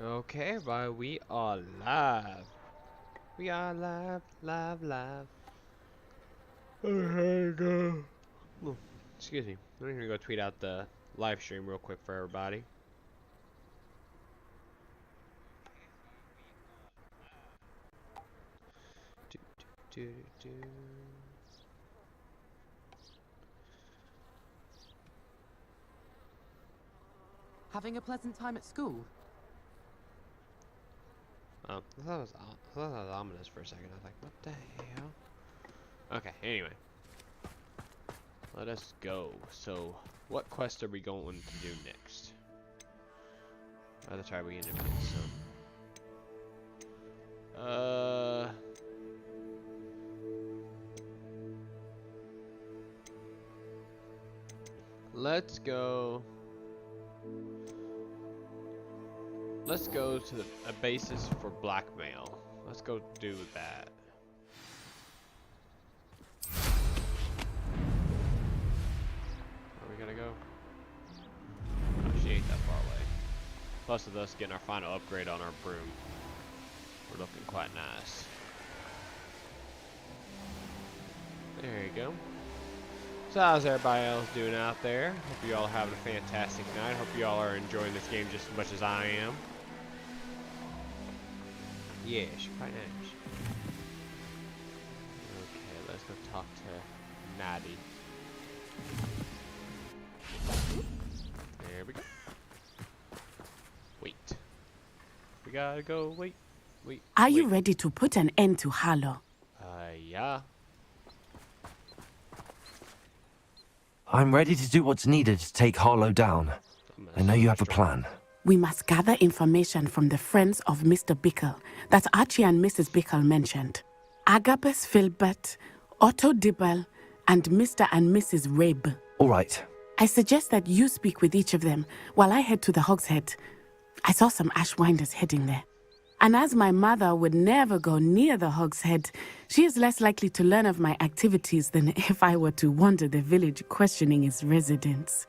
Okay, but we are live. We are live, live, live. Okay, go. Oh, excuse me. I'm gonna go tweet out the live stream real quick for everybody. Do, do, do, do. Having a pleasant time at school? I thought it was ominous for a second. I was like, what the hell? Okay, anyway. Let us go. So, what quest are we going to do next? That's right, we interview, so. Let's go. Let's go to a basis for blackmail. Let's go do that. Where are we gonna go? Oh, she ain't that far away. Plus with us getting our final upgrade on our broom. We're looking quite nice. There you go. So how's everybody else doing out there? Hope you all are having a fantastic night. Hope you all are enjoying this game just as much as I am. Yeah, she's quite nice. Okay, let's go talk to Natty. There we go. Wait. We gotta go, wait. Are you ready to put an end to Harlow? Yeah. I'm ready to do what's needed to take Harlow down. I know you have a plan. We must gather information from the friends of Mr. Bickle that Archie and Mrs. Bickle mentioned. Agabus Filbert, Otto Dibble, and Mr. and Mrs. Rabe. All right. I suggest that you speak with each of them while I head to the Hogshead. I saw some Ashwinders heading there. And as my mother would never go near the Hogshead, she is less likely to learn of my activities than if I were to wander the village questioning its residents.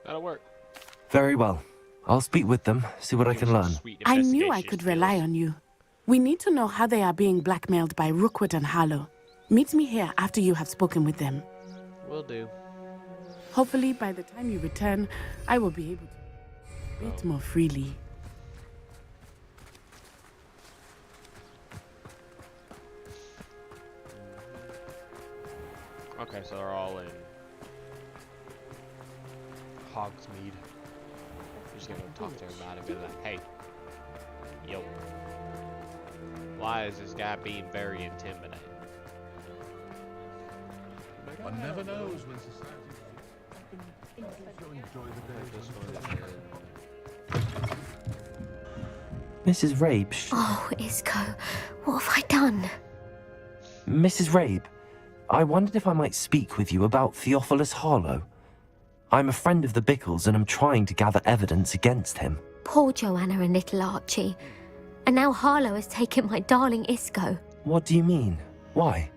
That'll work. Very well. I'll speak with them, see what I can learn. I knew I could rely on you. We need to know how they are being blackmailed by Rookwood and Harlow. Meet me here after you have spoken with them. Will do. Hopefully, by the time you return, I will be able to breathe more freely. Okay, so they're all in Hogsmeade. Just gonna talk to him about it and be like, hey, yo, why is this guy being very intimidating? One never knows when society enjoy the day. Mrs. Rabe, Oh, Isco, what have I done? Mrs. Rabe, I wondered if I might speak with you about Theophilus Harlow. I'm a friend of the Bickles and I'm trying to gather evidence against him. Poor Joanna and little Archie. And now Harlow has taken my darling Isco. What do you mean? Why?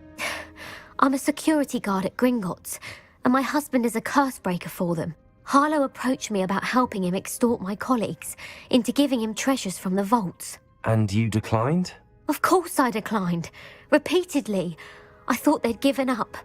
I'm a security guard at Gringotts, and my husband is a curse breaker for them. Harlow approached me about helping him extort my colleagues into giving him treasures from the vaults. And you declined? Of course I declined. Repeatedly. I thought they'd given up,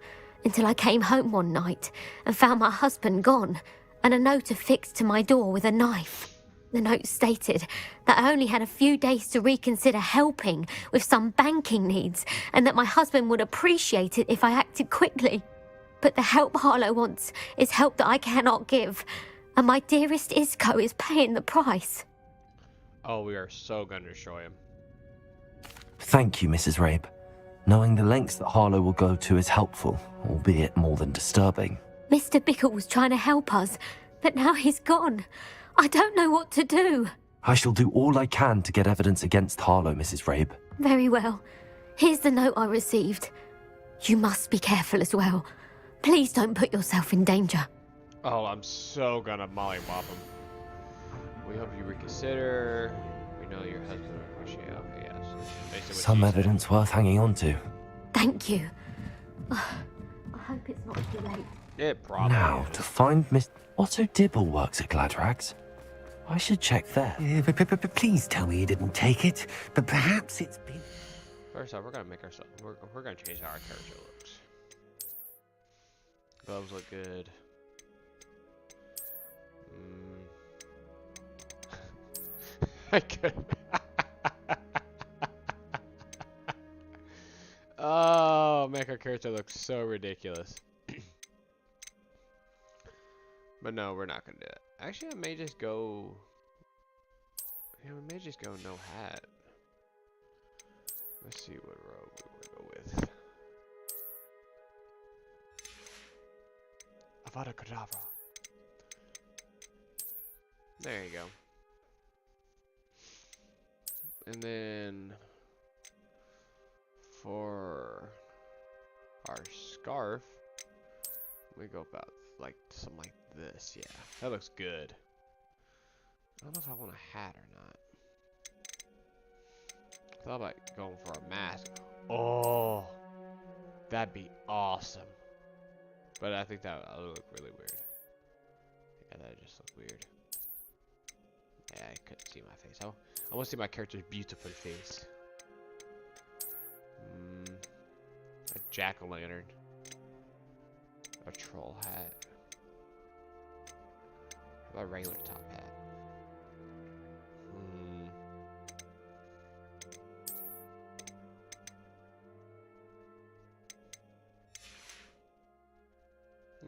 until I came home one night and found my husband gone, and a note affixed to my door with a knife. The note stated that I only had a few days to reconsider helping with some banking needs, and that my husband would appreciate it if I acted quickly. But the help Harlow wants is help that I cannot give, and my dearest Isco is paying the price. Oh, we are so gonna destroy him. Thank you, Mrs. Rabe. Knowing the lengths that Harlow will go to is helpful, albeit more than disturbing. Mr. Bickle was trying to help us, but now he's gone. I don't know what to do. I shall do all I can to get evidence against Harlow, Mrs. Rabe. Very well. Here's the note I received. You must be careful as well. Please don't put yourself in danger. Oh, I'm so gonna mollywop him. We hope you reconsider. We know your husband will appreciate it. Okay, yes. Basically what Some she said. evidence worth hanging on to. Thank you. I hope it's not too late. It probably Now, is. to find Miss... Otto Dibble works at Gladrags. I should check there. Please tell me you didn't take it, but perhaps it's been... First off, we're gonna make ourselves. We're gonna change how our character looks. Gloves look good. I could. Oh, make our character look so ridiculous. But no, we're not gonna do it. Actually, I may just go. Yeah, we may just go no hat. Let's see what robe we want to go with. Avada Kedavra. There you go. And then for our scarf, we go about like something like this. Yeah, that looks good. I don't know if I want a hat or not. I thought about going for a mask. Oh, that'd be awesome. But I think that would look really weird. Yeah, that just look weird. Yeah, I couldn't see my face. I want to see my character's beautiful face. A jack-o'-lantern. A troll hat. A regular top hat.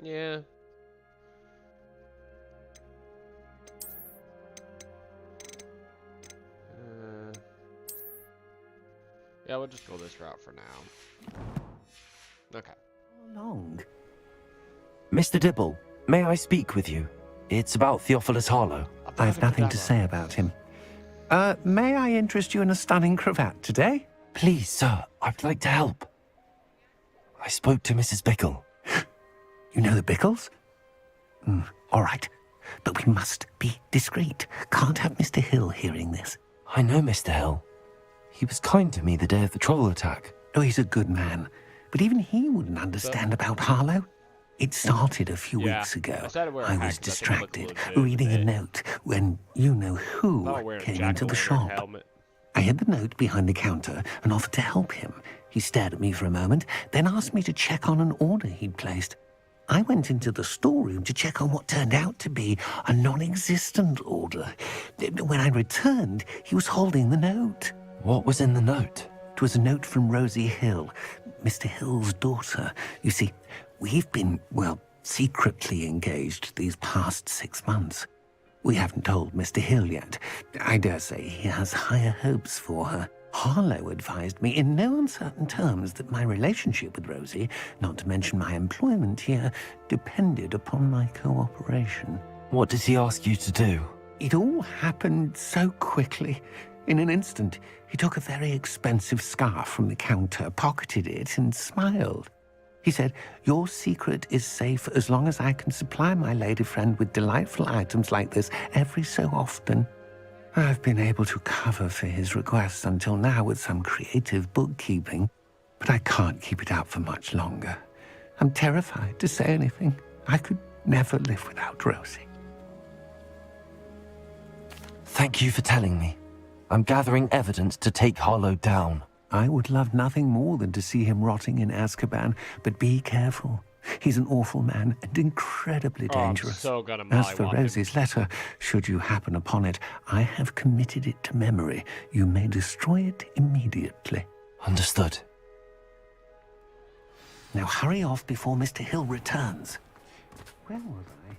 Yeah. Yeah, we'll just go this route for now. Okay. Long. Mr. Dibble, may I speak with you? It's about Theophilus Harlow. I have nothing to say about him. May I interest you in a stunning cravat today? Please, sir, I'd like to help. I spoke to Mrs. Bickle. You know the Bickles? All right. But we must be discreet. Can't have Mr. Hill hearing this. I know Mr. Hill. He was kind to me the day of the troll attack. Oh, he's a good man. But even he wouldn't understand about Harlow. It started a few weeks ago. I was distracted, reading a note when you-know-who came into the shop. I hid the note behind the counter and offered to help him. He stared at me for a moment, then asked me to check on an order he'd placed. I went into the storeroom to check on what turned out to be a non-existent order. When I returned, he was holding the note. What was in the note? It was a note from Rosie Hill, Mr. Hill's daughter. You see, we've been, well, secretly engaged these past 6 months. We haven't told Mr. Hill yet. I dare say he has higher hopes for her. Harlow advised me in no uncertain terms that my relationship with Rosie, not to mention my employment here, depended upon my cooperation. What did he ask you to do? It all happened so quickly. In an instant, he took a very expensive scarf from the counter, pocketed it, and smiled. He said, "Your secret is safe as long as I can supply my lady friend with delightful items like this every so often." I've been able to cover for his requests until now with some creative bookkeeping, but I can't keep it out for much longer. I'm terrified to say anything. I could never live without Rosie. Thank you for telling me. I'm gathering evidence to take Harlow down. I would love nothing more than to see him rotting in Azkaban, but be careful. He's an awful man and incredibly dangerous. I'm so gonna As for mollywop him. Rosie's letter, should you happen upon it, I have committed it to memory. You may destroy it immediately. Understood. Now hurry off before Mr. Hill returns. Where was I?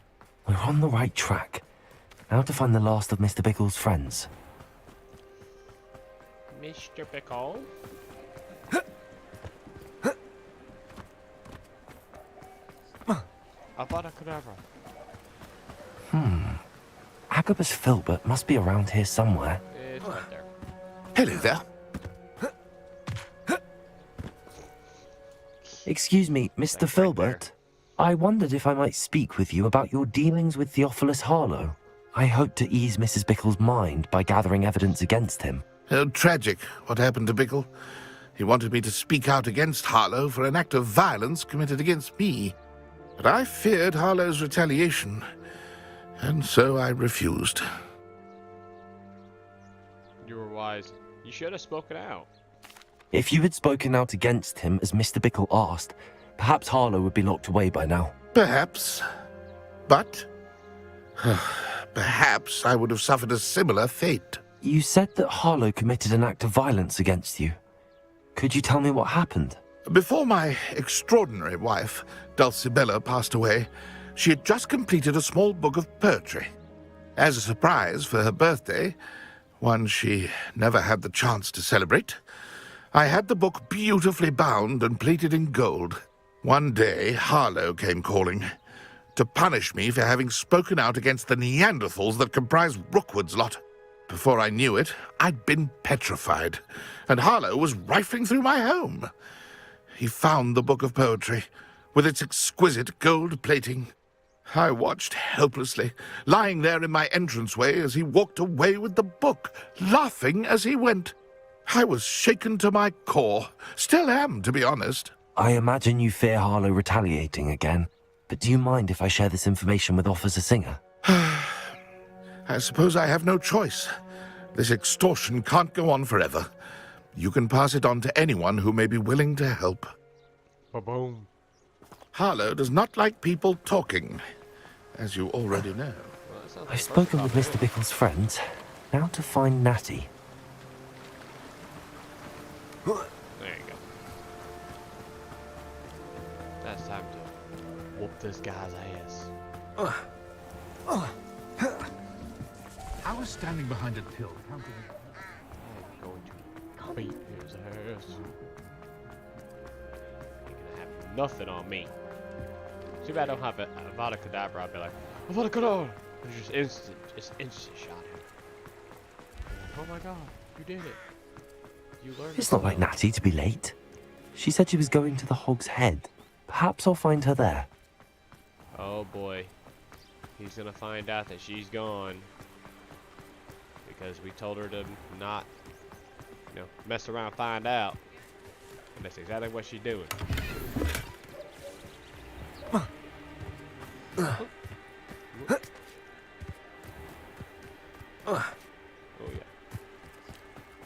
We're on the right track. Now to find the last of Mr. Bickle's friends. Mr. Bickle? Avada Kedavra. Agabus Filbert must be around here somewhere. It's right there. Hello there. Excuse me, Mr. That's right Filbert. I wondered if I might speak with you about your dealings with Theophilus Harlow. I hope to ease Mrs. Bickle's mind by gathering evidence against him. Oh, tragic what happened to Bickle. He wanted me to speak out against Harlow for an act of violence committed against me. But I feared Harlow's retaliation, and so I refused. realized you should have spoken out. If you had spoken out against him as Mr. Bickle asked, perhaps Harlow would be locked away by now. Perhaps. But perhaps I would have suffered a similar fate. You said that Harlow committed an act of violence against you. Could you tell me what happened? Before my extraordinary wife, Dulcibella, passed away, she had just completed a small book of poetry. As a surprise for her birthday, one she never had the chance to celebrate, I had the book beautifully bound and plated in gold. One day, Harlow came calling to punish me for having spoken out against the Neanderthals that comprise Rookwood's lot. Before I knew it, I'd been petrified, and Harlow was rifling through my home. He found the book of poetry, with its exquisite gold plating. I watched helplessly, lying there in my entranceway as he walked away with the book, laughing as he went. I was shaken to my core. Still am, to be honest. I imagine you fear Harlow retaliating again, but do you mind if I share this information with Officer Singer? I suppose I have no choice. This extortion can't go on forever. You can pass it on to anyone who may be willing to help. Ba-boom. Harlow does not like people talking, as you already know. Well, that sounds like I've the spoken first with copy. Mr. Bickle's friends. Now to find Natty. There you go. That's time to whoop this guy's ass. I was standing behind a till, counting. I'm going to beat his ass. Ain't gonna have nothing on me. Too bad I don't have a Avada Kedavra. I'd be like, Avada Kedavra! It's just instant shot him. Oh my god, you did it. You learned It's not like Natty to be late. She said she was going to the Hog's Head. Perhaps I'll find her there. Oh boy. He's gonna find out that she's gone. Because we told her to not, mess around and find out. And that's exactly what she's doing. Oh yeah.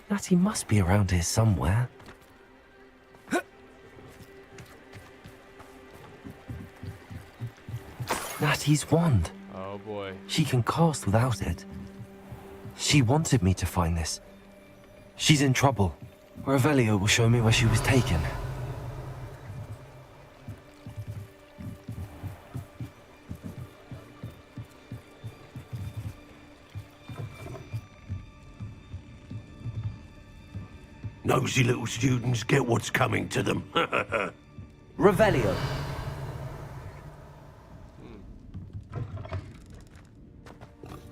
Natty must be around here somewhere. Natty's wand. Oh boy. She can cast without it. She wanted me to find this. She's in trouble. Revelio will show me where she was taken. Nosy little students get what's coming to them. Revelio.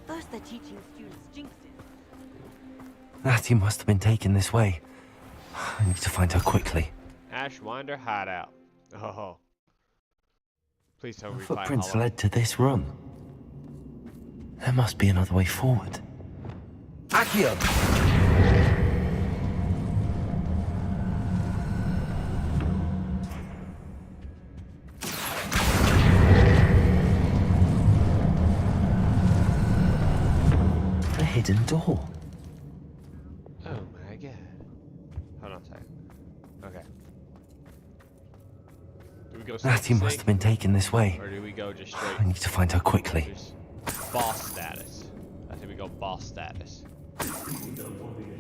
First they're teaching students jinxes. Natty must have been taken this way. I need to find her quickly. Ashwinder hideout. Oh. Please tell me The we find footprints Hollow. led to this room. There must be another way forward. Accio! A hidden door. Oh my god. Hold on a second. Okay. Do we go Natty must have been taken this way. or do we go just straight? I need to find her quickly. Just boss status. I think we go boss status.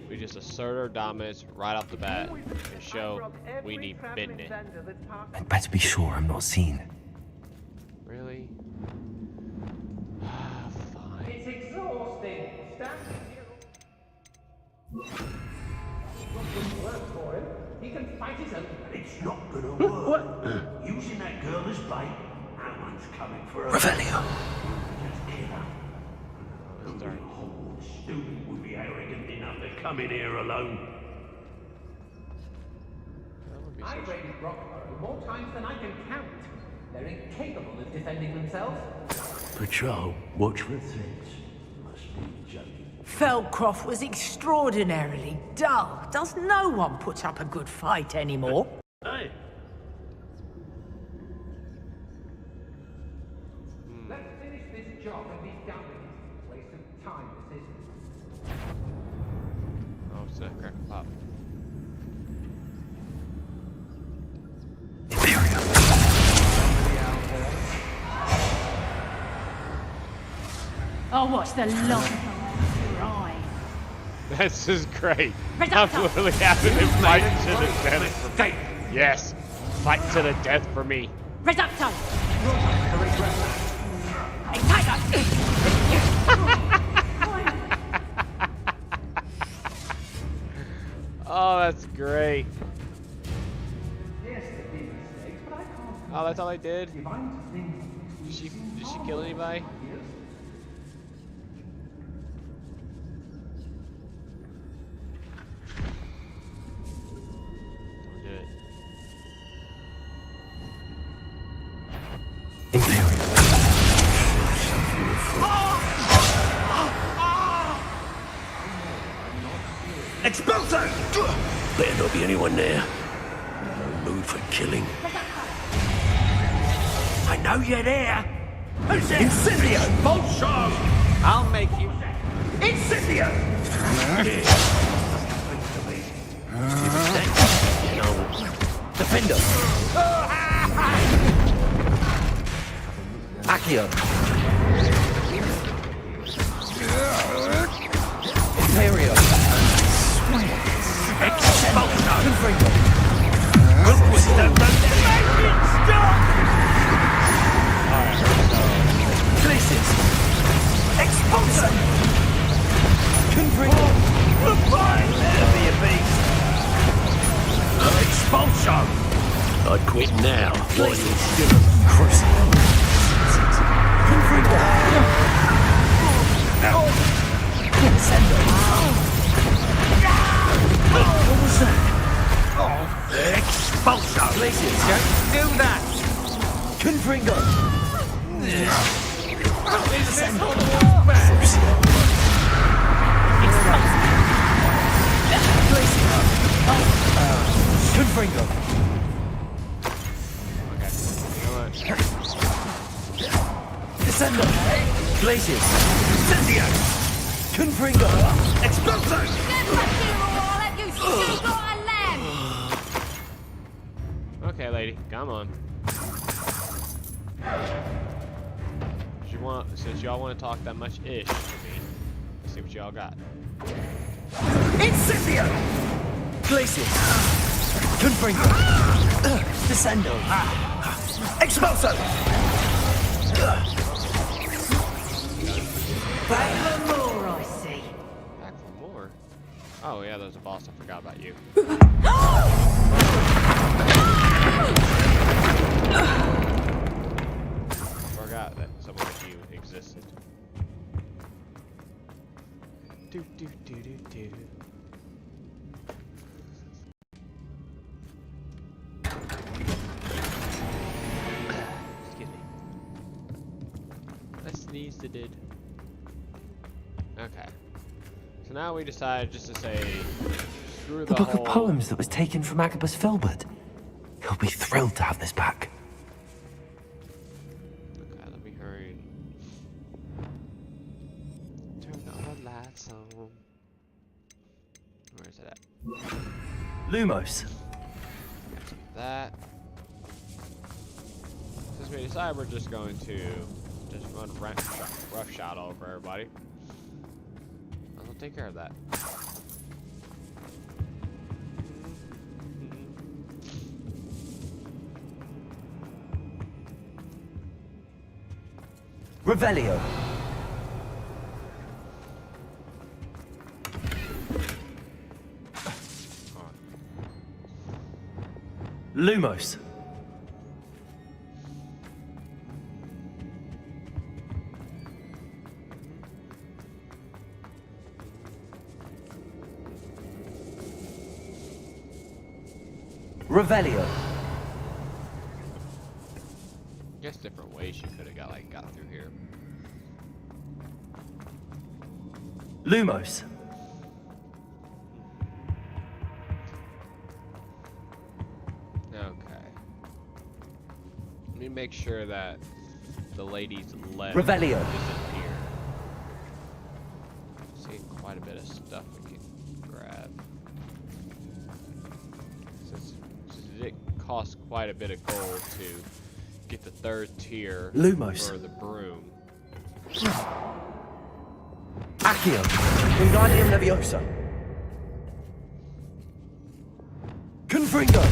We just assert our dominance right off the bat and show we need business. I'd better be sure I'm not seen. Really? Fine. It's exhausting. Standing here. Work for him. He can fight his own. It's not gonna work. Using that girl as bait, that one's coming for her. Revelio. Just kill her. Only a Hogwarts student would be arrogant enough to come in here alone. That would be I've such- raided Rockborough more times than I can count. They're incapable of defending themselves. Patrol, watch for threats. Must be joking. Feldcroft was extraordinarily dull. Does no one put up a good fight anymore? Hey, Let's finish this job and be done with it. Waste of time, this isn't. Oh, crap, pop. Oh, what's the long right? This is great. I'm literally having to fight to the death for me. Yes, fight to the death for me. Reducto! Oh, that's great. Oh, that's all I did? Did she kill anybody? Don't do it. Expulso! Better not be anyone there. No mood for killing. I know you're there. Who's there? Incendio! Bolshoi! I'll make you. Incendio! Defender! Accio! Imperio! Expulso! We'll withstand the lightning storm! Places! Expulso! Confringo! There'll be a beast! Expulso! I'd quit now. Places! Crucible! Confringo! What was that? Expulso! Places! Don't do that! Confringo! Is this all the war back? Confringo! Okay. Descendo! Glaciers! Incendio! Confringo! Expulso! Okay, lady, come on. Since y'all want to talk that much ish to me, let's see what y'all got. Incendio! Glaciers! Confringo! Descendo! Expulso! Back for more, I see. Back for more? Oh yeah, there's a boss. I forgot about you. Forgot that someone like you existed. Do do do do do. Excuse me. I sneezed. It did. Okay. So now we decide just to say screw The book whole... of poems that was taken from Agabus Filbert. He'll be thrilled to have this back. Okay, let me hurry. Turn all the lights on. Where is it at? Lumos. That. Since we decide we're just going to just run roughshod over everybody, I'll take care of that. Revelio. Lumos. Revelio. Guess different ways you could have got through here. Lumos. Okay. Let me make sure that the ladies left Revelio. disappear. See quite a bit of stuff we can grab. cost quite a bit of gold to get the 3rd tier Lumos. for the broom. Accio. Wingardium Leviosa. Confringo.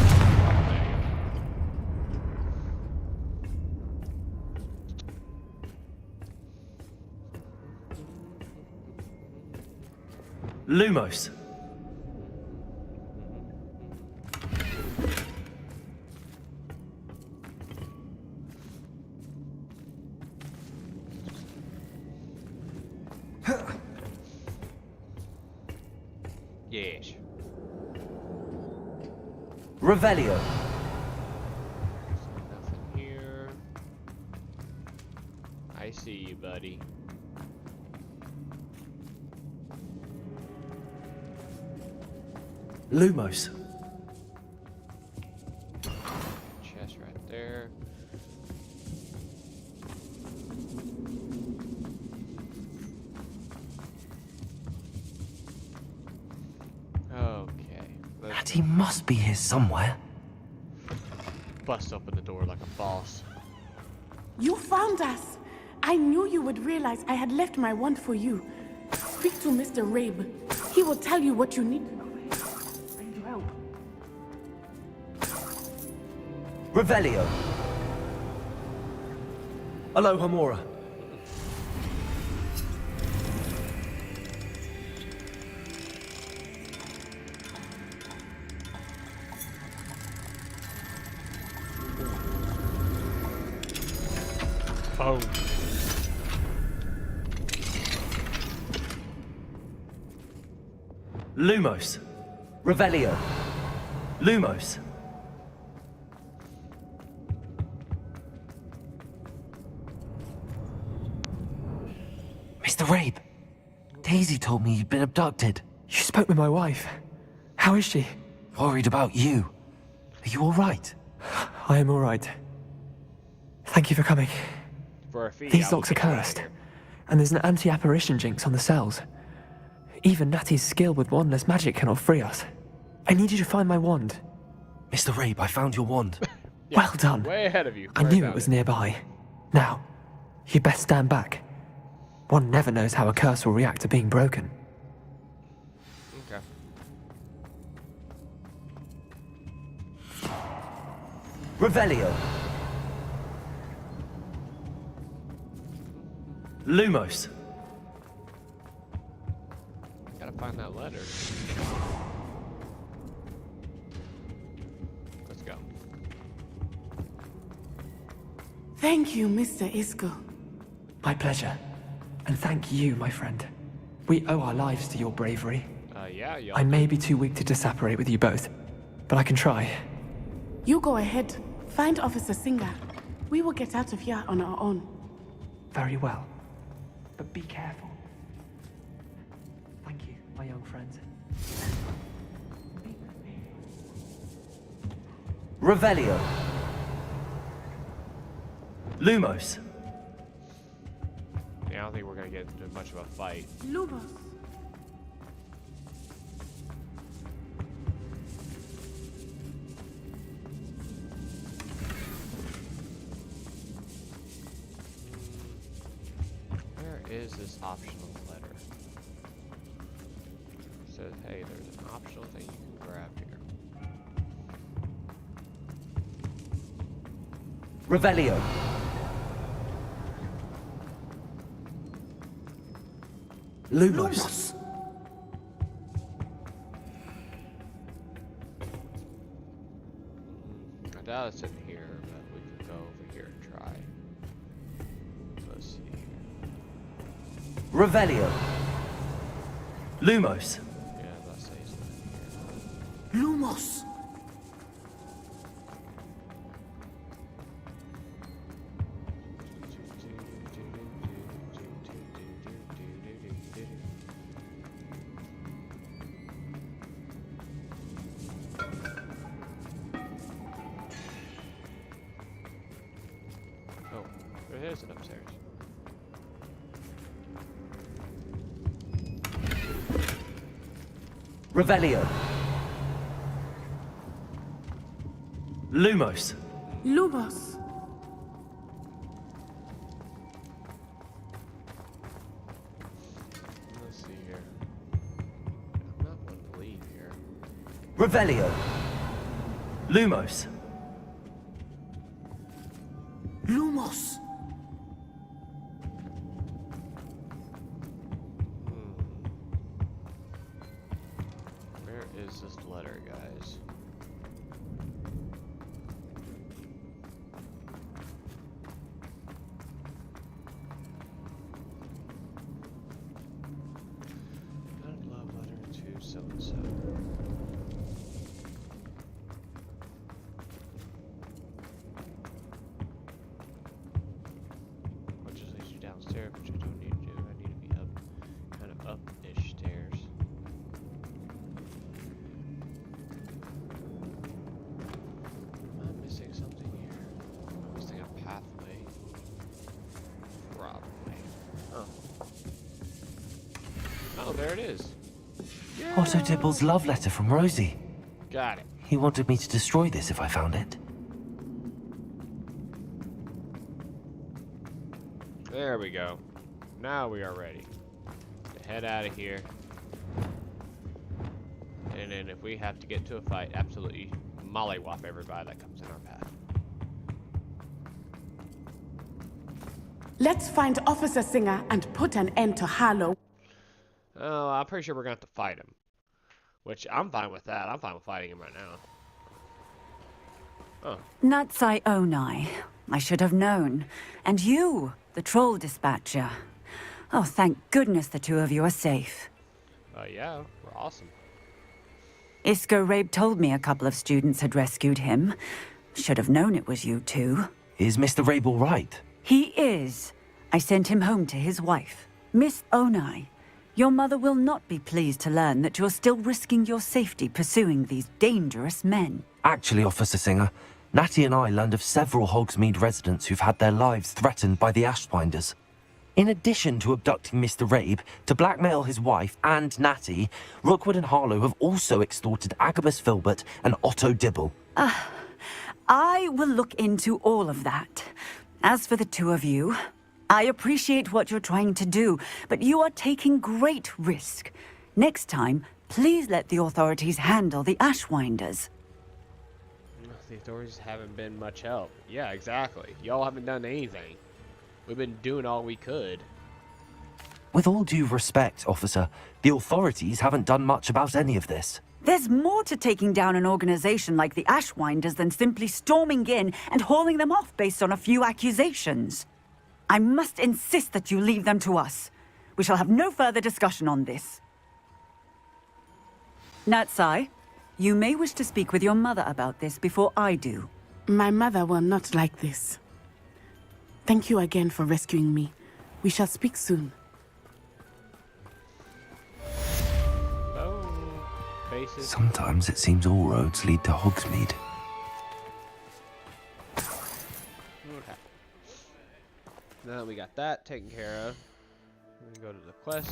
Lumos. Yes. Revelio. Nothing here. I see you, buddy. Lumos. Chest right there. Okay. Let's He must be here somewhere. bust open the door like a boss. You found us. I knew you would realize I had left my wand for you. Speak to Mr. Rabe. He will tell you what you need to know. I need help. Revelio. Aloha Mora. Boom. Lumos. Revelio. Lumos. Mr. Rabe, Daisy told me you'd been abducted. You spoke with my wife. How is she? Worried about you. Are you all right? I am all right. Thank you for coming. For a fee, These I will locks are get you out of cursed, here. and there's an anti-apparition jinx on the cells. Even Natty's skill with wandless magic cannot free us. I need you to find my wand. Mr. Rabe, I found your wand. Yeah, Well done. Way ahead of you. I Right knew about it was nearby. Now, you best stand back. One never knows how a curse will react to being broken. Okay. Revelio. Lumos. Gotta find that letter. Let's go. Thank you, Mr. Isco. My pleasure. And thank you, my friend. We owe our lives to your bravery. Yeah, y'all. I may be too weak to disapparate with you both, but I can try. You go ahead. Find Officer Singer. We will get out of here on our own. Very well. But be careful. Thank you, my young friends. Revelio. Lumos. Yeah, I don't think we're gonna get into much of a fight. Lumos. Where is this optional letter? It says, hey, there's an optional thing you can grab here. Revelio. Lumos. I doubt it's in here, but we can go over here and try. Let's see here. Revelio. Lumos. Yeah, let's say it's not here. Lumos. Oh, there is an upstairs. Revelio. Lumos. Lumos. Let's see here. I'm not one to leave here. Revelio. Lumos. Lumos. Where is this letter, guys? Love letter to so-and-so. Which just leads you downstairs, which I don't need to do. I need to be up, kind of up-ish stairs. Am I missing something here? Am I missing a pathway? Probably. Oh. Oh, there it is. Otto Dibble's love letter from Rosie. Got it. He wanted me to destroy this if I found it. There we go. Now we are ready to head out of here. And then if we have to get to a fight, absolutely mollywop everybody that comes in our path. Let's find Officer Singer and put an end to Harlow. Oh, I'm pretty sure we're going to have to fight him. Which, I'm fine with that. I'm fine with fighting him right now. Oh. Natsai Onai. I should have known. And you, the troll dispatcher. Oh, thank goodness the two of you are safe. Yeah, we're awesome. Isco Rabe told me a couple of students had rescued him. Should have known it was you two. Is Mr. Rabe all right? He is. I sent him home to his wife. Miss Onai, your mother will not be pleased to learn that you're still risking your safety pursuing these dangerous men. Actually, Officer Singer, Natty and I learned of several Hogsmeade residents who've had their lives threatened by the Ashwinders. In addition to abducting Mr. Rabe to blackmail his wife and Natty, Rookwood and Harlow have also extorted Agabus Filbert and Otto Dibble. I will look into all of that. As for the two of you, I appreciate what you're trying to do, but you are taking great risk. Next time, please let the authorities handle the Ashwinders. The authorities haven't been much help. Yeah, exactly. Y'all haven't done anything. We've been doing all we could. With all due respect, officer, the authorities haven't done much about any of this. There's more to taking down an organization like the Ashwinders than simply storming in and hauling them off based on a few accusations. I must insist that you leave them to us. We shall have no further discussion on this. Natsai, you may wish to speak with your mother about this before I do. My mother will not like this. Thank you again for rescuing me. We shall speak soon. Sometimes it seems all roads lead to Hogsmeade. Okay. Now that we got that taken care of, we're gonna go to the quest.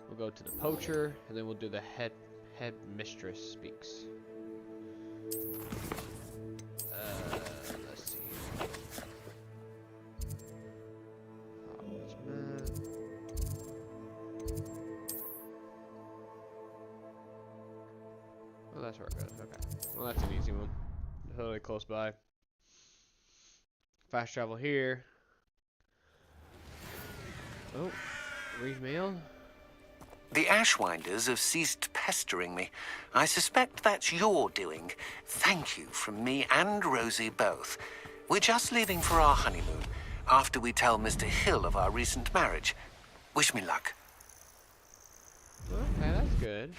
We'll go to the poacher, and then we'll do the head mistress speaks. Let's see. Hogwarts map. Oh, that's where it goes. Okay. Well, that's an easy one. Totally close by. Fast travel here. Oh, read mail. The Ashwinders have ceased pestering me. I suspect that's your doing. Thank you from me and Rosie both. We're just leaving for our honeymoon after we tell Mr. Hill of our recent marriage. Wish me luck. Okay, that's good.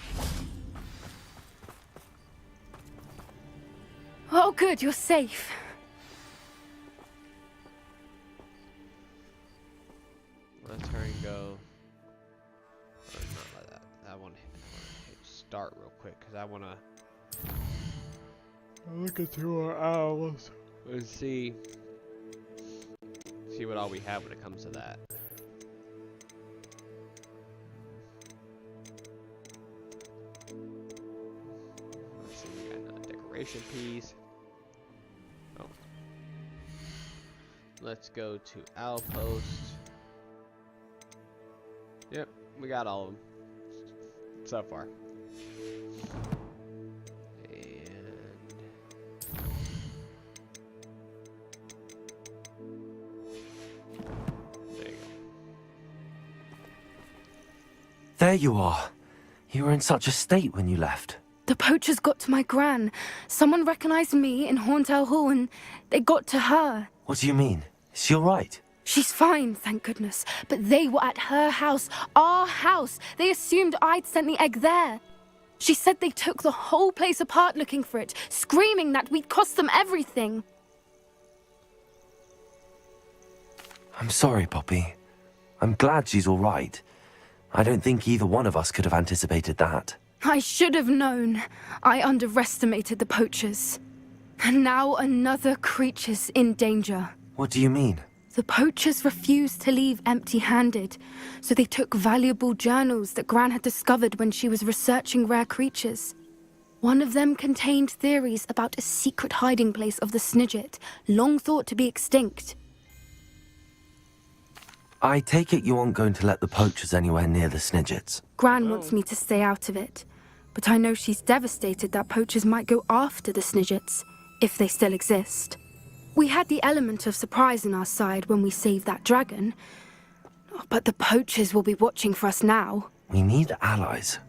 Oh, good, you're safe. Let's hurry and go. Or not like that. I want to hit start real quick because I want to look into our owls and see what all we have when it comes to that. Let's see, we got another decoration piece. Let's go to Outpost. Yep, we got all of them so far. There you are. You were in such a state when you left. The poachers got to my gran. Someone recognized me in Horntail Hall and they got to her. What do you mean? Is she alright? She's fine, thank goodness. But they were at her house, our house. They assumed I'd sent the egg there. She said they took the whole place apart looking for it, screaming that we'd cost them everything. I'm sorry, Poppy. I'm glad she's alright. I don't think either one of us could have anticipated that. I should have known. I underestimated the poachers. And now another creature's in danger. What do you mean? The poachers refused to leave empty-handed, so they took valuable journals that Gran had discovered when she was researching rare creatures. One of them contained theories about a secret hiding place of the Snidget, long thought to be extinct. I take it you aren't going to let the poachers anywhere near the Snidgets. Gran wants me to stay out of it, but I know she's devastated that poachers might go after the Snidgets, if they still exist. We had the element of surprise on our side when we saved that dragon, but the poachers will be watching for us now. We need allies.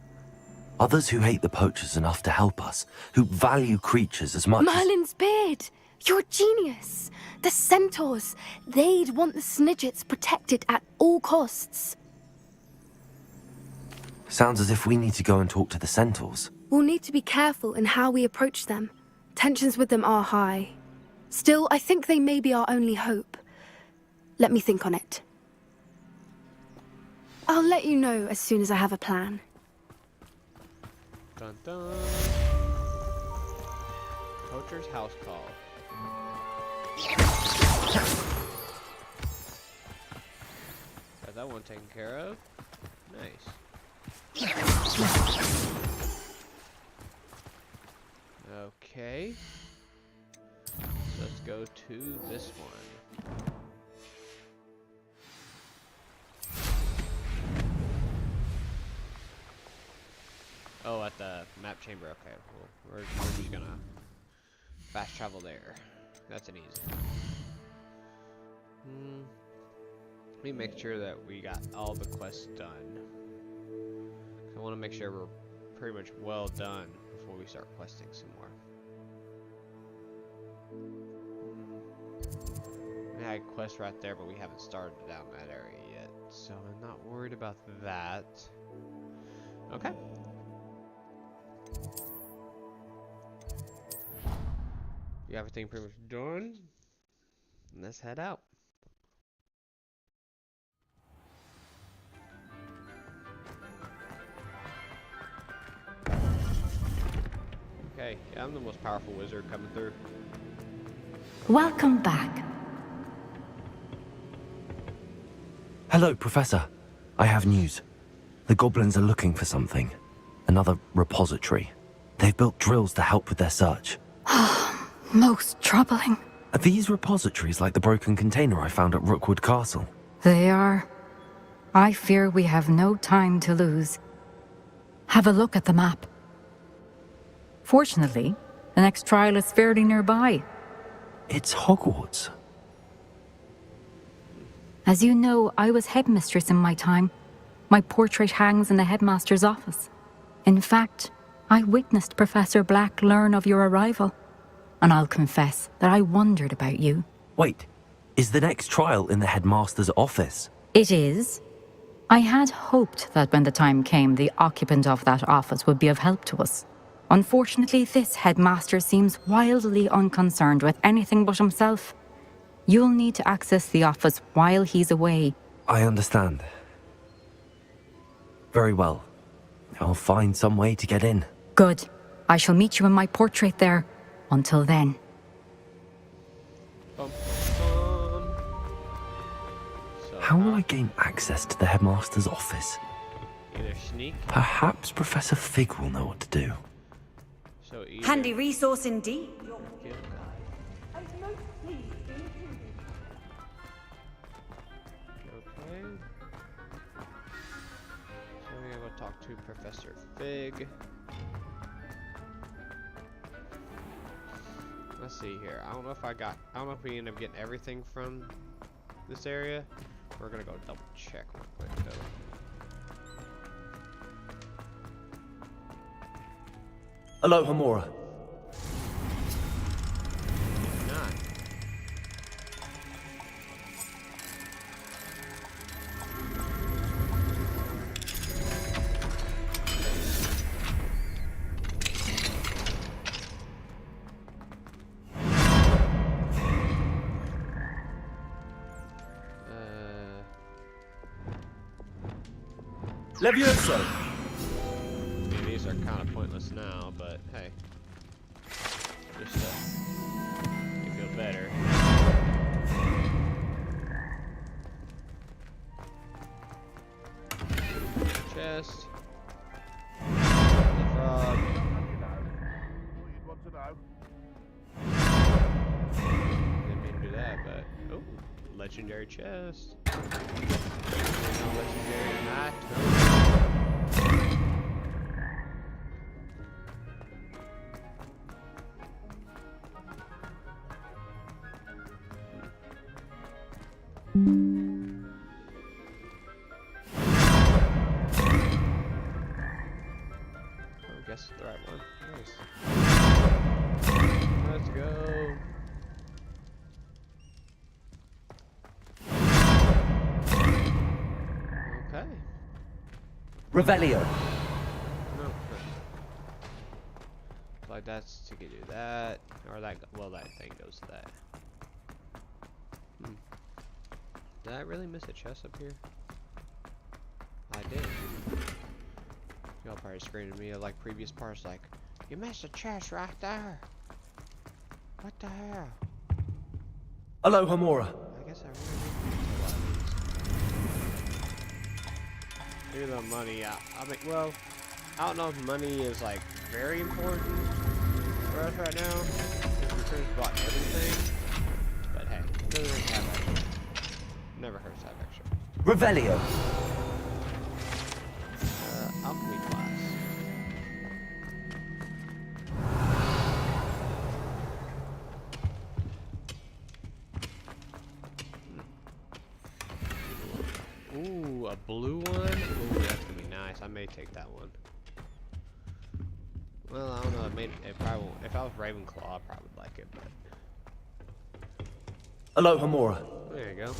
Others who hate the poachers enough to help us, who value creatures as much Merlin's beard! You're a genius! The centaurs! They'd want the Snidgets protected at all costs. Sounds as if we need to go and talk to the centaurs. We'll need to be careful in how we approach them. Tensions with them are high. Still, I think they may be our only hope. Let me think on it. I'll let you know as soon as I have a plan. Dun dun. Poacher's house call. Got that one taken care of. Nice. Okay. Let's go to this one. Oh, at the map chamber. Okay, well, we're just gonna fast travel there. That's an easy. Let me make sure that we got all the quests done. I want to make sure we're pretty much well done before we start questing some more. We had a quest right there, but we haven't started down that area yet, so I'm not worried about that. Okay. We got everything pretty much done. Let's head out. Okay, yeah, I'm the most powerful wizard coming through. Welcome back. Hello, Professor. I have news. The goblins are looking for something. Another repository. They've built drills to help with their search. Most troubling. Are these repositories like the broken container I found at Rookwood Castle? They are. I fear we have no time to lose. Have a look at the map. Fortunately, the next trial is fairly nearby. It's Hogwarts. As you know, I was headmistress in my time. My portrait hangs in the headmaster's office. In fact, I witnessed Professor Black learn of your arrival. And I'll confess that I wondered about you. Wait, is the next trial in the headmaster's office? It is. I had hoped that when the time came, the occupant of that office would be of help to us. Unfortunately, this headmaster seems wildly unconcerned with anything but himself. You'll need to access the office while he's away. I understand. Very well. I'll find some way to get in. Good. I shall meet you in my portrait there. Until then. How will I gain access to the headmaster's office? Either sneak. Perhaps Professor Fig will know what to do. So handy resource indeed. talk to Professor Fig. Let's see here. I don't know if we end up getting everything from this area. We're gonna go double check real quick though. Aloha Mora. Not. Levioso. I mean, these are kind of pointless now, but hey, just to make you feel better. Chest. The frog. Didn't mean to do that, but oh, legendary chest. Legendary item. Oh, guess it's the right one. Nice. Let's go. Okay. Revelio. No. Like that's to get you that, or that. Well, that thing goes to that. Did I really miss a chest up here? I did. Y'all probably screaming at me like previous parts, like, you missed a chest right there. What the hell? Aloha Mora. I guess I really need to do a lot of these. Even though money, I mean, well, I don't know if money is like very important for us right now, because we pretty much bought everything. But hey, it doesn't really have extra. Never hurts to have extra. Revelio. Alchemy class. Ooh, a blue one? Ooh, that's gonna be nice. I may take that one. Well, I don't know. It probably won't. If I was Ravenclaw, I probably would like it, but. Aloha Mora. There you go.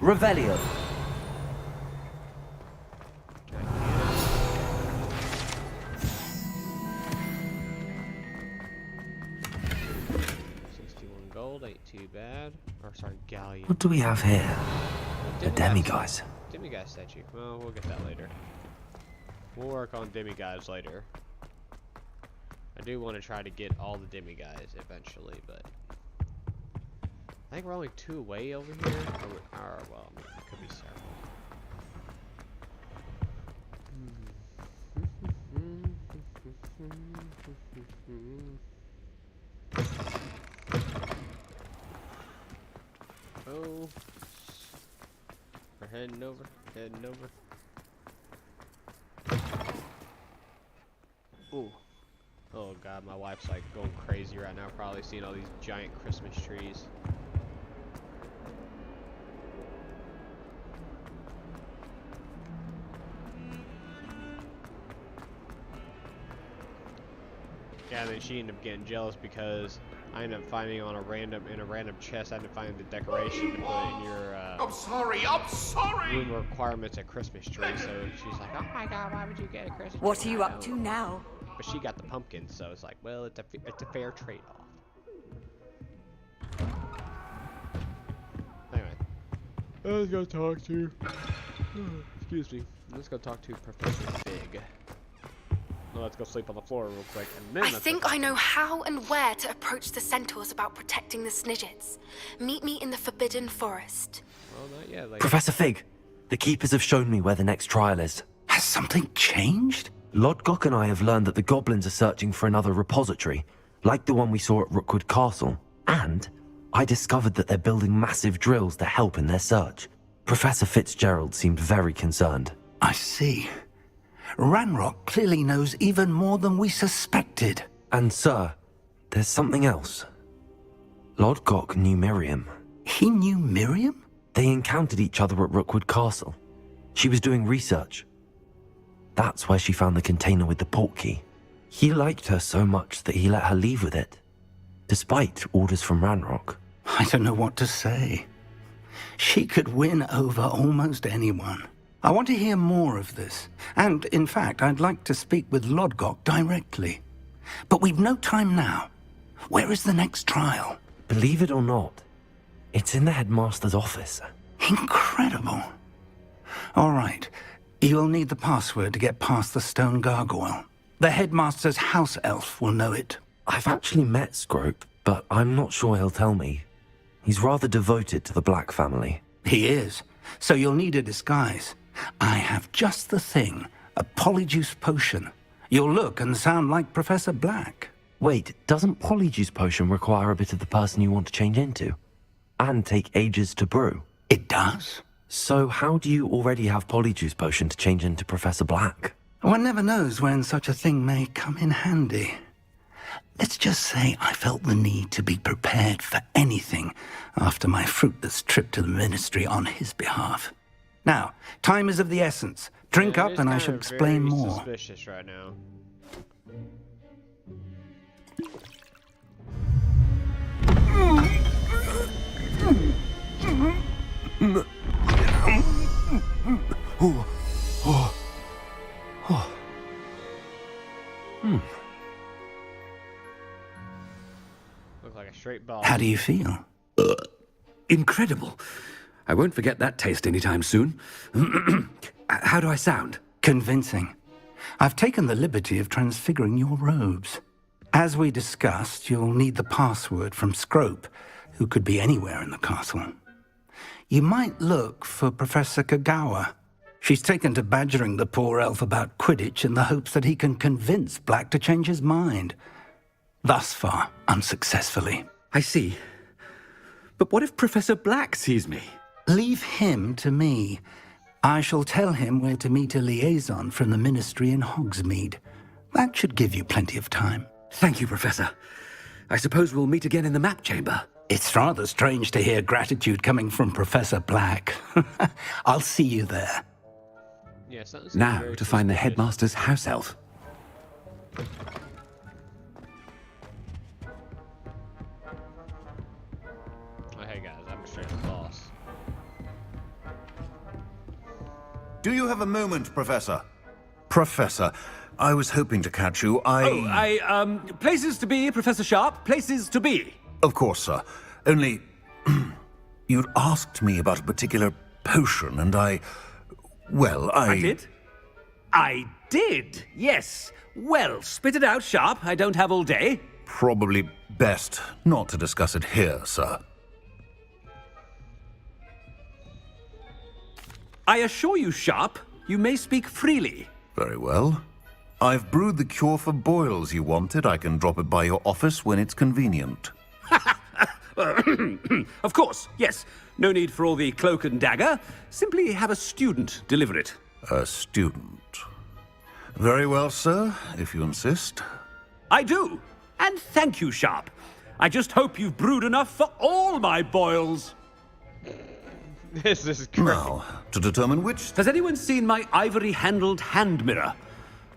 Revelio. Gold ain't too bad. Or sorry, galleon. What do we have here? A demiguise. Demiguise statue. Well, we'll get that later. We'll work on demigods later. I do want to try to get all the demigods eventually, but I think we're only 2 away over here. Or well, I mean, it could be several. Oh, we're heading over, Ooh. Oh god, my wife's like going crazy right now, probably seeing all these giant Christmas trees. Yeah, then she ended up getting jealous because I ended up finding in a random chest. I ended up finding the decoration to put in your I'm sorry. room requirements at Christmas tree. So she's like, "Oh my God, why would you get a Christmas tree?" What are you up to now? But she got the pumpkin, so it's like, well, it's a fair trade-off. Anyway, let's go talk to. Excuse me. Let's go talk to Professor Fig. Well, let's go sleep on the floor real quick, and then I think I know how and where to approach the centaurs about protecting the Snidgets. Meet me in the Forbidden Forest. Well, not yet, lady. Professor Fig, the Keepers have shown me where the next trial is. Has something changed? Lodgok and I have learned that the goblins are searching for another repository, like the one we saw at Rookwood Castle. And I discovered that they're building massive drills to help in their search. Professor Fitzgerald seemed very concerned. I see. Ranrock clearly knows even more than we suspected. And sir, there's something else. Lodgok knew Miriam. He knew Miriam? They encountered each other at Rookwood Castle. She was doing research. That's where she found the container with the portkey. He liked her so much that he let her leave with it, despite orders from Ranrock. I don't know what to say. She could win over almost anyone. I want to hear more of this. And, in fact, I'd like to speak with Lodgok directly. But we've no time now. Where is the next trial? Believe it or not, it's in the headmaster's office. Incredible. All right. You'll need the password to get past the stone gargoyle. The headmaster's house elf will know it. I've actually met Scrope, but I'm not sure he'll tell me. He's rather devoted to the Black family. He is. So you'll need a disguise. I have just the thing. A polyjuice potion. You'll look and sound like Professor Black. Wait, doesn't polyjuice potion require a bit of the person you want to change into? And take ages to brew? It does. So how do you already have polyjuice potion to change into Professor Black? One never knows when such a thing may come in handy. Let's just say I felt the need to be prepared for anything after my fruitless trip to the ministry on his behalf. Now, time is of the essence. Drink up and I shall explain more. Suspicious right now. Look like a straight ball. How do you feel? Incredible. I won't forget that taste anytime soon. How do I sound? Convincing. I've taken the liberty of transfiguring your robes. As we discussed, you'll need the password from Scrope, who could be anywhere in the castle. You might look for Professor Kagawa. She's taken to badgering the poor elf about Quidditch in the hopes that he can convince Black to change his mind. Thus far, unsuccessfully. I see. But what if Professor Black sees me? Leave him to me. I shall tell him where to meet a liaison from the ministry in Hogsmeade. That should give you plenty of time. Thank you, Professor. I suppose we'll meet again in the map chamber. It's rather strange to hear gratitude coming from Professor Black. I'll see you there. Yeah, now to find the headmaster's house elf. Oh, hey guys, I'm straight to the boss. Do you have a moment, Professor? Professor, I was hoping to catch you. Places to be, Professor Sharp. Places to be. Of course, sir. Only, you'd asked me about a particular potion, and I did? I did, yes. Well, spit it out, Sharp. I don't have all day. Probably best not to discuss it here, sir. I assure you, Sharp, you may speak freely. Very well. I've brewed the cure for boils you wanted. I can drop it by your office when it's convenient. Of course, yes. No need for all the cloak and dagger. Simply have a student deliver it. A student. Very well, sir, if you insist. I do. And thank you, Sharp. I just hope you've brewed enough for all my boils. This is great. Now, to determine which... Has anyone seen my ivory-handled hand mirror?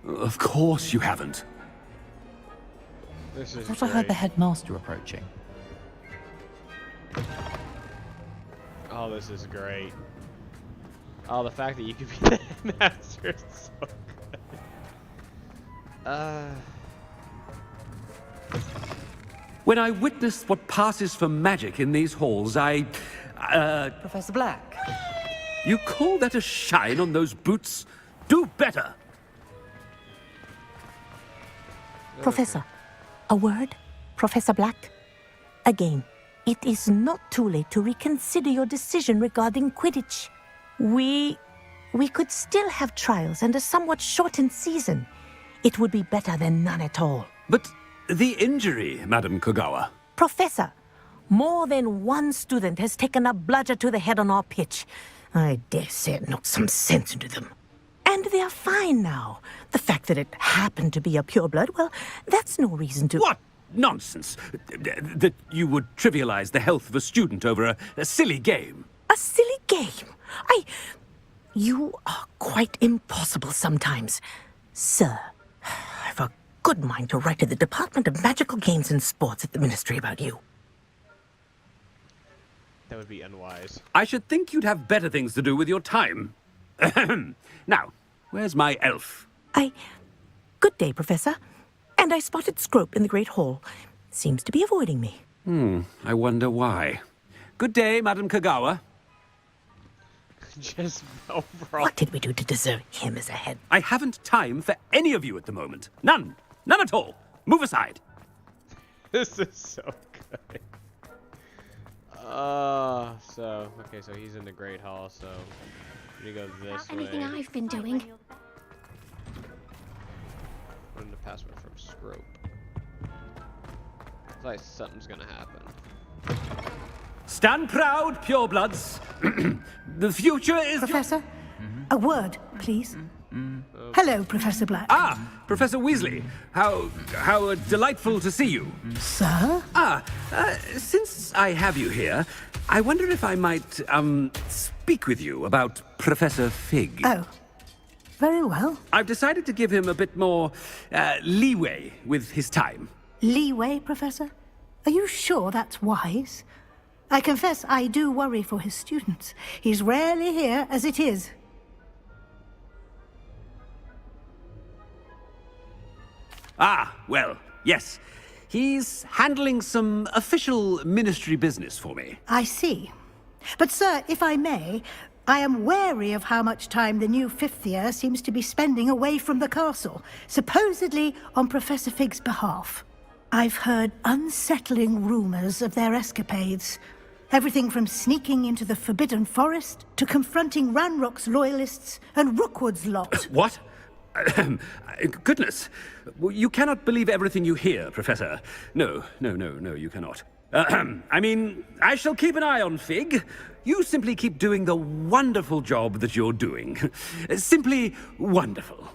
Of course you haven't. This is I thought I heard the headmaster approaching. Oh, this is great. Oh, the fact that you could be the headmaster is so good. When I witness what passes for magic in these halls, Professor Black. You call that a shine on those boots? Do better! Professor, a word? Professor Black? Again, it is not too late to reconsider your decision regarding Quidditch. We could still have trials and a somewhat shortened season. It would be better than none at all. But the injury, Madam Kogawa. Professor, more than one student has taken a bludger to the head on our pitch. I dare say it knocked some sense into them. And they're fine now. The fact that it happened to be a pureblood, well, that's no reason to... What nonsense! That you would trivialize the health of a student over a silly game. A silly game? You are quite impossible sometimes. Sir, I've a good mind to write to the Department of Magical Games and Sports at the Ministry about you. That would be unwise. I should think you'd have better things to do with your time. Now, where's my elf? Good day, Professor. And I spotted Scrope in the Great Hall. Seems to be avoiding me. I wonder why. Good day, Madam Kogawa. Just overall. What did we do to deserve him as a head? I haven't time for any of you at the moment. None. None at all. Move aside. This is so good. Okay, so he's in the Great Hall, so we go this way. Anything I've been doing. Put in the password from Scrope. It's like something's gonna happen. Stand proud, purebloods. The future is... Professor, a word, please. Hello, Professor Black. Ah, Professor Weasley. How delightful to see you. Sir? Since I have you here, I wonder if I might, speak with you about Professor Fig. Oh, very well. I've decided to give him a bit more, leeway with his time. Leeway, Professor? Are you sure that's wise? I confess I do worry for his students. He's rarely here as it is. Well, yes. He's handling some official ministry business for me. I see. But, sir, if I may, I am wary of how much time the new fifth year seems to be spending away from the castle, supposedly on Professor Fig's behalf. I've heard unsettling rumors of their escapades. Everything from sneaking into the Forbidden Forest to confronting Ranrock's loyalists and Rookwood's lot. What? Goodness. You cannot believe everything you hear, Professor. No, you cannot. I mean, I shall keep an eye on Fig. You simply keep doing the wonderful job that you're doing. Simply wonderful.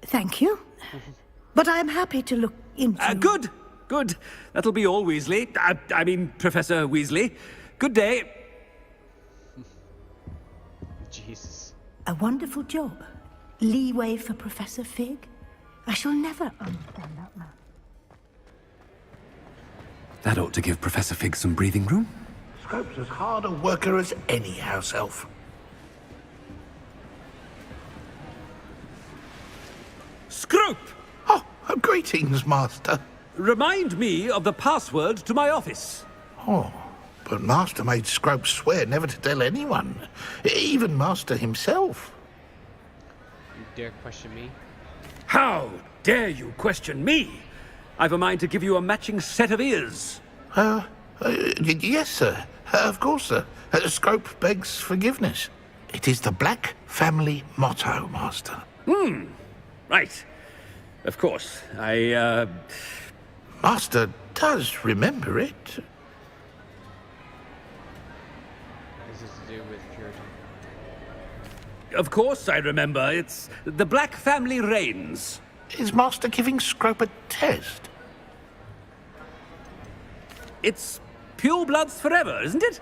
Thank you. But I'm happy to look into... Good. That'll be all, Weasley. I mean, Professor Weasley. Good day. Jesus. A wonderful job. Leeway for Professor Fig. I shall never understand that man. That ought to give Professor Fig some breathing room. Scrope's as hard a worker as any house elf. Scrope! Oh, greetings, Master. Remind me of the password to my office. Oh, but Master made Scrope swear never to tell anyone, even Master himself. You dare question me? How dare you question me? I've a mind to give you a matching set of ears. Yes, sir. Of course, sir. Scrope begs forgiveness. It is the Black family motto, Master. Right. Of course. Master does remember it. What does this to do with purity? Of course I remember. It's the Black family reigns. Is Master giving Scrope a test? It's purebloods forever, isn't it?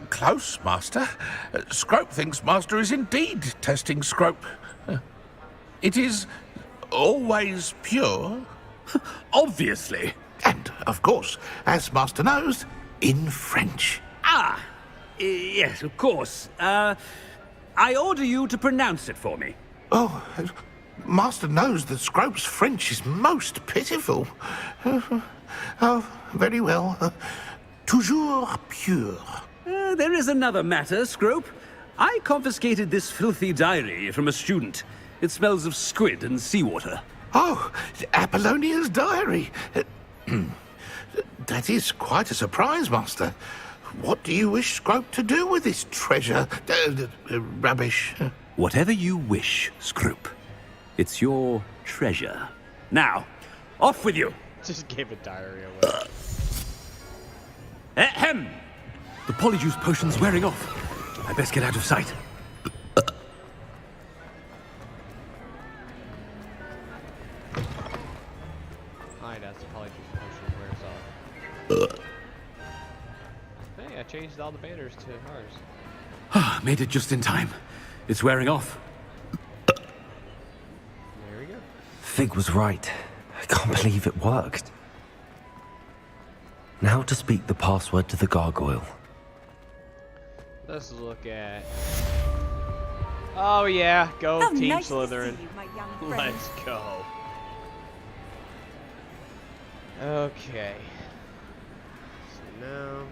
Close, Master. Scrope thinks Master is indeed testing Scrope. It is always pure. Obviously. And, of course, as Master knows, in French. Yes, of course. I order you to pronounce it for me. Oh, Master knows that Scrope's French is most pitiful. Oh, very well. Toujours pure. There is another matter, Scrope. I confiscated this filthy diary from a student. It smells of squid and seawater. Oh, Apollonia's diary. That is quite a surprise, Master. What do you wish Scrope to do with this treasure? Rubbish. Whatever you wish, Scroop. It's your treasure. Now, off with you! Just gave a diarrhea away. Ahem! The polyjuice potion's wearing off. I best get out of sight. Hide as the polyjuice potion wears off. Hey, I changed all the banners to ours. Made it just in time. It's wearing off. There we go. Fig was right. I can't believe it worked. Now to speak the password to the gargoyle. Let's look at... Oh yeah, go How Team nice to Slytherin. see you, my young friend. Let's go. Okay. So now...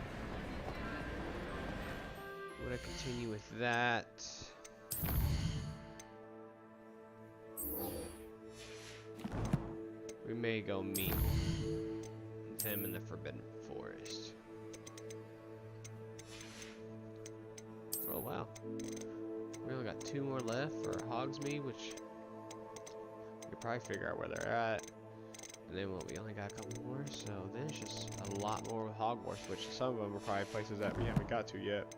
I'm gonna continue with that. We may go meet him in the Forbidden Forest. Oh wow. We only got 2 more left for Hogsmeade, which we could probably figure out where they're at. And then we only got a couple more, so then it's just a lot more with Hogwarts, which some of them are probably places that we haven't got to yet.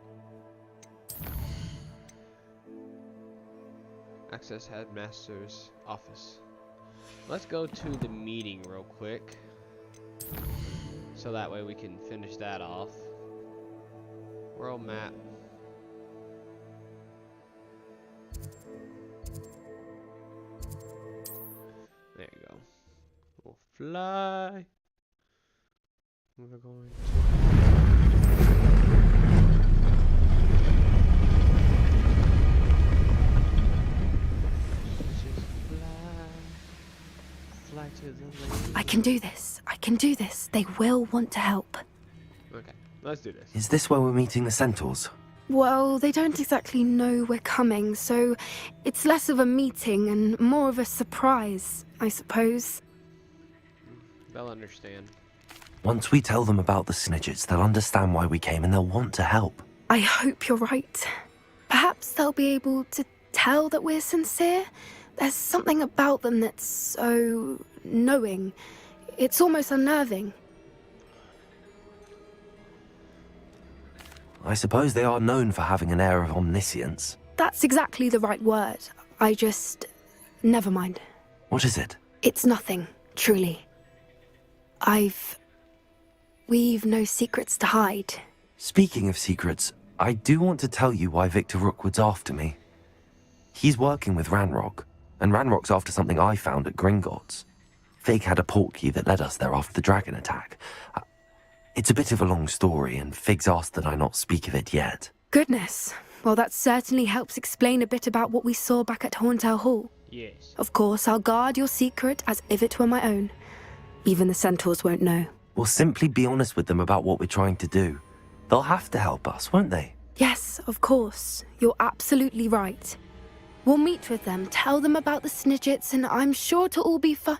Access Headmaster's office. Let's go to the meeting real quick, so that way we can finish that off. World map. There you go. We'll fly. We're going I can do this. I can do this. They will want to help. Okay, let's do this. Is this where we're meeting the centaurs? Well, they don't exactly know we're coming, so it's less of a meeting and more of a surprise, I suppose. They'll understand. Once we tell them about the Snidgets, they'll understand why we came and they'll want to help. I hope you're right. Perhaps they'll be able to tell that we're sincere. There's something about them that's so knowing. It's almost unnerving. I suppose they are known for having an air of omniscience. That's exactly the right word. Never mind. What is it? It's nothing, truly. We've no secrets to hide. Speaking of secrets, I do want to tell you why Victor Rookwood's after me. He's working with Ranrock, and Ranrock's after something I found at Gringotts. Fig had a portkey that led us there after the dragon attack. It's a bit of a long story, and Fig's asked that I not speak of it yet. Goodness. Well, that certainly helps explain a bit about what we saw back at Horntail Hall. Yes. Of course, I'll guard your secret as if it were my own. Even the centaurs won't know. We'll simply be honest with them about what we're trying to do. They'll have to help us, won't they? Yes, of course. You're absolutely right. We'll meet with them, tell them about the Snidgets, and I'm sure it'll all be fun.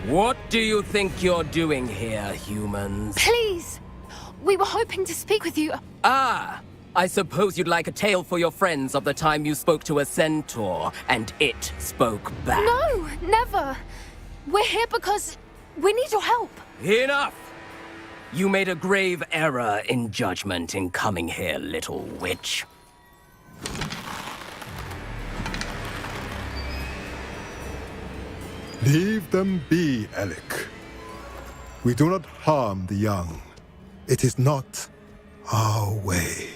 What do you think you're doing here, humans? Please! We were hoping to speak with you. Ah! I suppose you'd like a tale for your friends of the time you spoke to a centaur, and it spoke back. No, never! We're here because we need your help. Enough! You made a grave error in judgment in coming here, little witch. Leave them be, Alec. We do not harm the young. It is not our way.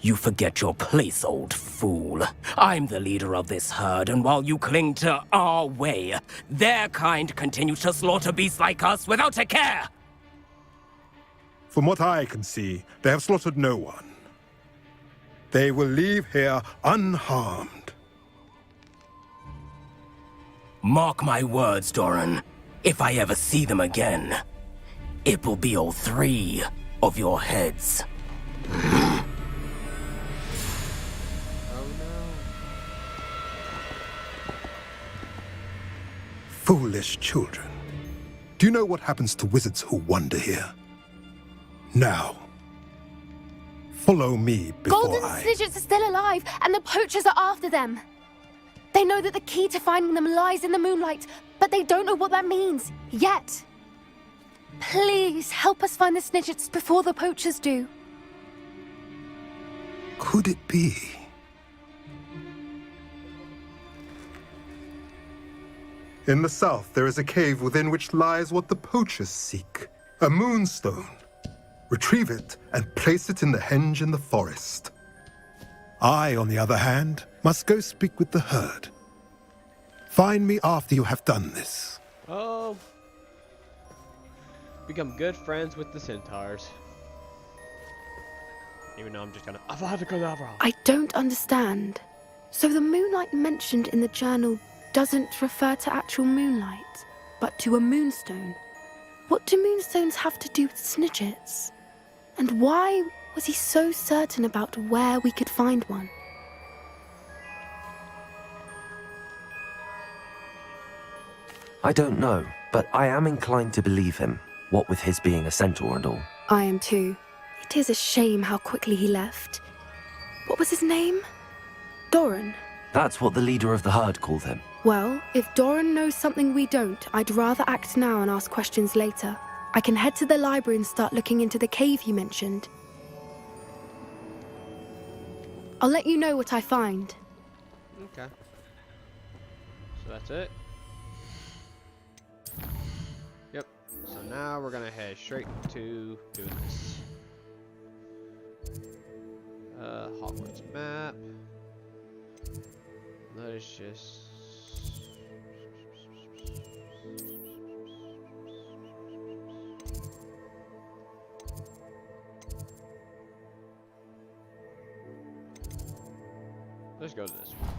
You forget your place, old fool. I'm the leader of this herd, and while you cling to our way, their kind continue to slaughter beasts like us without a care! From what I can see, they have slaughtered no one. They will leave here unharmed. Mark my words, Doran. If I ever see them again, it will be all 3 of your heads. Oh no. Foolish children. Do you know what happens to wizards who wander here? Now, follow me before Golden Snidgets are still alive, and the poachers are after them. They know that the key to finding them lies in the moonlight, but they don't know what that means, yet. Please, help us find the Snidgets before the poachers do. Could it be? In the south, there is a cave within which lies what the poachers seek. A moonstone. Retrieve it and place it in the henge in the forest. I, on the other hand, must go speak with the herd. Find me after you have done this. Oh. Become good friends with the centaurs. Even though I'm just gonna I don't understand. So the moonlight mentioned in the journal doesn't refer to actual moonlight, but to a moonstone. What do moonstones have to do with Snidgets? And why was he so certain about where we could find one? I don't know, but I am inclined to believe him, what with his being a centaur and all. I am too. It is a shame how quickly he left. What was his name? Doran. That's what the leader of the herd called him. Well, if Doran knows something we don't, I'd rather act now and ask questions later. I can head to the library and start looking into the cave you mentioned. I'll let you know what I find. Okay. So that's it. Yep. So now we're gonna head straight to doing this. Hogwarts map. Let's just. Let's go to this one.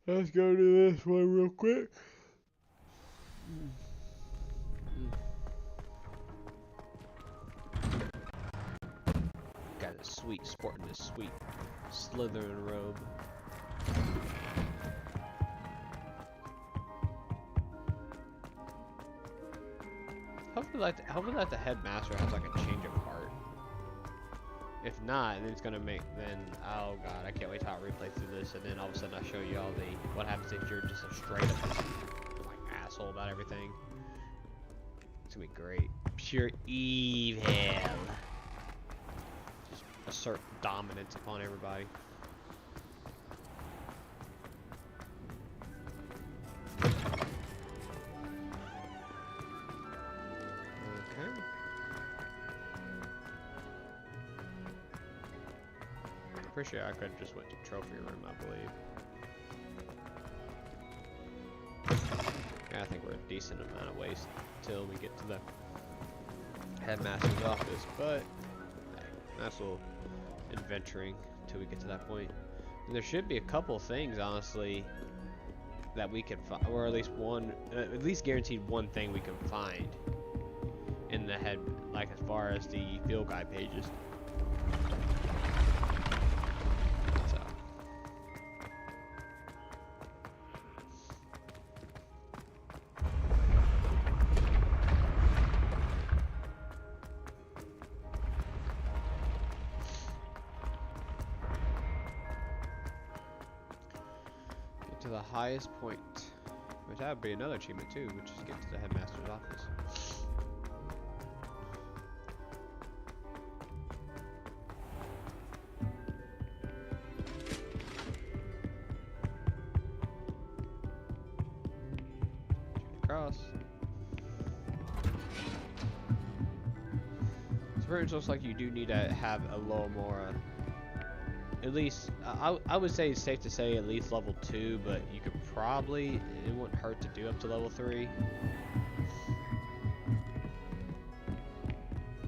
Let's go to this one real quick. Got a sweet, sporting this sweet Slytherin robe. Hopefully like the headmaster has like a change of heart. If not, then it's gonna make oh god, I can't wait till I replay through this, and then all of a sudden I show you all what happens if you're just a straight up like asshole about everything. It's gonna be great. Pure evil. Just assert dominance upon everybody. Okay. Pretty sure I could have just went to trophy room, I believe. Yeah, I think we're a decent amount of ways till we get to the headmaster's office, but hey, nice little adventuring till we get to that point. And there should be a couple things, honestly, that we could find, or at least one, at least guaranteed one thing we can find in the head, like as far as the field guide pages. To the highest point, which that would be another achievement too, which is get to the headmaster's office. Shoot across. So very much looks like you do need to have a little more. At least, I would say it's safe to say at least level 2, but you could probably, it wouldn't hurt to do up to level 3.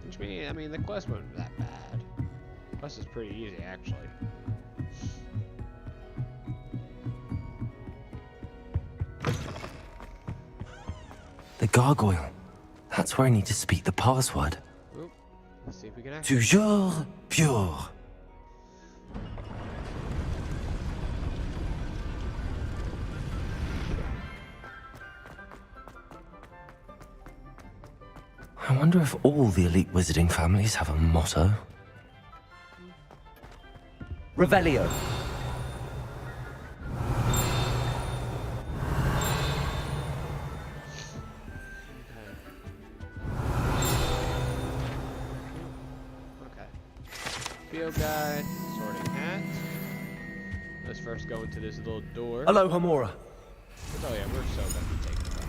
Which means, I mean, the quest wasn't that bad. The quest is pretty easy, actually. The gargoyle. That's where I need to speak the password. Oop. Let's see if we can actually. Toujours pure. I wonder if all the elite wizarding families have a motto. Revelio. Field guide, sorting hat. Let's first go into this little door. Hello, Hamora. Oh yeah, we're so gonna be taking that.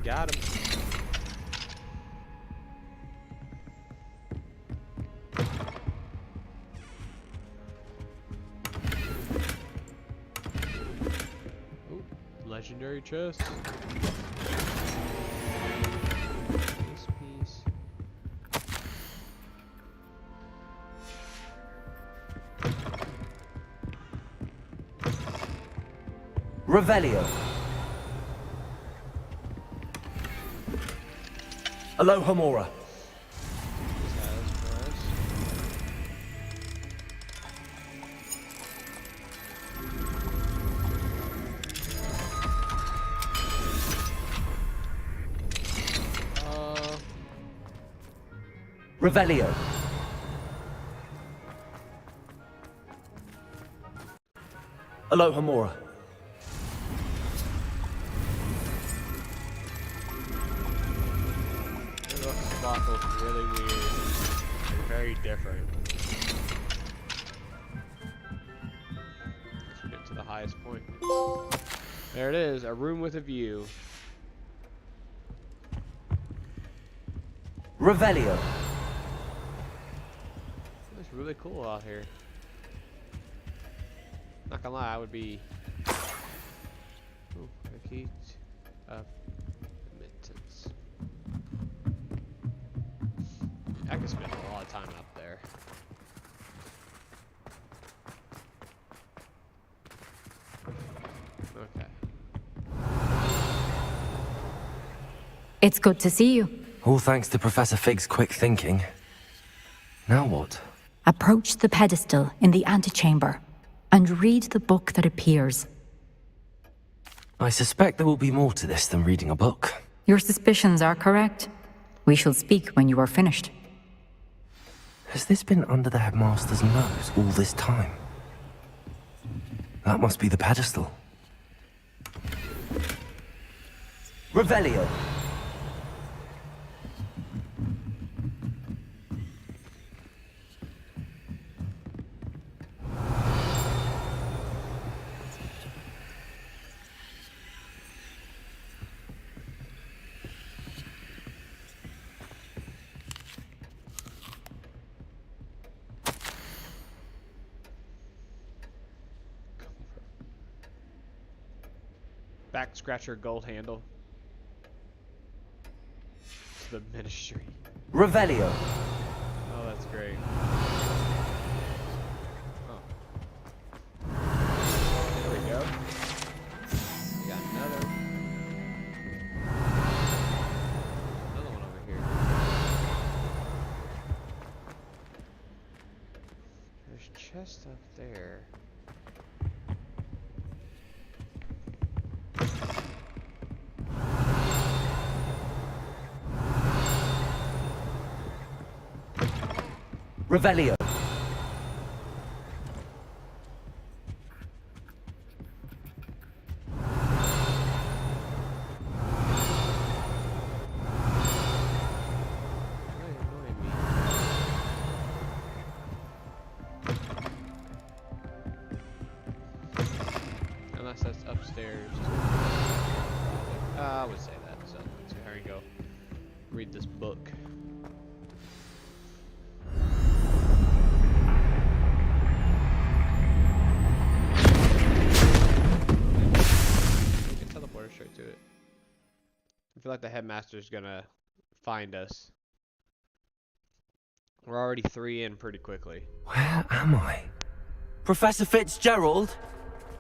Got him. Legendary chest. This piece. Revelio. Hello, Hamora. Revelio. Hello, Hamora. It looks sparkles really weird and very different. Let's get to the highest point. There it is, a room with a view. Revelio. It's really cool out here. Not gonna lie, I would be. Ooh, a key of admittance. I could spend a lot of time up there. Okay. It's good to see you. All thanks to Professor Fig's quick thinking. Now what? Approach the pedestal in the antechamber and read the book that appears. I suspect there will be more to this than reading a book. Your suspicions are correct. We shall speak when you are finished. Has this been under the headmaster's nose all this time? That must be the pedestal. Revelio. Back scratcher gold handle. To the ministry. Revelio. Oh, that's great. Oh. There we go. We got another. Another one over here. There's a chest up there. Revelio. Unless that's upstairs. I would say that. So let's here we go. Read this book. Straight to it. I feel like the headmaster's gonna find us We're already 3 in pretty quickly. Where am I? Professor Fitzgerald?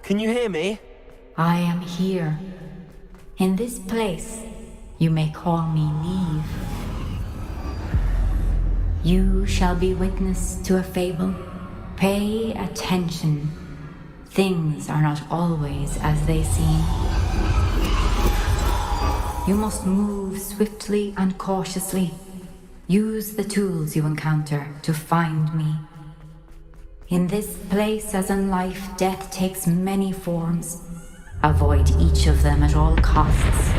Can you hear me? I am here. In this place, you may call me Neve. You shall be witness to a fable. Pay attention. Things are not always as they seem. You must move swiftly and cautiously. Use the tools you encounter to find me. In this place, as in life, death takes many forms. Avoid each of them at all costs.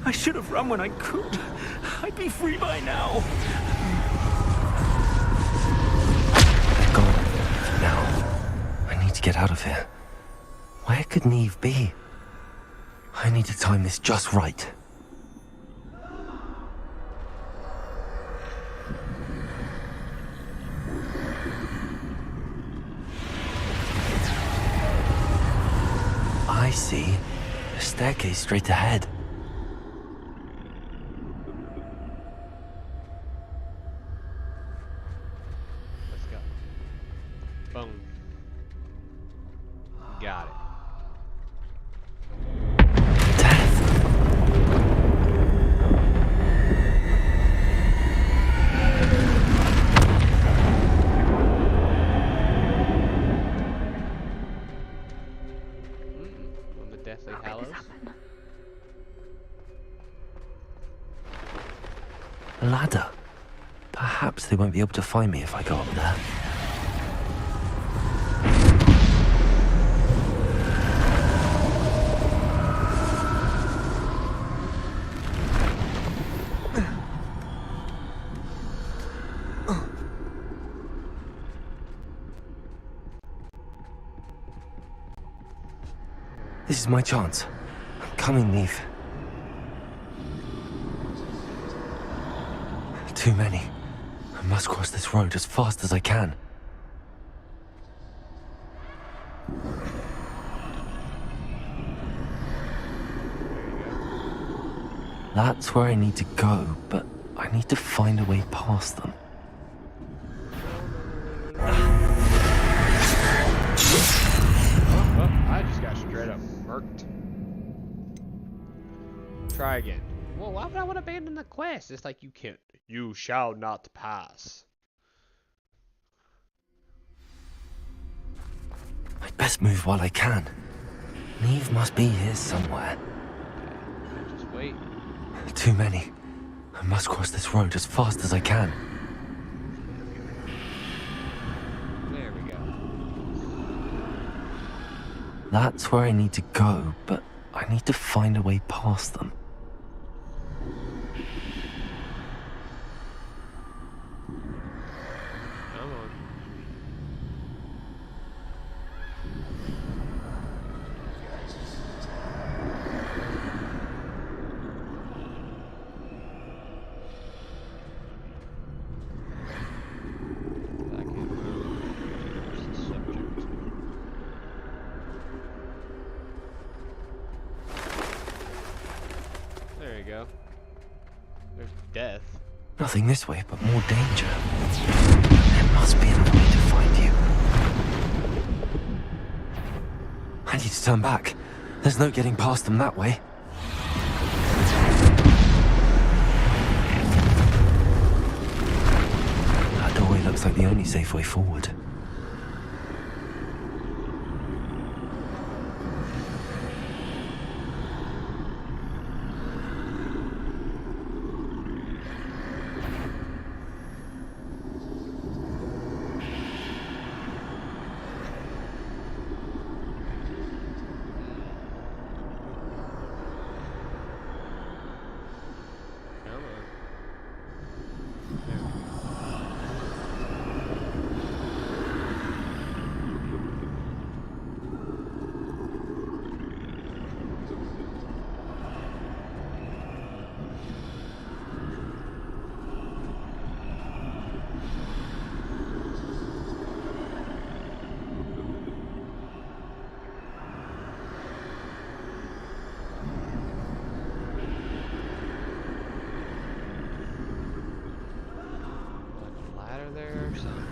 I should have run when I could. I'd be free by now. They're gone. Now, I need to get out of here. Where could Neve be? I need to time this just right. I see. A staircase straight ahead. Let's go. Boom. Got it. On the Deathly Hallows. A ladder. Perhaps they won't be able to find me if I go up there. This is my chance. I'm coming, Neve. Too many. I must cross this road as fast as I can. That's where I need to go, but I need to find a way past them. Oh, I just got straight up murked. Try again. Well, why would I want to abandon the quest? It's like you can't. You shall not pass. I'd best move while I can. Neve must be here somewhere. Just wait. Too many. I must cross this road as fast as I can. There we go. That's where I need to go, but I need to find a way past them. Come on. I can't move. Where's the subject? There you go. There's death. Nothing this way, but more danger. There must be another way to find you. I need to turn back. There's no getting past them that way. That doorway looks like the only safe way forward. there or something?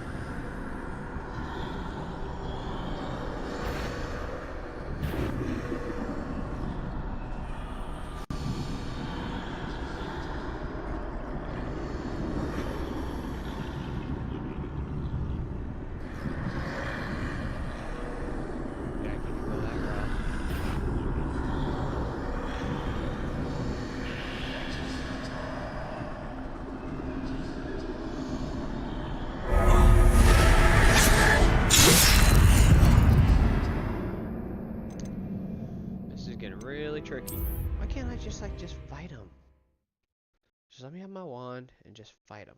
Tricky. Why can't I just fight him? Just let me have my wand and just fight him.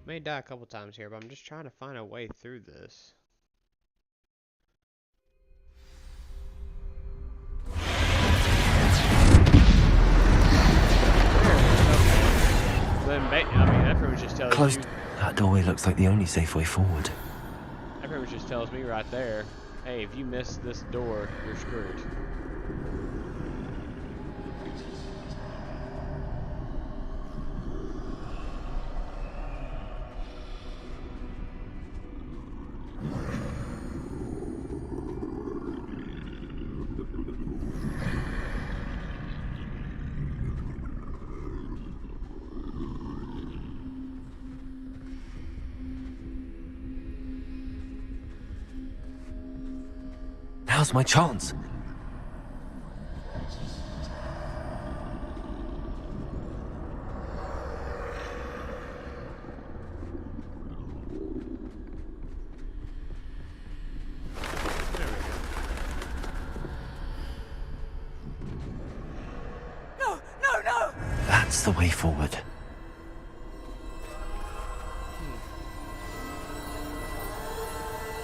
May die a couple times here, but I'm just trying to find a way through this. Then, I mean, that pretty much just tells Closed. you. That doorway looks like the only safe way forward. That pretty much just tells me right there, hey, if you miss this door, you're screwed. Now's my chance. No, no, no! That's the way forward.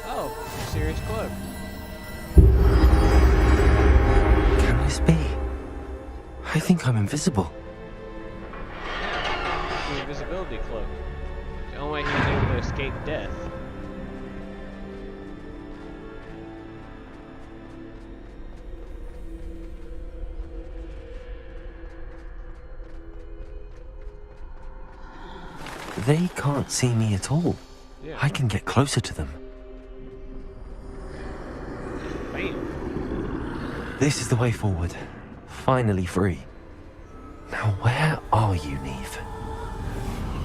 Oh, serious cloak. Can this be? I think I'm invisible. Yeah, the invisibility cloak. The only way he's able to escape death. They can't see me at all. Yeah. I can get closer to them. Bam. This is the way forward. Finally free. Now where are you, Neve?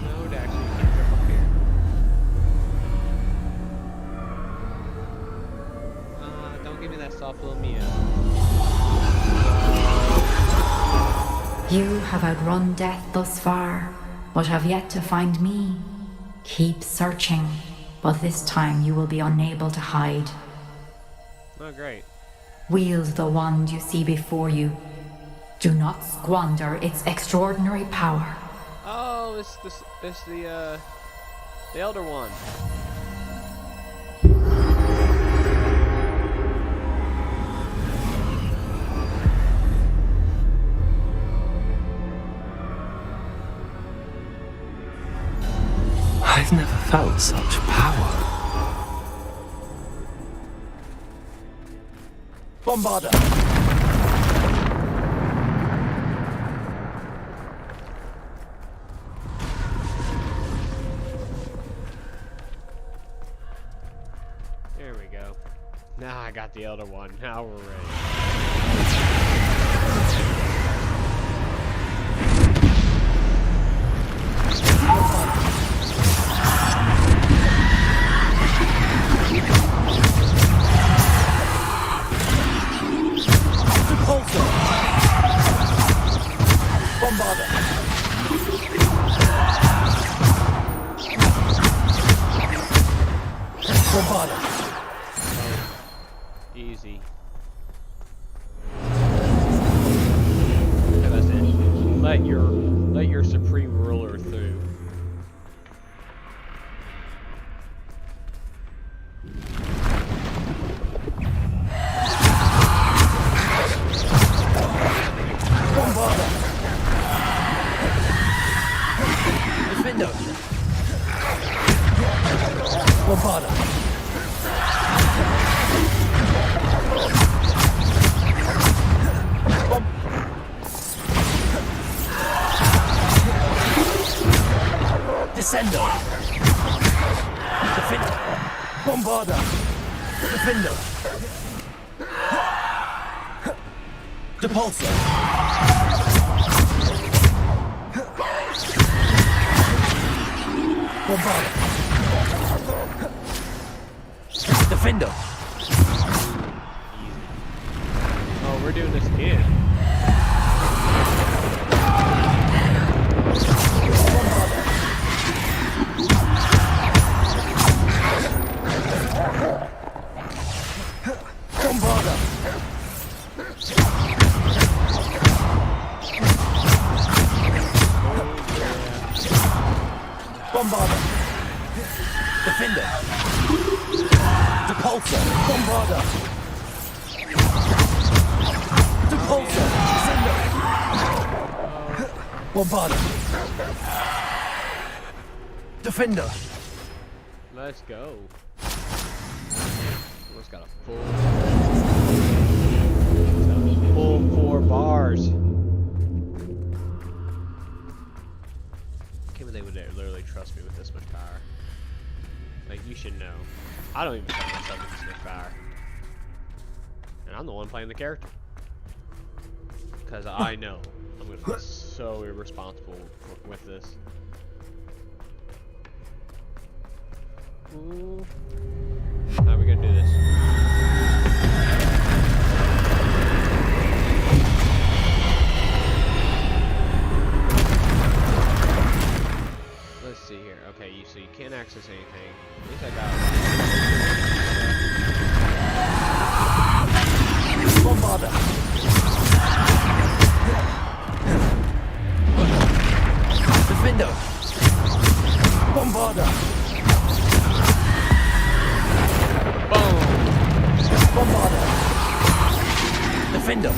No, it actually can't jump up here. Don't give me that soft little meow. You have outrun death thus far, but have yet to find me. Keep searching, but this time you will be unable to hide. Oh, great. Wield the wand you see before you. Do not squander its extraordinary power. Oh, it's the Elder One. I've never felt such power. Bombarder! There we go. Now I got the Elder One. Now we're ready. Bombarder! Bombarder! Easy. Okay, that's it. Let your supreme ruler through. Descendo. Defender. Bombarda. Defender. Depulsor. Bombarda. Defender. Oh, we're doing this again. Bombarda. Bombarda. Defender. Depulsor. Bombarda. Depulsor. Descender. Bombarda. Defender. Let's go. Almost got a full 4 bars. Can't believe they would literally trust me with this much power. Like, you should know. I don't even trust myself with this much power. And I'm the one playing the character. Because I know I'm going to be so irresponsible with this. Ooh. How are we going to do this? Let's see here. Okay, so you can't access anything. At least I got Bombarda. Defender. Bombarda. Boom. Bombarda. Defender.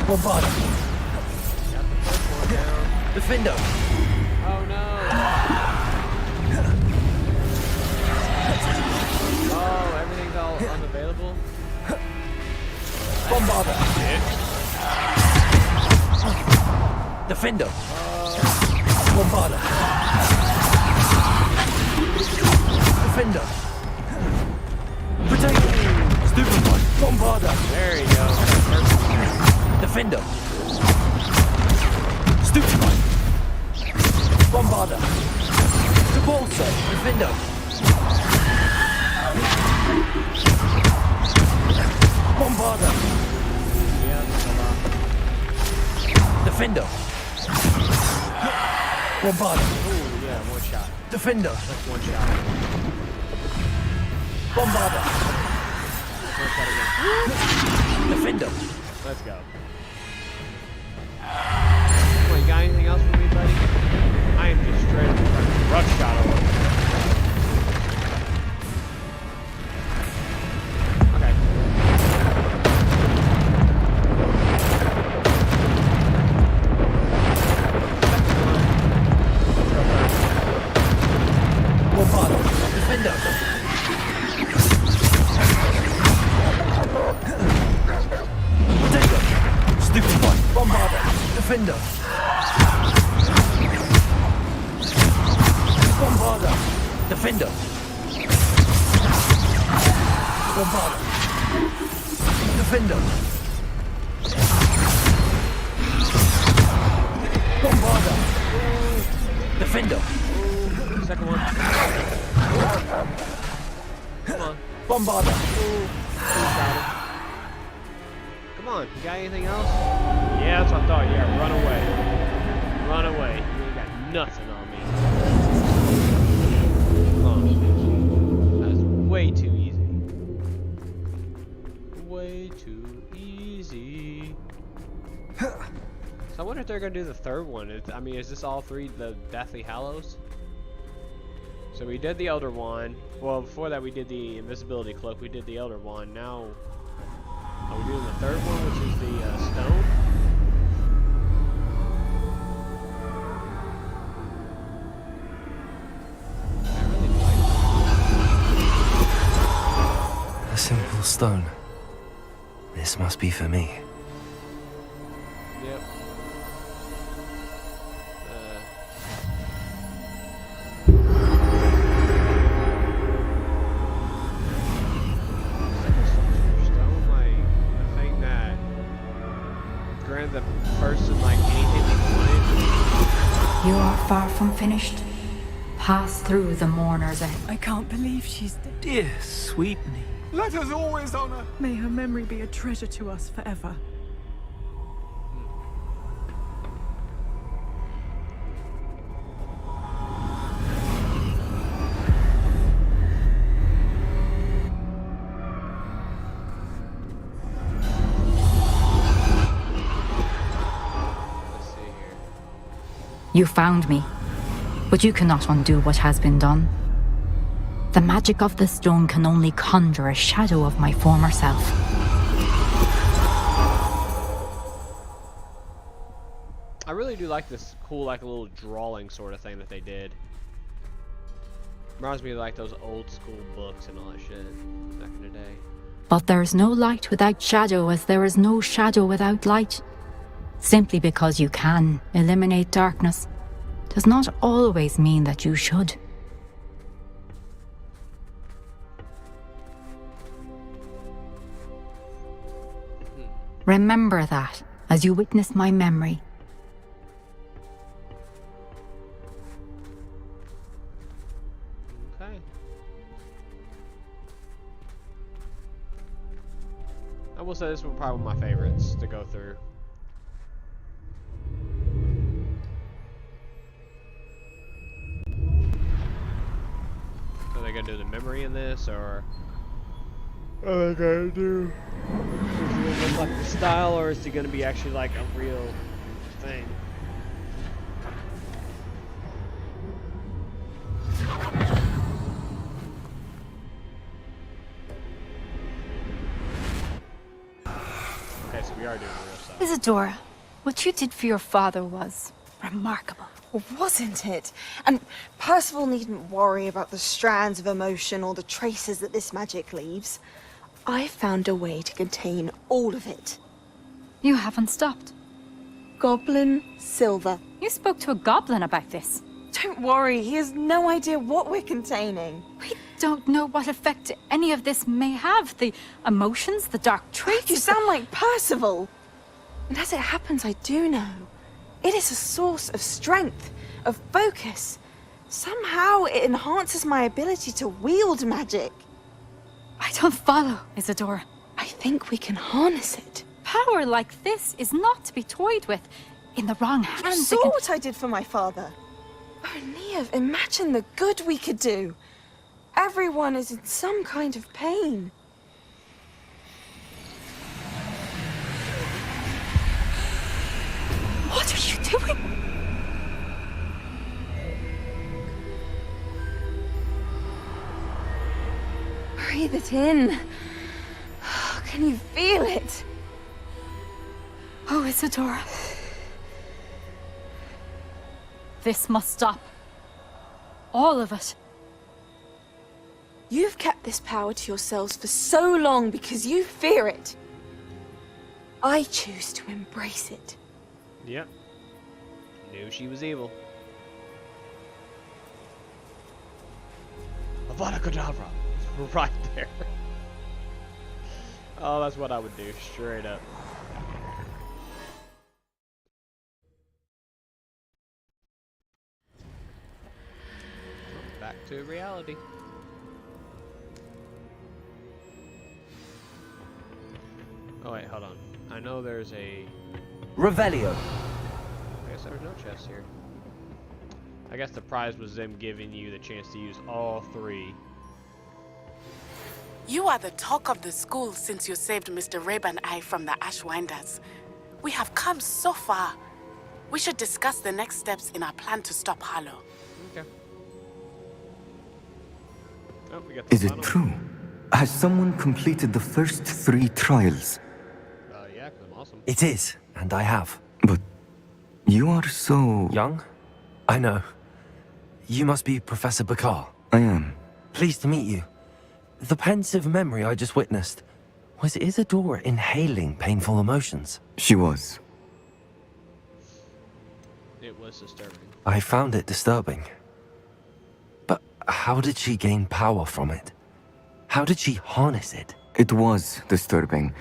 Bombarda. Defender. Oh no. Oh, everything's all unavailable. Bombarda. Defender. Bombarda. Defender. Protect. Stupefy. Bombarda. There you go. Defender. Stupefy. Bombarda. Depulsor. Defender. Bombarda. Defender. Bombarda. Ooh, yeah, one shot. Defender. That's one shot. Bombarda. One shot again. Defender. Let's go. Come on, you got anything else for me, buddy? I am just straight up rough shot over. Okay. Bombarda. Defender. Potato. Stupefy. Bombarda. Defender. Bombarda. Defender. Bombarda. Defender. Bombarda. Defender. Second one. Come on. Bombarda. Come on, you got anything else? Yeah, that's what I thought. Yeah, run away. Run away. You ain't got nothing on me. Come on. That's way too easy. Way too easy. So I wonder if they're gonna do the third one. I mean, is this all three the Deathly Hallows? So we did the Elder Wand. Well, before that we did the Invisibility Cloak. We did the Elder Wand. Now, are we doing the third one, which is the stone? A simple stone. This must be for me. from finished, pass through the mourners. I can't believe she's dead. Dear Sweetney. Let us always honor. May her memory be a treasure to us forever. You found me, but you cannot undo what has been done. The magic of the stone can only conjure a shadow of my former self. I really do like this cool, like a little drawing sort of thing that they did. Reminds me of like those old school books and all that shit back in the day. But there is no light without shadow, as there is no shadow without light. Simply because you can eliminate darkness does not always mean that you should. Remember that as you witness my memory. Okay. I will say this was probably one of my favorites to go through. Are they gonna do the memory in this, or are they gonna do? Is it gonna look like the style, or is it gonna be actually like a real thing? Okay, so we are doing the real stuff. Isadora, what you did for your father was remarkable. Well, wasn't it? And Percival needn't worry about the strands of emotion or the traces that this magic leaves. I found a way to contain all of it. You haven't stopped. Goblin Silver. You spoke to a goblin about this. Don't worry, he has no idea what we're containing. We don't know what effect any of this may have. The emotions, the dark traits. You sound like Percival. And as it happens, I do know. It is a source of strength, of focus. Somehow it enhances my ability to wield magic. I don't follow, Isadora. I think we can harness it. Power like this is not to be toyed with. In the wrong hands, You saw what I did for my father. Oh, Neve, imagine the good we could do. Everyone is in some kind of pain. What are you doing? Breathe it in. Can you feel it? Oh, Isadora. This must stop. All of it. You've kept this power to yourselves for so long because you fear it. I choose to embrace it. Yep. Knew she was evil. Avada Kedavra. Right there. Oh, that's what I would do, straight up. Back to reality. Oh wait, hold on. I know there's a... Revelio. I guess there's no chest here. I guess the prize was them giving you the chance to use all three. You are the talk of the school since you saved Mr. Rabe and I from the Ashwinders. We have come so far. We should discuss the next steps in our plan to stop Harlow. Okay. Oh, we got the Is it final. true? Has someone completed the first 3 trials? Yeah, 'cause I'm awesome. It is, and I have. But you are so... Young? I know. You must be Professor Bakar. I am. Pleased to meet you. The pensive memory I just witnessed, was Isadora inhaling painful emotions? She was. It was disturbing. I found it disturbing. But how did she gain power from it? How did she harness it? It was disturbing.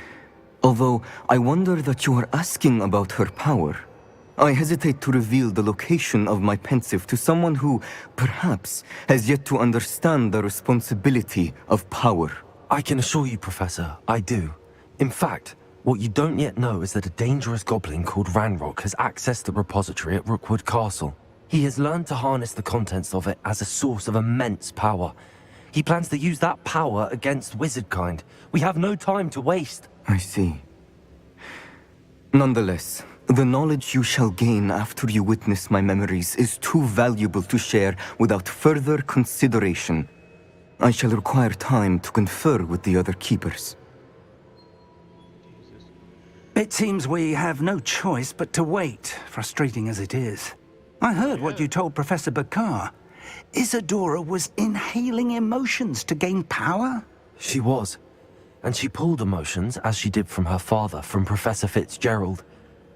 Although, I wonder that you are asking about her power. I hesitate to reveal the location of my pensive to someone who, perhaps, has yet to understand the responsibility of power. I can assure you, Professor, I do. In fact, what you don't yet know is that a dangerous goblin called Ranrock has accessed the repository at Rookwood Castle. He has learned to harness the contents of it as a source of immense power. He plans to use that power against wizardkind. We have no time to waste. I see. Nonetheless, the knowledge you shall gain after you witness my memories is too valuable to share without further consideration. I shall require time to confer with the other keepers. It seems we have no choice but to wait, frustrating as it is. I heard what you told Professor Bakar. Isadora was inhaling emotions to gain power? She was. And she pulled emotions, as she did from her father, from Professor Fitzgerald,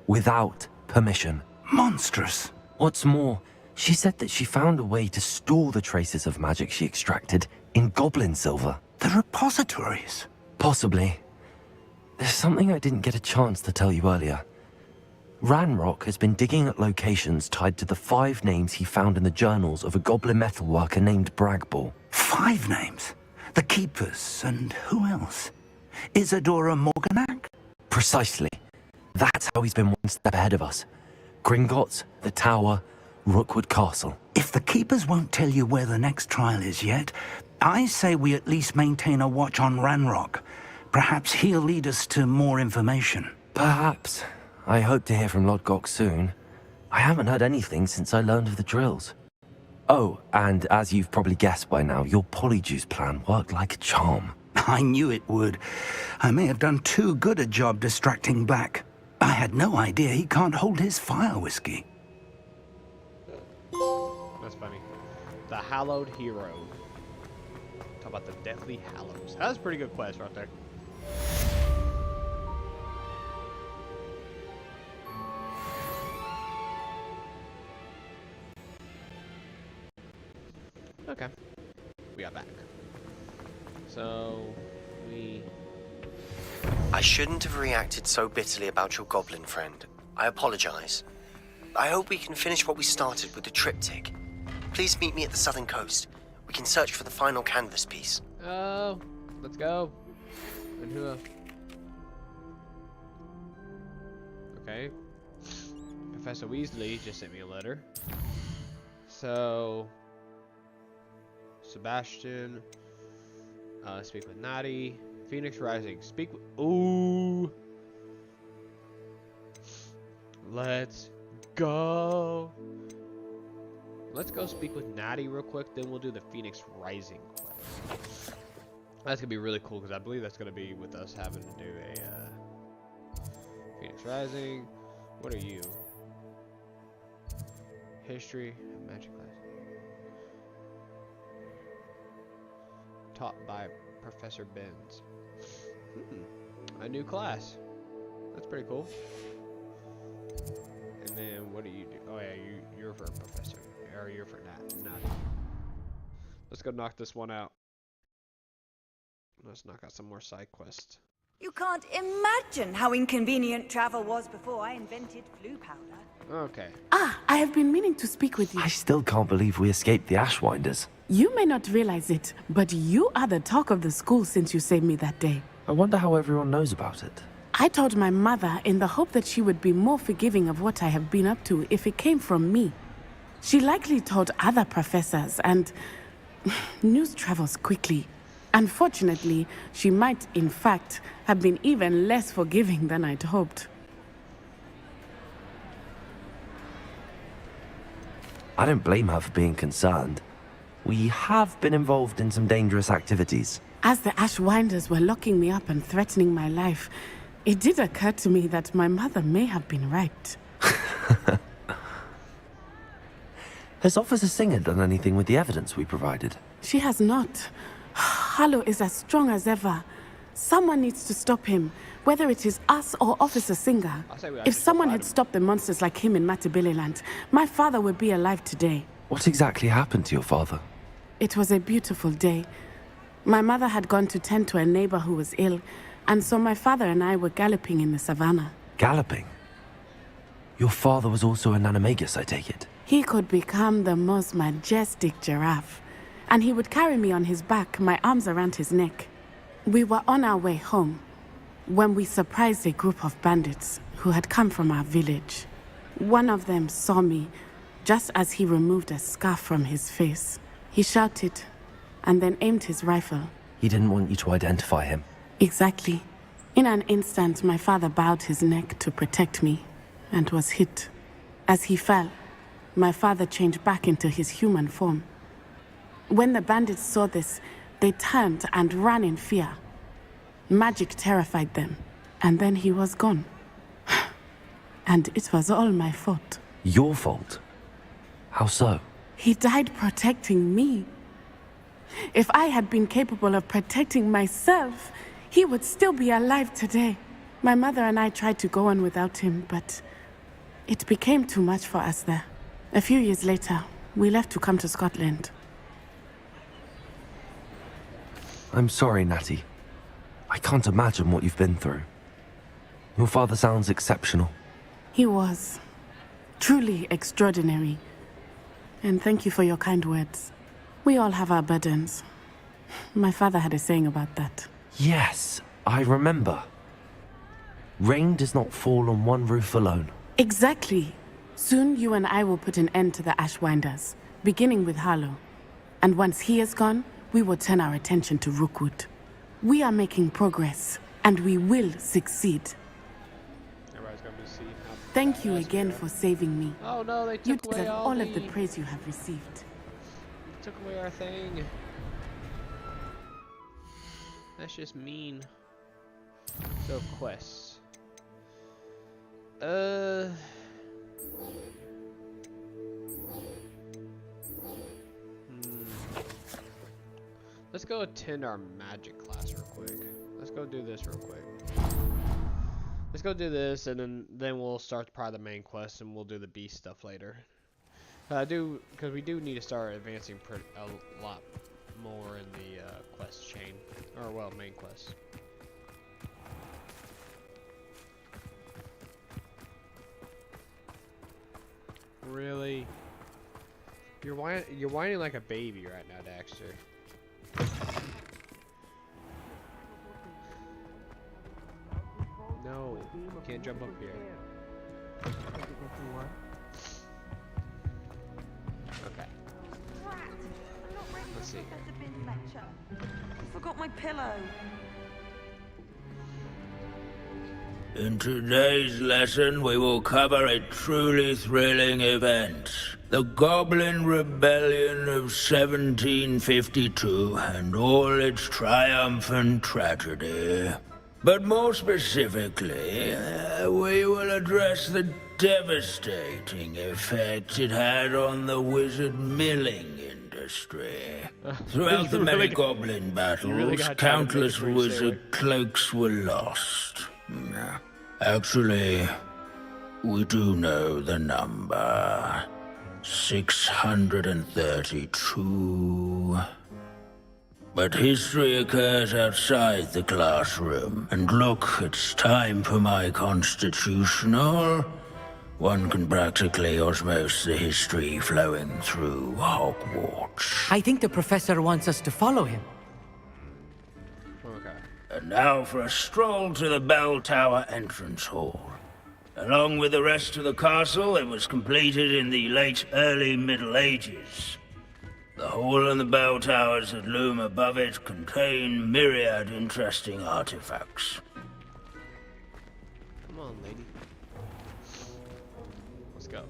without permission. Monstrous. What's more, she said that she found a way to store the traces of magic she extracted in goblin silver. The repositories? Possibly. There's something I didn't get a chance to tell you earlier. Ranrock has been digging at locations tied to the 5 names he found in the journals of a goblin metalworker named Bragball. 5 names? The Keepers, and who else? Isadora Morganac? Precisely. That's how he's been one step ahead of us. Gringotts, the Tower, Rookwood Castle. If the Keepers won't tell you where the next trial is yet, I say we at least maintain a watch on Ranrock. Perhaps he'll lead us to more information. Perhaps. I hope to hear from Lodgok soon. I haven't heard anything since I learned of the drills. Oh, and as you've probably guessed by now, your polyjuice plan worked like a charm. I knew it would. I may have done too good a job distracting Black. I had no idea he can't hold his fire whiskey. That's funny. The Hallowed Hero. Talk about the Deathly Hallows. That's a pretty good quest right there. Okay. We got back. So, I shouldn't have reacted so bitterly about your goblin friend. I apologize. I hope we can finish what we started with the triptych. Please meet me at the southern coast. We can search for the final canvas piece. Oh, let's go. And who else? Okay. Professor Weasley just sent me a letter. So, Sebastian, speak with Natty. Phoenix Rising, speak with... Ooh! Let's go! Let's go speak with Natty real quick, then we'll do the Phoenix Rising quest. That's gonna be really cool, because I believe that's gonna be with us having to do a, Phoenix Rising. What are you? History, magic class. Taught by Professor Benz. A new class. That's pretty cool. And then what do you do? Oh yeah, you're for a professor. Or you're for Nat. Let's go knock this one out. Let's knock out some more side quests. You can't imagine how inconvenient travel was before I invented flu powder. Okay. Ah, I have been meaning to speak with you. I still can't believe we escaped the Ashwinders. You may not realize it, but you are the talk of the school since you saved me that day. I wonder how everyone knows about it. I told my mother in the hope that she would be more forgiving of what I have been up to if it came from me. She likely told other professors, and news travels quickly. Unfortunately, she might, in fact, have been even less forgiving than I'd hoped. I don't blame her for being concerned. We have been involved in some dangerous activities. As the Ashwinders were locking me up and threatening my life, it did occur to me that my mother may have been right. Has Officer Singer done anything with the evidence we provided? She has not. Harlow is as strong as ever. Someone needs to stop him, whether it is us or Officer Singer. If someone had stopped the monsters like him in Matabeleland, my father would be alive today. What exactly happened to your father? It was a beautiful day. My mother had gone to tend to a neighbor who was ill, and so my father and I were galloping in the savannah. Galloping? Your father was also an animagus, I take it? He could become the most majestic giraffe, and he would carry me on his back, my arms around his neck. We were on our way home when we surprised a group of bandits who had come from our village. One of them saw me just as he removed a scarf from his face. He shouted and then aimed his rifle. He didn't want you to identify him. Exactly. In an instant, my father bowed his neck to protect me and was hit. As he fell, my father changed back into his human form. When the bandits saw this, they turned and ran in fear. Magic terrified them, and then he was gone. And it was all my fault. Your fault? How so? He died protecting me. If I had been capable of protecting myself, he would still be alive today. My mother and I tried to go on without him, but it became too much for us there. A few years later, we left to come to Scotland. I'm sorry, Natty. I can't imagine what you've been through. Your father sounds exceptional. He was. Truly extraordinary. And thank you for your kind words. We all have our burdens. My father had a saying about that. Yes, I remember. Rain does not fall on one roof alone. Exactly. Soon you and I will put an end to the Ashwinders, beginning with Harlow. And once he is gone, we will turn our attention to Rookwood. We are making progress, and we will succeed. Thank you again for saving me. Oh no, they You took away deserve all all of the... the praise you have received. Took away our thing. That's just mean. So quests. Let's go attend our magic class real quick. Let's go do this real quick. Let's go do this, and then we'll start probably the main quest, and we'll do the beast stuff later. Because we do need to start advancing a lot more in the quest chain, or well, main quest. Really? You're whining like a baby right now, Daxter. No, you can't jump up here. Okay. Let's see. I forgot my pillow. In today's lesson, we will cover a truly thrilling event. The Goblin Rebellion of 1752 and all its triumphant tragedy. But more specifically, we will address the devastating effect it had on the wizard milling industry. Throughout the many goblin battles, countless wizard cloaks were lost. Actually, we do know the number. 632. But history occurs outside the classroom. And look, it's time for my constitutional. One can practically osmose the history flowing through Hogwarts. I think the professor wants us to follow him. Okay. And now for a stroll to the bell tower entrance hall. Along with the rest of the castle, it was completed in the late early Middle Ages. The hall and the bell towers that loom above it contain myriad interesting artifacts. Come on, lady. Let's go.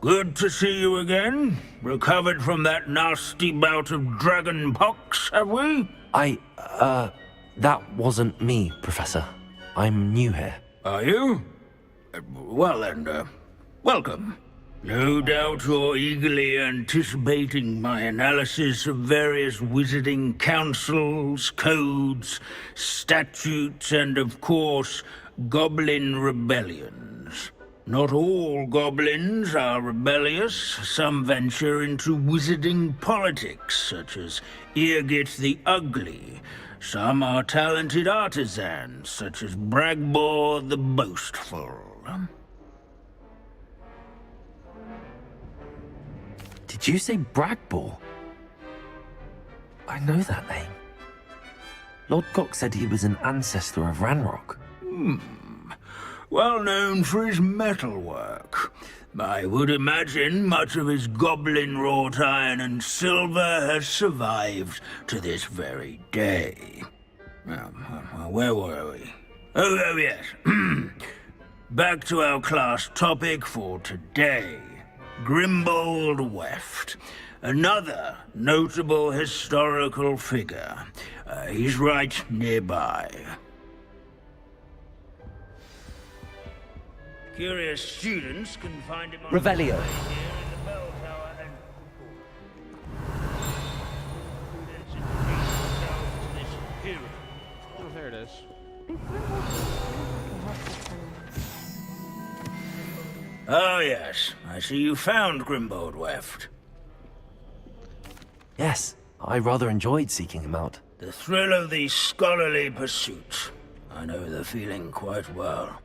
Good to see you again. Recovered from that nasty bout of dragon pox, have we? That wasn't me, Professor. I'm new here. Are you? Well then, welcome. No doubt you're eagerly anticipating my analysis of various wizarding councils, codes, statutes, and of course, goblin rebellions. Not all goblins are rebellious. Some venture into wizarding politics, such as Eargit the Ugly, Some are talented artisans, such as Bragbor the Boastful. Did you say Bragbor? I know that name. Lord Gok said he was an ancestor of Ranrock. Well known for his metalwork. I would imagine much of his goblin-wrought iron and silver has survived to this very day. Where were we? Oh yes. Back to our class topic for today. Grimbold Weft. Another notable historical figure. He's right nearby. Curious students can find him on Revelio. here in the bell tower and students introduce themselves to this hero. Oh, there it is. Oh yes, I see you found Grimbold Weft. Yes, I rather enjoyed seeking him out. The thrill of the scholarly pursuit. I know the feeling quite well.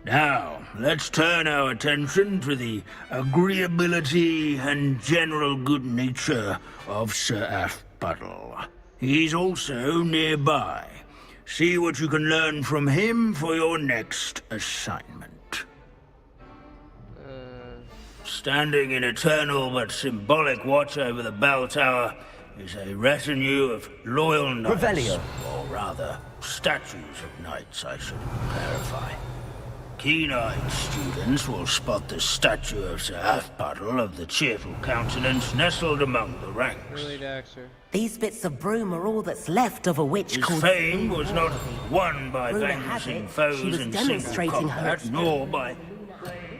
Now, let's turn our attention to the agreeability and general good nature of Sir Athpuddle. He's also nearby. See what you can learn from him for your next assignment. Standing in eternal but symbolic watch over the bell tower is a retinue of loyal knights. Revelio. Or rather, statues of knights, I should clarify. Keen-eyed students will spot the statue of Sir Athpuddle of the cheerful countenance nestled among the ranks. Really, Daxter? These bits of broom are all that's left of a witch His called... fame was not won by Rumor vanquishing has it, foes she was in single demonstrating her combat, nor by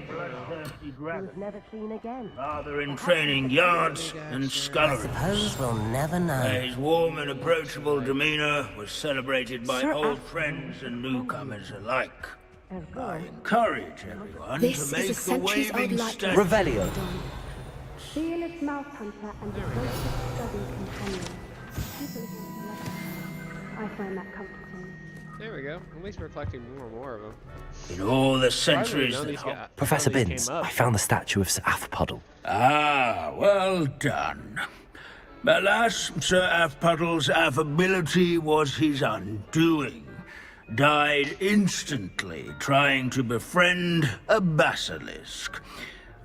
bloodthirsty dragons. Never seen again. Rather in training yards and sculleries. Suppose we'll never know. His warm and approachable demeanor was celebrated by old friends and newcomers alike. I encourage everyone This to make is a the centuries old waving light. statue. Revelio. Fearless mouse hunter and devoted study companion. I find that comforting. There we go. At least we're collecting more and more of them. In all the Surprisingly, centuries none of that these got- Professor none of these Binns, came up. I found the statue of Sir Athpuddle. Ah, well done. Alas, Sir Athpuddle's affability was his undoing. Died instantly trying to befriend a basilisk.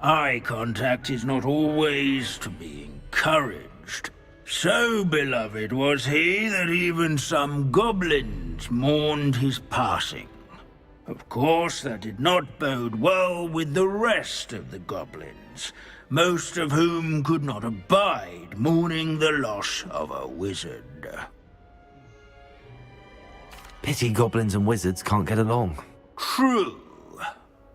Eye contact is not always to be encouraged. So beloved was he that even some goblins mourned his passing. Of course, that did not bode well with the rest of the goblins, most of whom could not abide mourning the loss of a wizard. Pity goblins and wizards can't get along. True,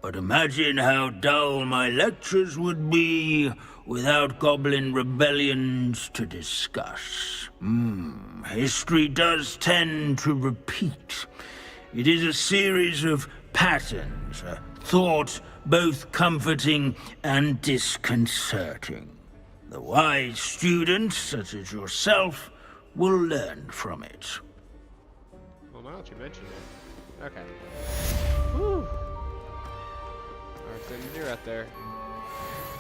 but imagine how dull my lectures would be without goblin rebellions to discuss. History does tend to repeat. It is a series of patterns, a thought both comforting and disconcerting. The wise students, such as yourself, will learn from it. Well, now that you mention it. Okay. Whew. Alright, so you're out there.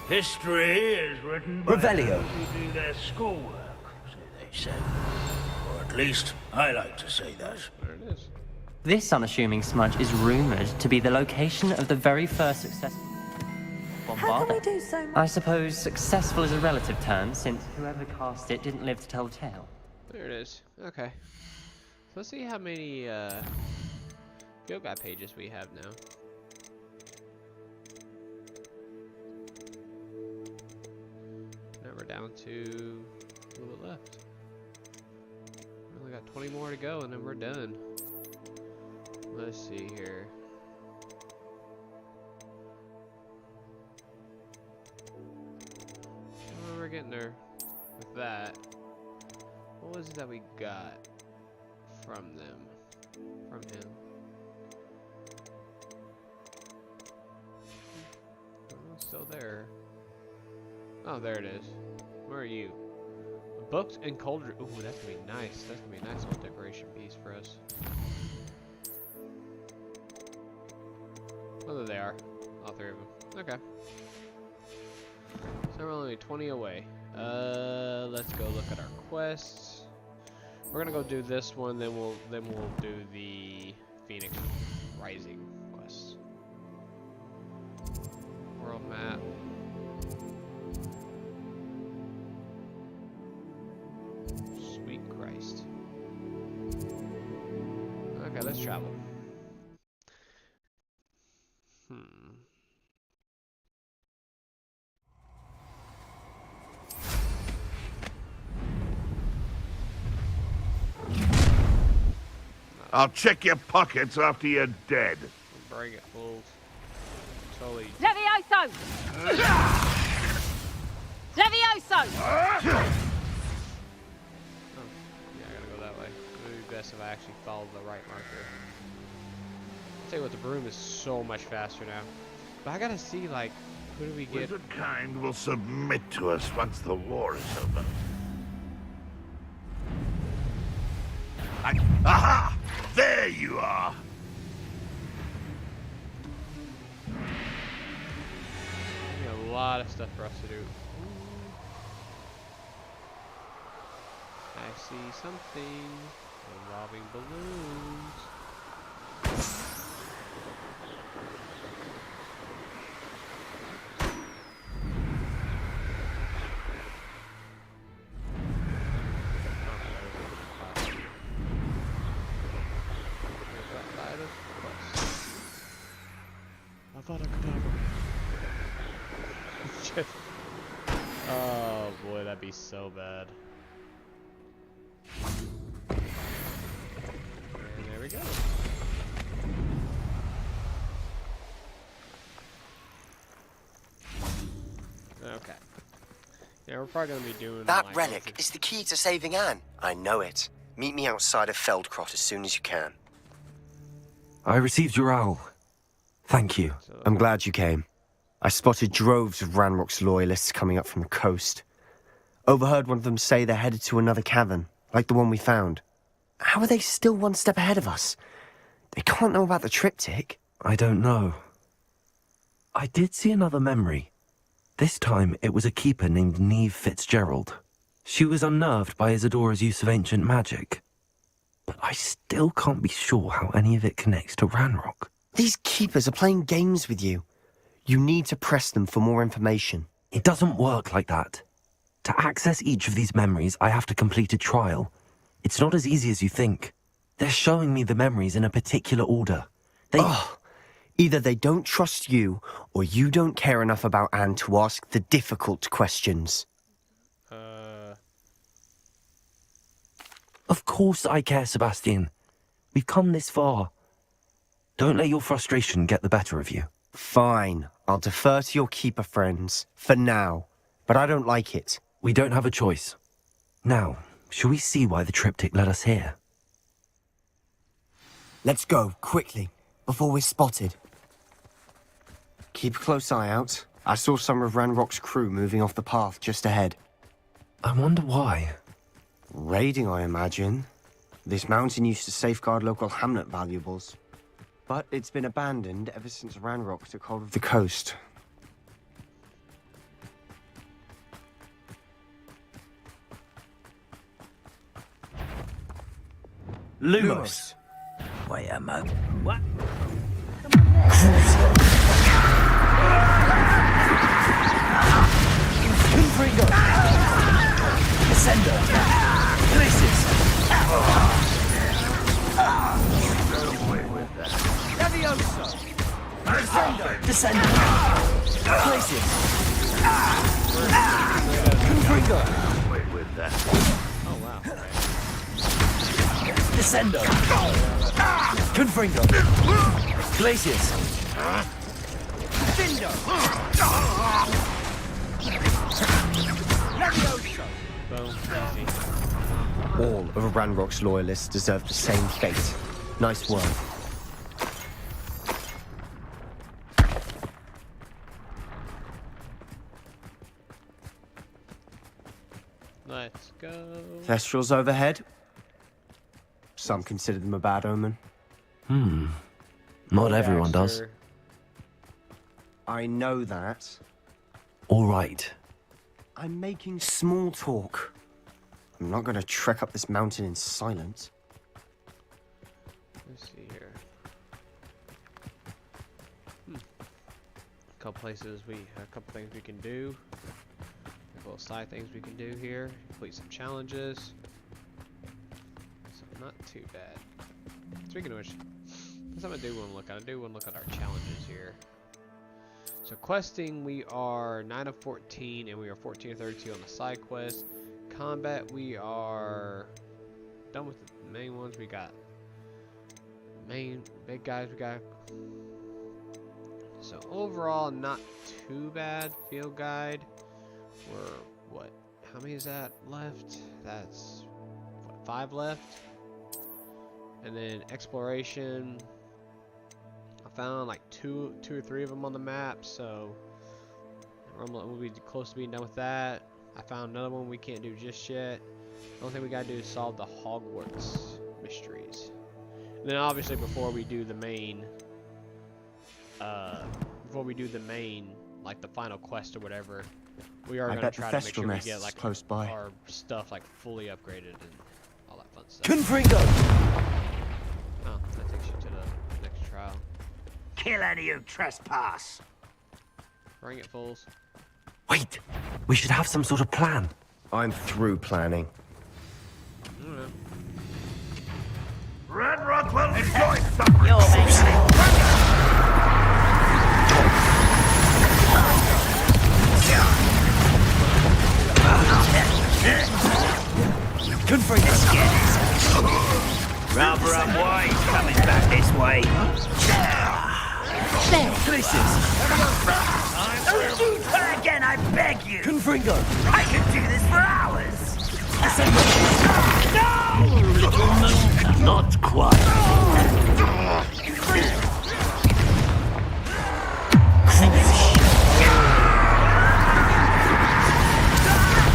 History is written by Revelio. those who do their schoolwork, so they say. Or at least, I like to say that. There it is. This unassuming smudge is rumored to be the location of the very first successful How can we do so much? I suppose successful is a relative term, since whoever cast it didn't live to tell the tale. There it is. Okay. So let's see how many Go Guide pages we have now. Now we're down to a little bit left. We only got 20 more to go and then we're done. Let's see here. Oh, we're getting there with that. What was it that we got from them? From him? Oh, it's still there. Oh, there it is. Where are you? Books and cauldron. Ooh, that's gonna be nice. That's gonna be a nice little decoration piece for us. Oh, there they are. All three of them. Okay. So we're only 20 away. Let's go look at our quests. We're gonna go do this one, then we'll do the Phoenix Rising quest. World map. Sweet Christ. Okay, let's travel. I'll check your pockets after you're dead. Bring it, fools. Totally. Levioso! Levioso! Oh, yeah, I gotta go that way. It would be best if I actually follow the right marker. I'll tell you what, the broom is so much faster now. But I gotta see, like, who do we get? Wizard kind will submit to us once the war is over. Aha! There you are! A lot of stuff for us to do. I see something involving balloons. Oh boy, that'd be so bad. And there we go. Okay. Yeah, we're probably gonna be doing that like relic is the key to saving Anne. I know it. Meet me outside of Feldcrot as soon as you can. I received your owl. Thank you. I'm glad you came. I spotted droves of Ranrock's loyalists coming up from the coast. Overheard one of them say they're headed to another cavern, like the one we found. How are they still one step ahead of us? They can't know about the triptych. I don't know. I did see another memory. This time it was a keeper named Neve Fitzgerald. She was unnerved by Isadora's use of ancient magic. But I still can't be sure how any of it connects to Ranrock. These keepers are playing games with you. You need to press them for more information. It doesn't work like that. To access each of these memories, I have to complete a trial. It's not as easy as you think. They're showing me the memories in a particular order. Either they don't trust you, or you don't care enough about Anne to ask the difficult questions. Of course I care, Sebastian. We've come this far. Don't let your frustration get the better of you. Fine. I'll defer to your keeper friends, for now. But I don't like it. We don't have a choice. Now, shall we see why the triptych led us here? Let's go, quickly, before we're spotted. Keep a close eye out. I saw some of Ranrock's crew moving off the path just ahead. I wonder why. Raiding, I imagine. This mountain used to safeguard local hamlet valuables. But it's been abandoned ever since Ranrock took hold of the coast. Lumos. Wait a moment. What? Confringo. Descender. Places. Levioso. Descender. Places. Confringo. Oh wow. Descender. Confringo. Glacius. Findo. Levioso. Boom. Easy. All of Ranrock's loyalists deserve the same fate. Nice work. Let's go. Thestrals overhead. Some consider them a bad omen. Not everyone does. I know that. All right. I'm making small talk. I'm not going to trek up this mountain in silence. Let's see here. A couple places a couple things we can do. A couple of side things we can do here. Complete some challenges. So not too bad. Speaking of which, that's something I do want to look at. I do want to look at our challenges here. So questing, we are 9 of 14, and we are 14 of 32 on the side quest. Combat, we are done with the main ones. We got main big guys. We got. So overall, not too bad. Field guide. We're what? How many is that left? That's what, 5 left. And then exploration. I found like two or three of them on the map, so we'll be close to being done with that. I found another one we can't do just yet. The only thing we gotta do is solve the Hogwarts mysteries. And then obviously before we do the main, like the final quest or whatever, we are gonna try to make sure we get like close by. Our stuff like fully upgraded and all that fun stuff. Confringo! Oh, that takes you to the next trial. Kill any who trespass. Bring it, fools. Wait, we should have some sort of plan. I'm through planning. Ranrock will enjoy suffering. Confringo! Rather unwise coming back this way. Places! Don't do that again, I beg you! Confringo! I could do this for hours! No! Not quite.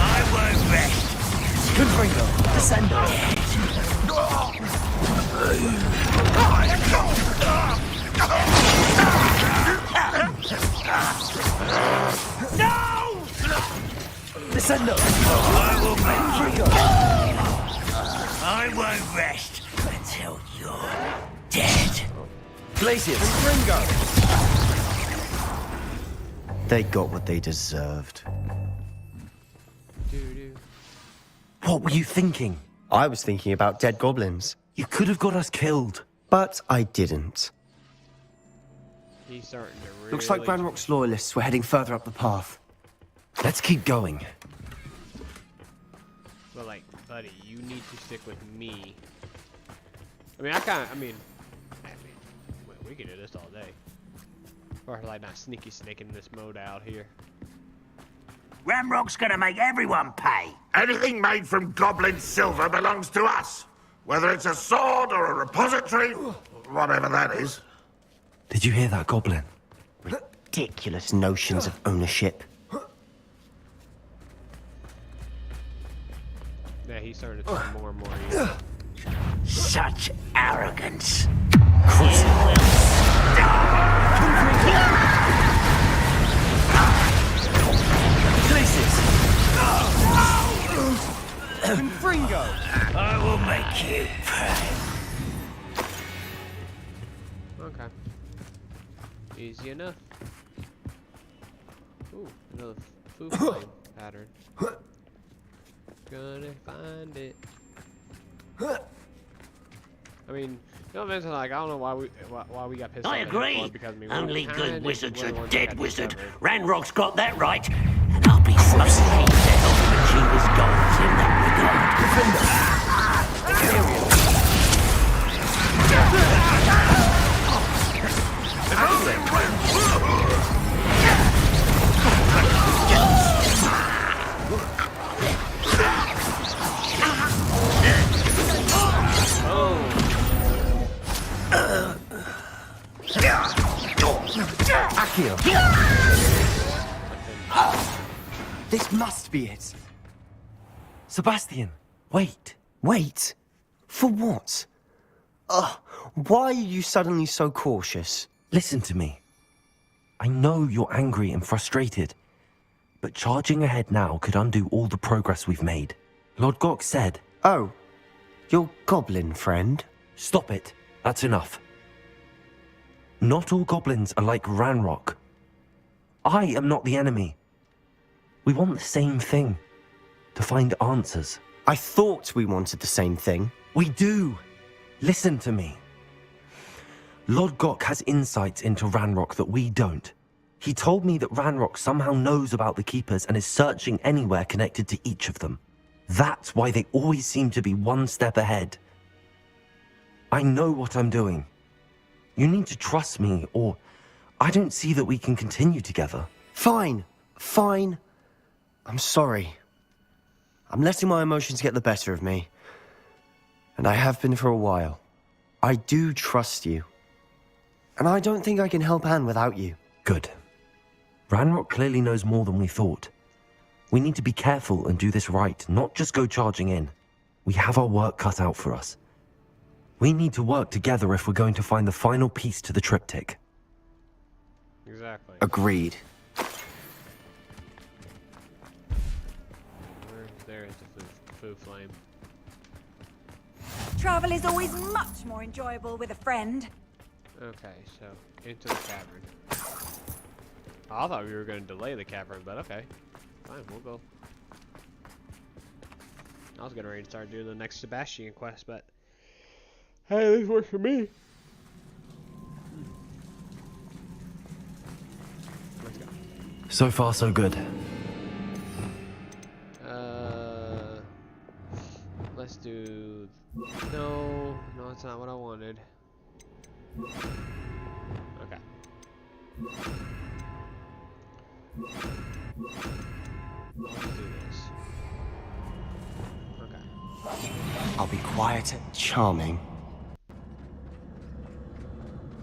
I won't rest. Confringo! Descendo! No! Descendo! I will make Confringo! I won't rest until you're dead. Glacius! They got what they deserved. What were you thinking? I was thinking about dead goblins. You could have got us killed. But I didn't. He's starting to really... Looks like Ranrock's loyalists were heading further up the path. Let's keep going. But like, buddy, you need to stick with me. We can do this all day. Or like not sneaky snaking this mode out here. Ramrock's gonna make everyone pay. Anything made from goblin silver belongs to us. Whether it's a sword or a repository, whatever that is. Did you hear that, Goblin? Ridiculous notions of ownership. Yeah, he's starting to turn more and more evil. Such arrogance. Confringo! I will make you pay. Okay. Easy enough. Ooh, another food flame pattern. Gonna find it. I mean, you know, like, I don't know why we got pissed off. I agree. Before, because, I mean, Only kinda good wizards are ones dead that got wizard. discovered. Ranrock's got that right. And I'll be most happy to help him achieve his goals in that Akio. This must be it. Sebastian, wait. Wait? For what? Why are you suddenly so cautious? Listen to me. I know you're angry and frustrated, but charging ahead now could undo all the progress we've made. Lord Gok said... Oh, your goblin friend? Stop it. That's enough. Not all goblins are like Ranrock. I am not the enemy. We want the same thing. To find answers. I thought we wanted the same thing. We do. Listen to me. Lord Gok has insights into Ranrock that we don't. He told me that Ranrock somehow knows about the Keepers and is searching anywhere connected to each of them. That's why they always seem to be one step ahead. I know what I'm doing. You need to trust me, or I don't see that we can continue together. Fine. I'm sorry. I'm letting my emotions get the better of me. And I have been for a while. I do trust you. And I don't think I can help Anne without you. Good. Ranrock clearly knows more than we thought. We need to be careful and do this right, not just go charging in. We have our work cut out for us. We need to work together if we're going to find the final piece to the triptych. Exactly. Agreed. There is the food flame. Travel is always much more enjoyable with a friend. Okay, so into the cavern. I thought we were going to delay the cavern, but okay. Fine, we'll go. I was getting ready to start doing the next Sebastian quest, but hey, this works for me. Let's go. So far, so good. Let's do... No, it's not what I wanted. Okay. Let's do this. Okay. I'll be quiet and charming.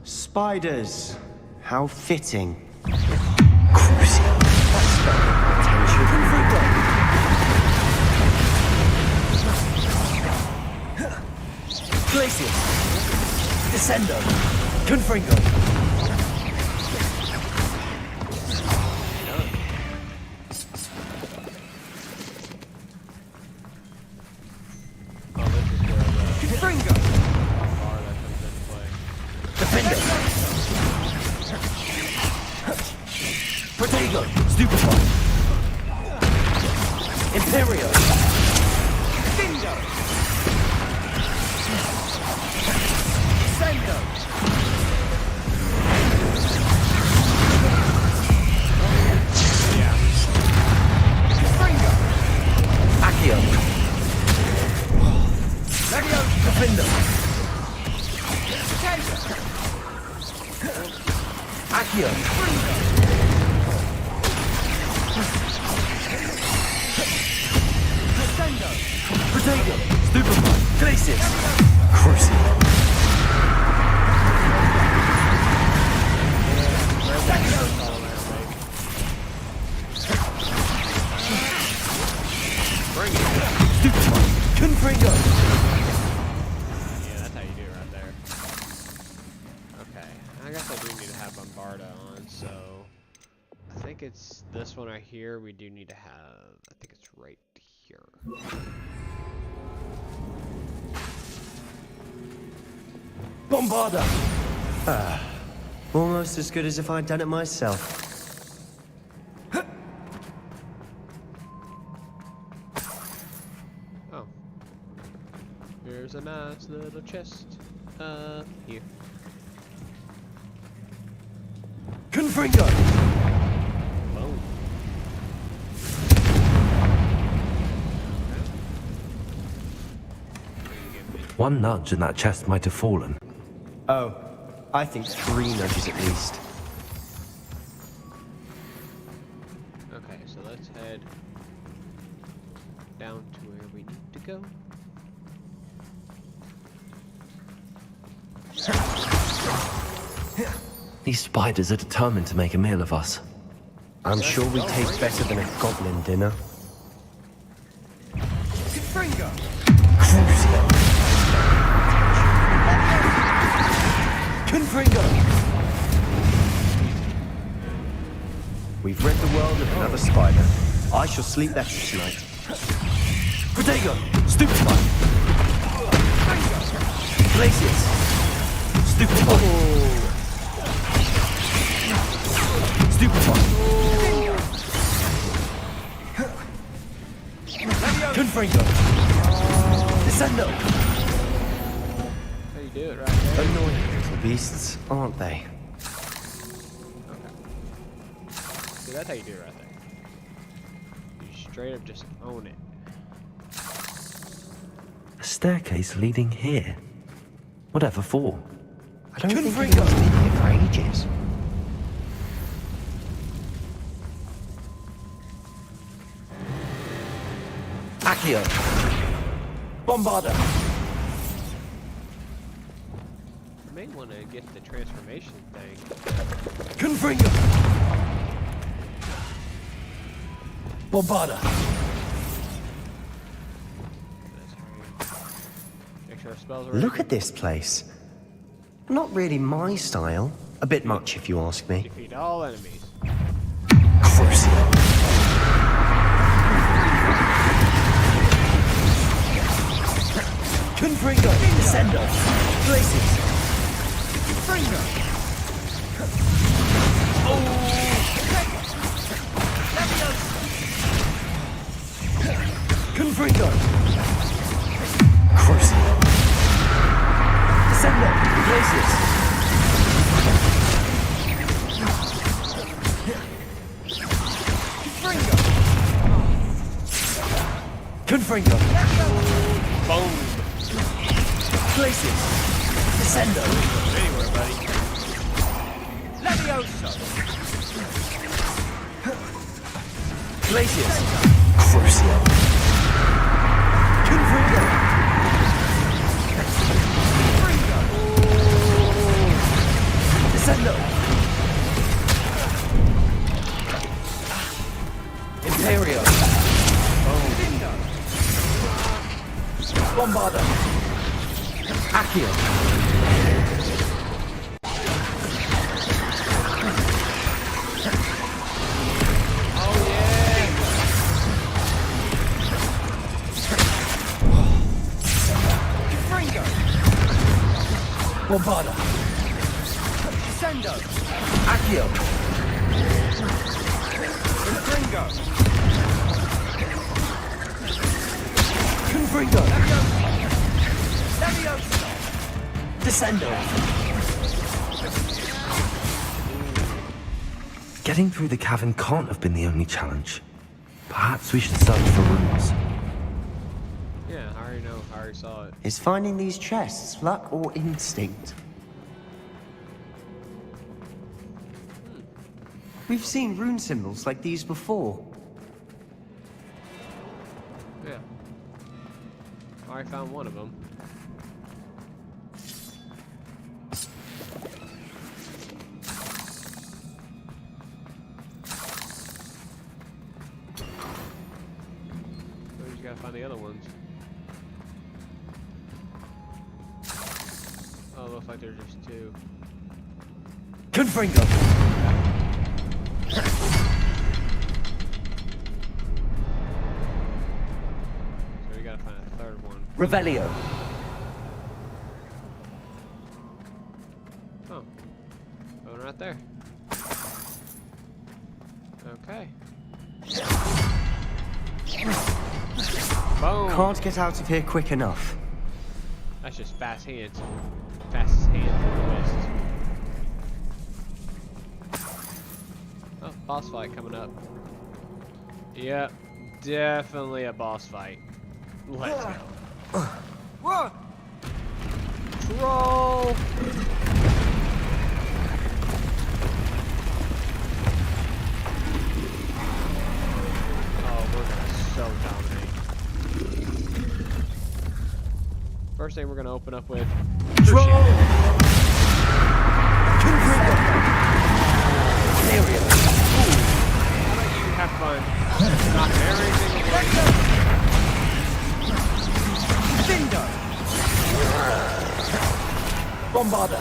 Spiders. How fitting. Glacius. Descendo. Confringo. Confringo. Defender. Protego. Stupefy. Imperio. Bingo. Sendo. Confringo. Accio. Legio. Defender. Accio. Descendo. Protego. Stupefy. Glacius. Crucible. Bring it. Stupefy. Confringo. Yeah, that's how you do it right there. Okay, I guess I do need to have Bombarda on, so I think it's this one right here. We do need to have, I think it's right here. Bombarda. Almost as good as if I'd done it myself. Oh. Here's a nice little chest. Here. Confringo. Boom. One nudge and that chest might have fallen. Oh, I think 3 nudges at least. Okay, so let's head down to where we need to go. These spiders are determined to make a meal of us. I'm sure we taste better than a goblin dinner. Confringo! We've rid the world of another spider. I shall sleep better tonight. Protego! Stupefy! Glacius! Stupefy! Stupefy! Confringo! Descendo! How you do it right there? Annoying little beasts, aren't they? See, that's how you do it right there. You straight up just own it. A staircase leading here. Whatever for? I don't think anyone's been here for ages. Accio! Bombarda! You may want to get the transformation thing. Confringo! Bombarda! Make sure our spells are Look at this place. Not really my style. A bit much, if you ask me. Defeat all enemies. Crucio! Confringo! Descendo! Glacius! Confringo! Confringo! Crucio! Descendo! Glacius! Confringo! Boom! Glacius! Descendo! Anywhere, buddy. Levioso! Glacius! Crucio! Confringo! Descendo! Imperio! Bombarda! Accio! Oh yeah! Confringo! Bombarda! Descendo! Accio! Confringo! Confringo! Levioso! Descendo! Getting through the cavern can't have been the only challenge. Perhaps we should search for runes. Yeah, I already know. I already saw it. Is finding these chests luck or instinct? We've seen rune symbols like these before. Yeah. I already found one of them. So we just gotta find the other ones. Oh, looks like there's just two. Confringo! So we gotta find a third one. Revelio! Oh. One right there. Okay. Boom! Can't get out of here quick enough. That's just fast hands. Fastest hands in the West. Oh, boss fight coming up. Yep, definitely a boss fight. Let's go. What? Troll! Oh, we're gonna so dominate. First thing we're gonna open up with. Troll! How about you have fun? Not everything away. Findo! Bombarda!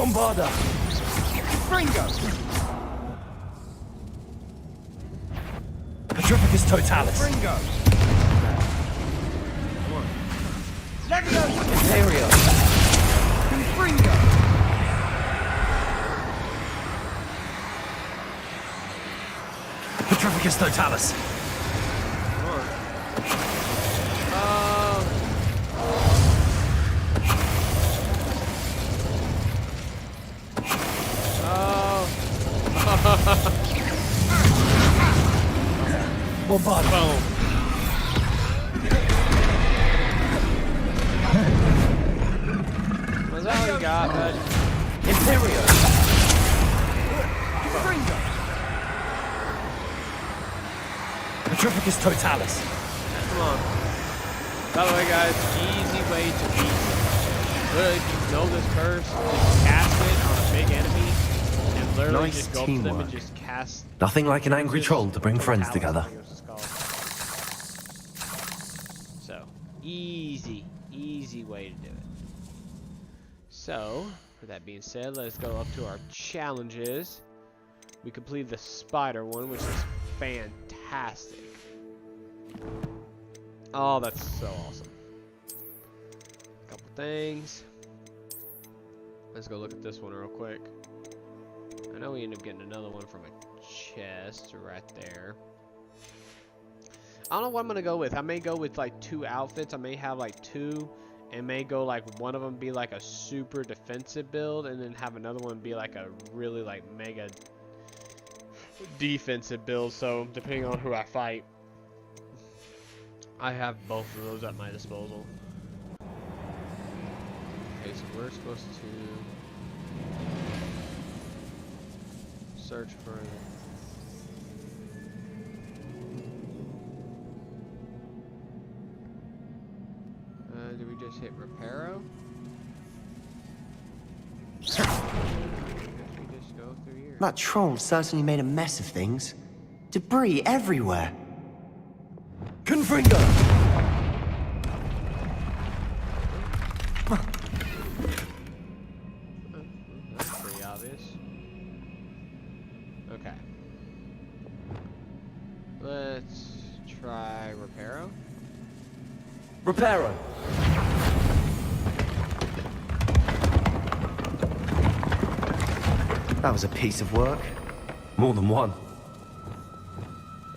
Bombarda! Fringo! Petrificus Totalis. Fringo! Leviosa! Imperio. Fringo! Petrificus Totalis. Bombarda! Boom. Was that all you got, bud? Imperio! Fringo! Petrificus Totalis. Come on. By the way, guys, easy way to beat. Literally, if you know this curse, just cast it on a big enemy, and literally Nice just go up to them teamwork. and just cast. Nothing like an angry troll to bring friends together. So, easy way to do it. So, with that being said, let's go up to our challenges. We completed the spider one, which is fantastic. Oh, that's so awesome. Couple things. Let's go look at this one real quick. I know we end up getting another one from a chest right there. I don't know what I'm gonna go with. I may go with like 2 outfits. I may have like 2, and may go like one of them be like a super defensive build, and then have another one be like a really like mega defensive build. So depending on who I fight, I have both of those at my disposal. Okay, so we're supposed to search for. Do we just hit Reparo? We just go through here. That troll certainly made a mess of things. Debris everywhere. Confringo! That's pretty obvious. Okay. Let's try Reparo. Reparo! That was a piece of work. More than one.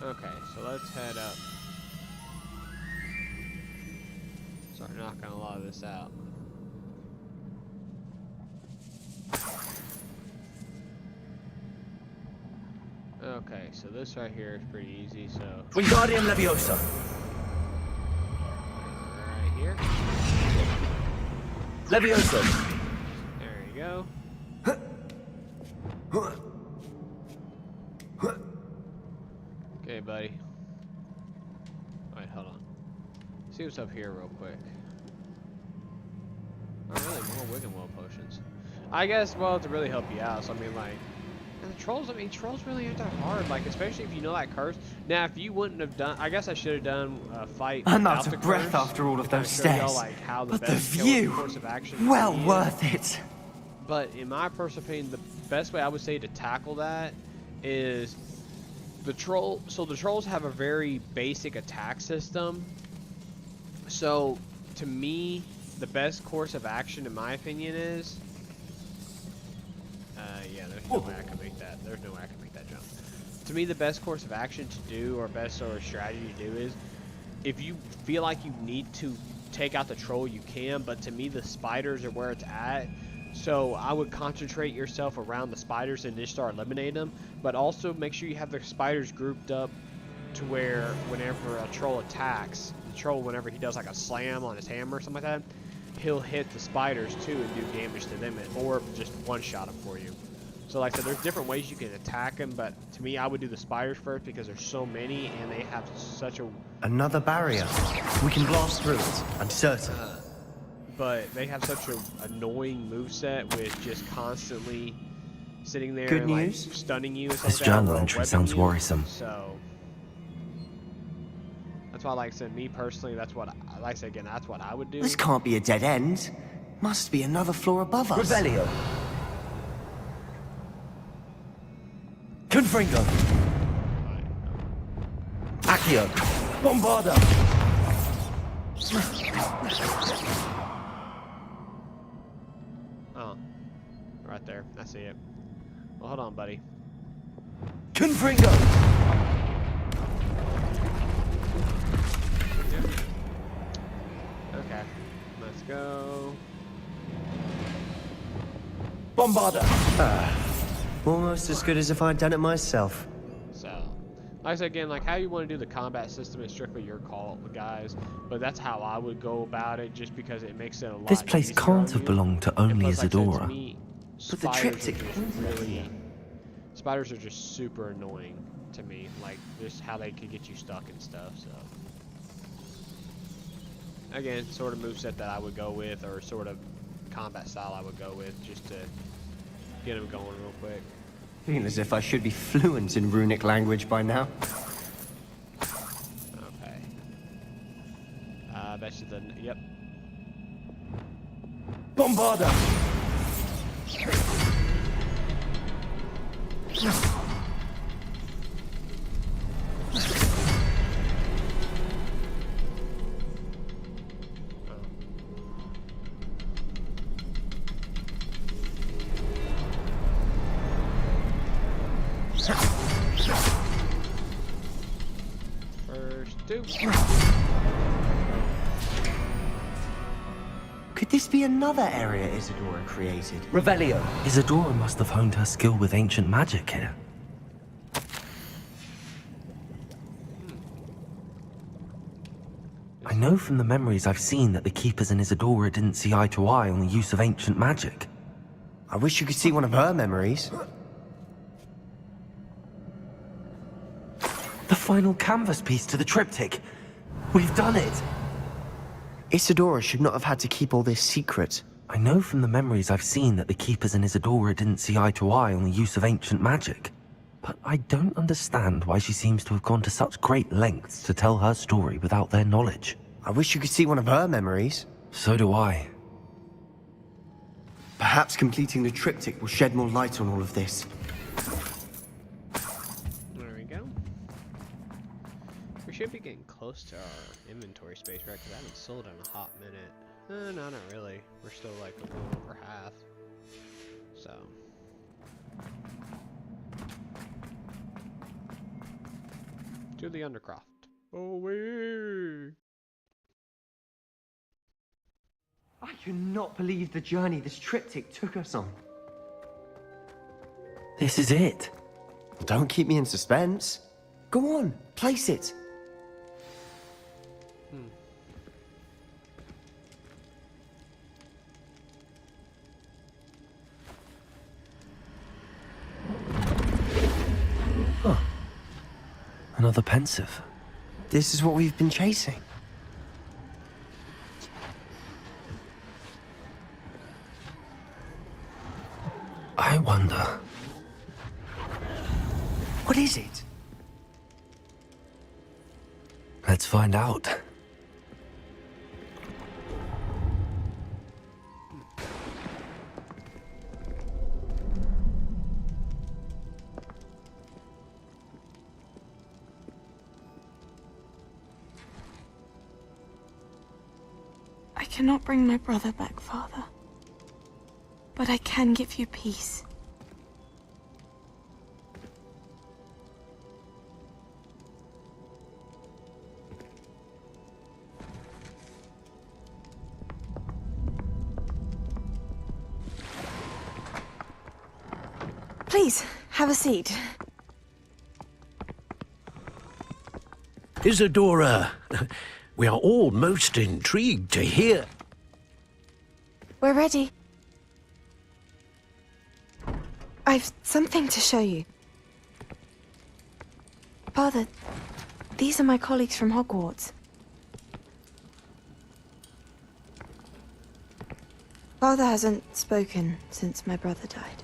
Okay, so let's head up. Start knocking a lot of this out. Okay, so this right here is pretty easy, so... Wingardium Leviosa! Right here. Leviosa! There you go. Okay, buddy. Alright, hold on. See what's up here real quick. Oh, really? More Wiggenwell potions. I guess, well, to really help you out, so I mean, like... And the trolls, I mean, trolls really aren't that hard, like, especially if you know that curse. Now, if you wouldn't have done... I guess I should have done a fight I'm without out the of breath curse, after all of to those kinda show y'all, stairs. like, how But the best view! course of action Well is. worth it! But in my personal opinion, the best way I would say to tackle that is the troll. So the trolls have a very basic attack system. So to me, the best course of action, in my opinion, is yeah. There's no way I can make that. There's no way I can make that jump. To me, the best course of action to do, or best sort of strategy to do, is if you feel like you need to take out the troll, you can. But to me, the spiders are where it's at. So I would concentrate yourself around the spiders and just start eliminating them, but also make sure you have the spiders grouped up to where whenever a troll attacks, the troll, whenever he does like a slam on his hammer or something like that, he'll hit the spiders too and do damage to them, or just one-shot them for you. So like I said, there's different ways you can attack them, but to me I would do the spiders first because there's so many and they have such a... Another barrier. We can blast through it, I'm certain. But they have such an annoying moveset with just constantly sitting there Good and like news? stunning you. This journal entry sounds worrisome. So that's why, like I said, me personally, that's what like I said again, that's what I would do. This can't be a dead end. Must be another floor above us. Revelio! Confringo. Accio. Bombarda. Oh. Right there. I see it. Well, hold on, buddy. Confringo. Okay. Let's go. Bombarda. Almost as good as if I'd done it myself. So, like I said again, like how you want to do the combat system is strictly your call, guys. But that's how I would go about it, just because it makes it a lot This place easier can't on have you. belonged to And only plus, like I said, to Isadora. me, But the spiders triptych are just really, spiders are just super annoying to me. Like just how they could get you stuck and stuff. So again, sort of moveset that I would go with, or sort of combat style I would go with, just to get them going real quick. Feel as if I should be fluent in runic language by now. Okay. That's the yep. Bombarda. First two. Could this be another area Isadora created? Revelio. Isadora must have honed her skill with ancient magic here. I know from the memories I've seen that the Keepers and Isadora didn't see eye to eye on the use of ancient magic. I wish you could see one of her memories. The final canvas piece to the triptych. We've done it! Isadora should not have had to keep all this secret. I know from the memories I've seen that the Keepers and Isadora didn't see eye to eye on the use of ancient magic. But I don't understand why she seems to have gone to such great lengths to tell her story without their knowledge. I wish you could see one of her memories. So do I. Perhaps completing the triptych will shed more light on all of this. There we go. We should be getting close to our inventory space, right? Because I haven't sold in a hot minute. No, not really. We're still like a little over half. So. To the Undercroft. Away! I cannot believe the journey this triptych took us on. This is it. Don't keep me in suspense. Go on, place it. Huh. Another pensive. This is what we've been chasing. I wonder. What is it? Let's find out. I cannot bring my brother back, Father. But I can give you peace. Please, have a seat. Isadora, we are all most intrigued to hear. We're ready. I've something to show you. Father, these are my colleagues from Hogwarts. Father hasn't spoken since my brother died.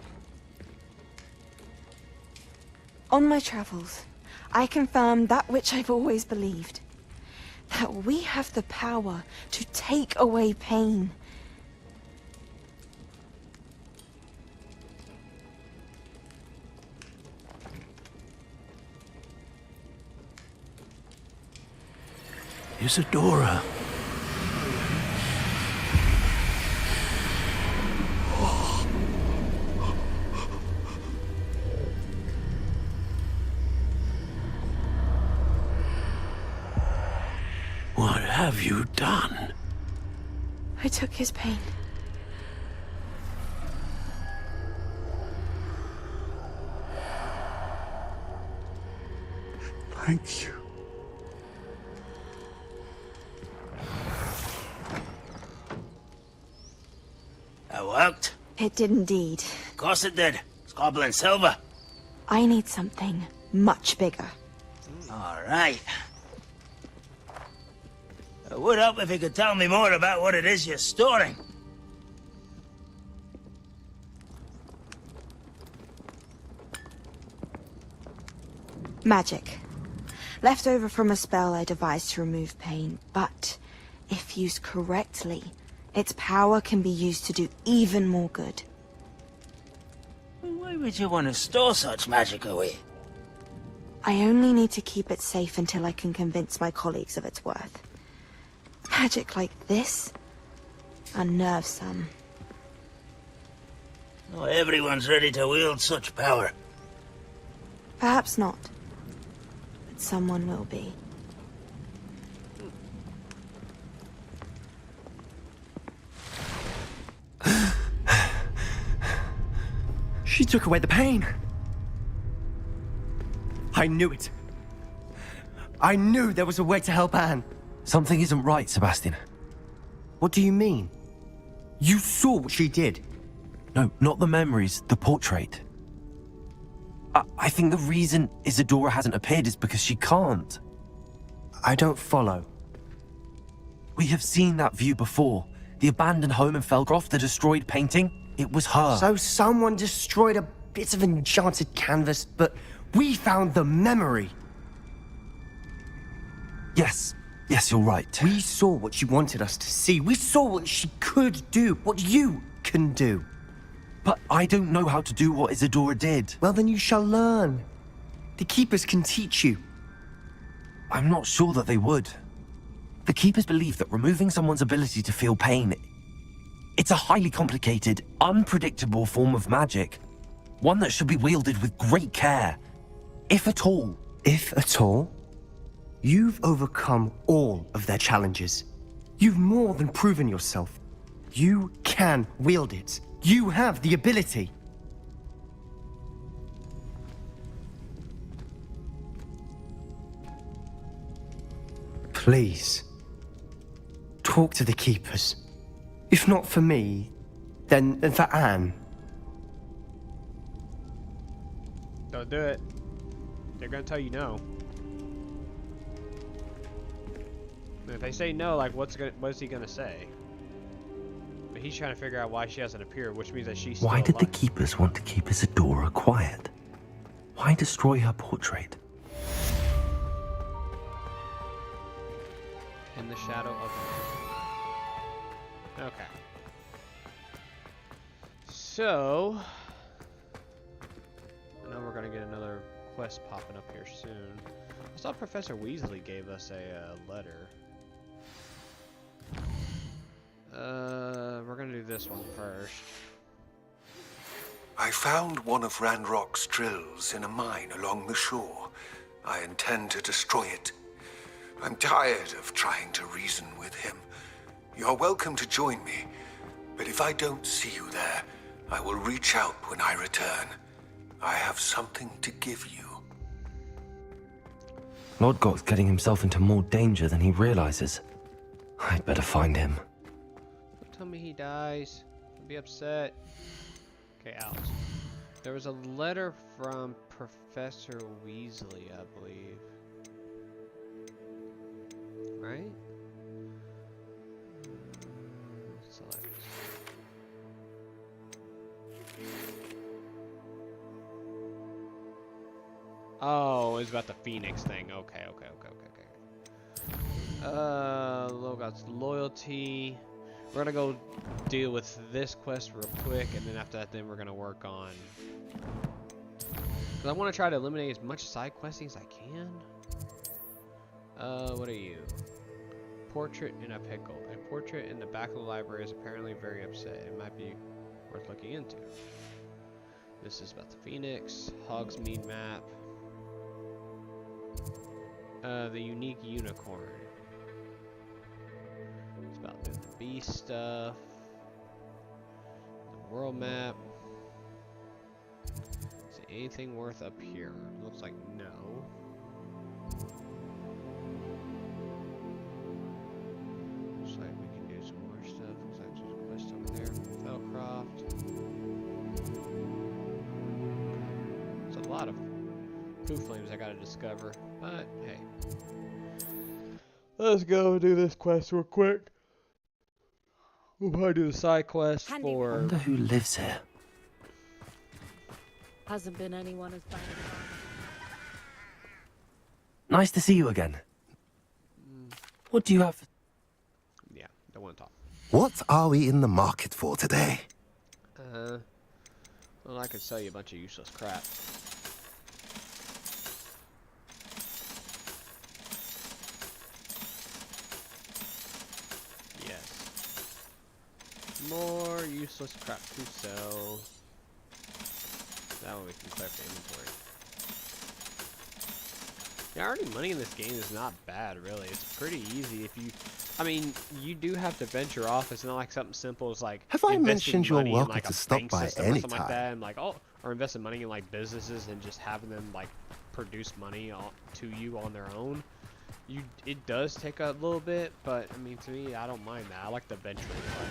On my travels, I confirmed that which I've always believed. That we have the power to take away pain. Isadora. What have you done? I took his pain. Thank you. That worked? It did indeed. Of course it did. It's Goblin Silver. I need something much bigger. All right. It would help if you could tell me more about what it is you're storing. Magic. Left over from a spell I devised to remove pain, but if used correctly, its power can be used to do even more good. Why would you want to store such magic away? I only need to keep it safe until I can convince my colleagues of its worth. Magic like this unnerves some. Not everyone's ready to wield such power. Perhaps not. But someone will be. She took away the pain. I knew it. I knew there was a way to help Anne. Something isn't right, Sebastian. What do you mean? You saw what she did. No, not the memories, the portrait. I think the reason Isadora hasn't appeared is because she can't. I don't follow. We have seen that view before. The abandoned home in Felgroth, the destroyed painting, it was her. So someone destroyed a bit of enchanted canvas, but we found the memory. Yes, you're right. We saw what she wanted us to see. We saw what she could do, what you can do. But I don't know how to do what Isadora did. Well, then you shall learn. The Keepers can teach you. I'm not sure that they would. The Keepers believe that removing someone's ability to feel pain, it's a highly complicated, unpredictable form of magic. One that should be wielded with great care. If at all. If at all? You've overcome all of their challenges. You've more than proven yourself. You can wield it. You have the ability. Please, talk to the Keepers. If not for me, then for Anne. Don't do it. They're gonna tell you no. And if they say no, like what is he gonna say? But he's trying to figure out why she hasn't appeared, which means that she's still Why did the alive. Keepers want to keep Isadora quiet? Why destroy her portrait? In the shadow of the... Okay. So... I know we're gonna get another quest popping up here soon. I saw Professor Weasley gave us a letter. We're gonna do this one first. I found one of Ranrock's drills in a mine along the shore. I intend to destroy it. I'm tired of trying to reason with him. You're welcome to join me, but if I don't see you there, I will reach out when I return. I have something to give you. Lodgok's getting himself into more danger than he realizes. I'd better find him. Don't tell me he dies. I'll be upset. Okay, Alex. There was a letter from Professor Weasley, I believe. Right? Select. Oh, it's about the Phoenix thing. Okay. Logot's loyalty. We're gonna go deal with this quest real quick, and then after that, then we're gonna work on. Cause I want to try to eliminate as much side questing as I can. What are you? portrait in a pickle. A portrait in the back of the library is apparently very upset. It might be worth looking into. This is about the Phoenix, Hogsmeade map, the unique unicorn. It's about the bee stuff, the world map. Is there anything worth up here? Looks like no. Looks like we can do some more stuff. Looks like there's a quest over there from Felcroft. There's a lot of blue flames I gotta discover, but hey. Let's go do this quest real quick. We'll probably do the side quest for... I wonder who lives here. Hasn't been anyone as bad. Nice to see you again. What do you have? Yeah, don't want to talk. What are we in the market for today? Well, I could sell you a bunch of useless crap. Yes. More useless crap to sell. That way we can clear up the inventory. Yeah, earning money in this game is not bad, really. It's pretty easy if you... I mean, you do have to venture off. It's not like something simple as like... Have I mentioned you're welcome like to stop by any time? Like that, and like, oh, or investing money in like businesses and just having them like produce money to you on their own. It does take a little bit, but I mean, to me, I don't mind that. I like the venturing part.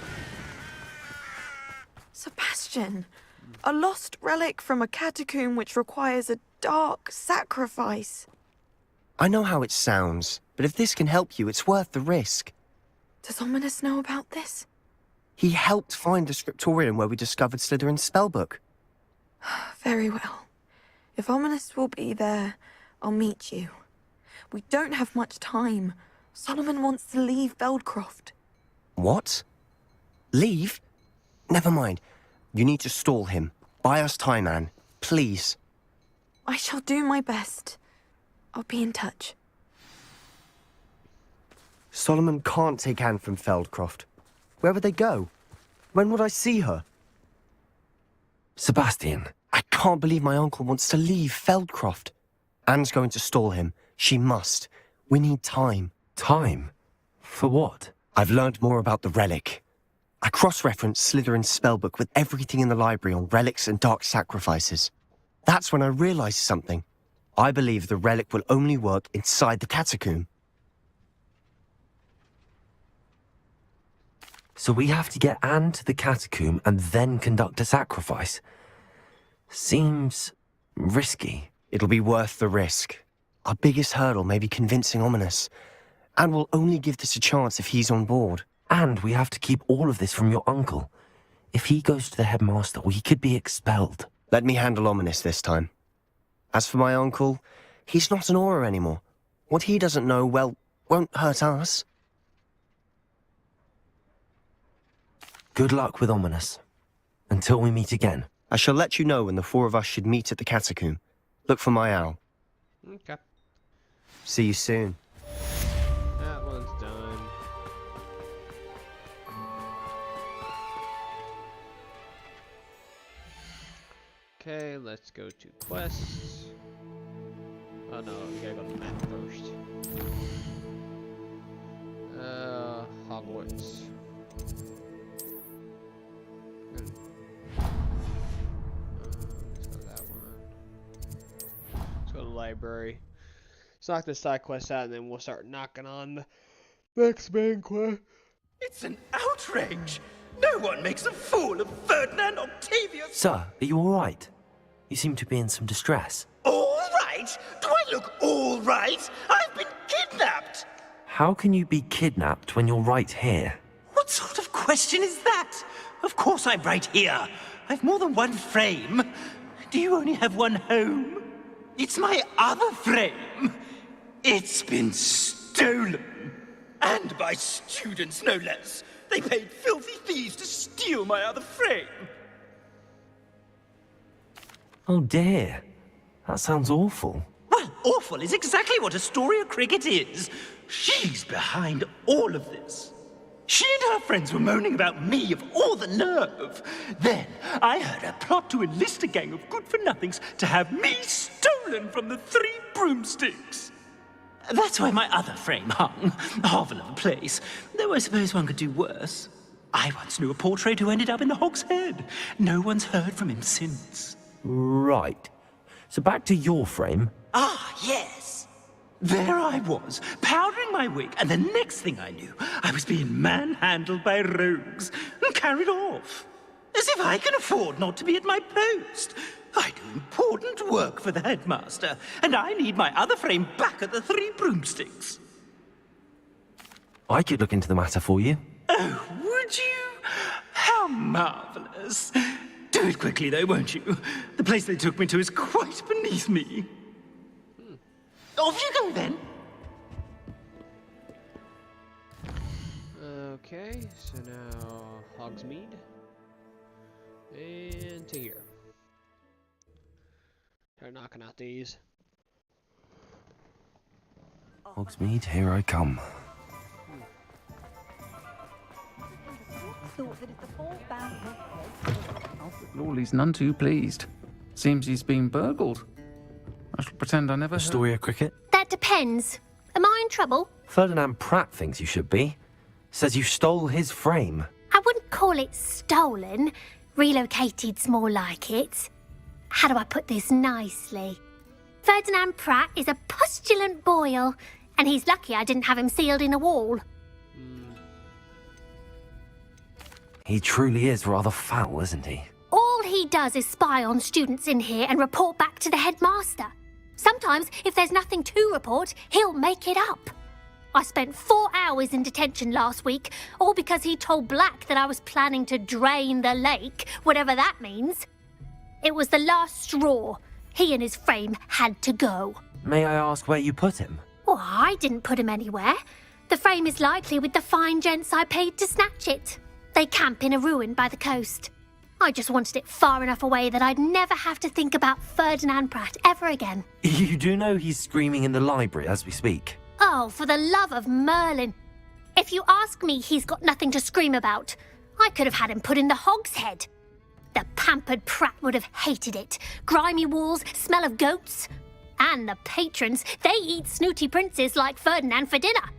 Sebastian, a lost relic from a catacomb which requires a dark sacrifice. I know how it sounds, but if this can help you, it's worth the risk. Does Ominous know about this? He helped find the scriptorium where we discovered Slytherin's spellbook. Very well. If Ominous will be there, I'll meet you. We don't have much time. Solomon wants to leave Beldcroft. What? Leave? Never mind. You need to stall him. Buy us time, Anne. Please. I shall do my best. I'll be in touch. Solomon can't take Anne from Feldcroft. Where would they go? When would I see her? Sebastian. I can't believe my uncle wants to leave Feldcroft. Anne's going to stall him. She must. We need time. Time? For what? I've learned more about the relic. I cross-referenced Slytherin's spellbook with everything in the library on relics and dark sacrifices. That's when I realized something. I believe the relic will only work inside the catacomb. So we have to get Anne to the catacomb and then conduct a sacrifice. Seems risky. It'll be worth the risk. Our biggest hurdle may be convincing Ominous. And we'll only give this a chance if he's on board. And we have to keep all of this from your uncle. If he goes to the headmaster, we could be expelled. Let me handle Ominous this time. As for my uncle, he's not an Auror anymore. What he doesn't know, well, won't hurt us. Good luck with Ominous. Until we meet again. I shall let you know when the four of us should meet at the catacomb. Look for my owl. Okay. See you soon. That one's done. Okay, let's go to quests. Oh no, we gotta go to the map first. Hogwarts. Let's go to that one. Let's go to the library. Let's knock this side quest out and then we'll start knocking on the next main quest. It's an outrage! No one makes a fool of Ferdinand Octavius! Sir, are you alright? You seem to be in some distress. All right? Do I look all right? I've been kidnapped! How can you be kidnapped when you're right here? What sort of question is that? Of course I'm right here. I've more than one frame. Do you only have one home? It's my other frame. It's been stolen. And by students, no less. They paid filthy thieves to steal my other frame. Oh dear. That sounds awful. Well, That awful is exactly what Astoria Cricket is. She's behind all of this. She and her friends were moaning about me of all the nerve. Then I heard her plot to enlist a gang of good-for-nothings to have me stolen from the Three Broomsticks. That's where my other frame hung. A hovel of a place. Though I suppose one could do worse. I once knew a portrait who ended up in the Hog's Head. No one's heard from him since. Right. So back to your frame. Ah, yes. There I was, powdering my wig, and the next thing I knew, I was being manhandled by rogues and carried off. As if I can afford not to be at my post. I do important work for the headmaster, and I need my other frame back at the Three Broomsticks. I could look into the matter for you. Oh, would you? How marvelous. Do it quickly, though, won't you? The place they took me to is quite beneath me. Off you go, then. Okay, so now Hogsmeade. And to here. Start knocking out these. Hogsmeade, here I come. Lawley's none too pleased. Seems he's been burgled. I shall pretend I never heard. Astoria Cricket? That depends. Am I in trouble? Ferdinand Pratt thinks you should be. Says you stole his frame. I wouldn't call it stolen. Relocated's more like it. How do I put this nicely? Ferdinand Pratt is a postulant boil, and he's lucky I didn't have him sealed in a wall. He truly is rather foul, isn't he? All he does is spy on students in here and report back to the headmaster. Sometimes, if there's nothing to report, he'll make it up. I spent 4 hours in detention last week, all because he told Black that I was planning to drain the lake, whatever that means. It was the last straw. He and his frame had to go. May I ask where you put him? Well, I didn't put him anywhere. The frame is likely with the fine gents I paid to snatch it. They camp in a ruin by the coast. I just wanted it far enough away that I'd never have to think about Ferdinand Pratt ever again. You do know he's screaming in the library as we speak. Oh, for the love of Merlin. If you ask me, he's got nothing to scream about. I could have had him put in the Hog's Head. The pampered Pratt would have hated it. Grimy walls, smell of goats. And the patrons, they eat snooty princes like Ferdinand for dinner.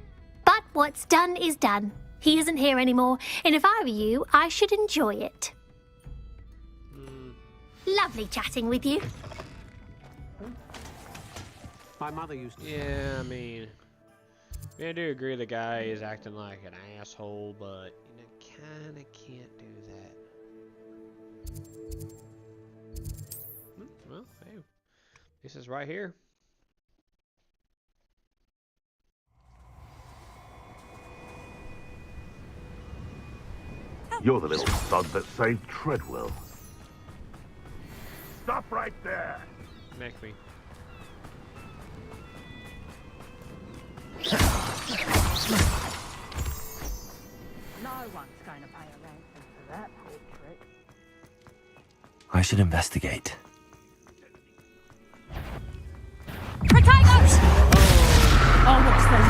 But what's done is done. He isn't here anymore, and if I were you, I should enjoy it. Lovely chatting with you. My mother used to... Yeah, I mean, I do agree the guy is acting like an asshole, but you know, kinda can't do that. Well, hey, this is right here. You're the little stud that saved Treadwell. Stop right there! Next me. No one's going to pay a ransom for that portrait. I should investigate. Potatoes! Oh, what's that?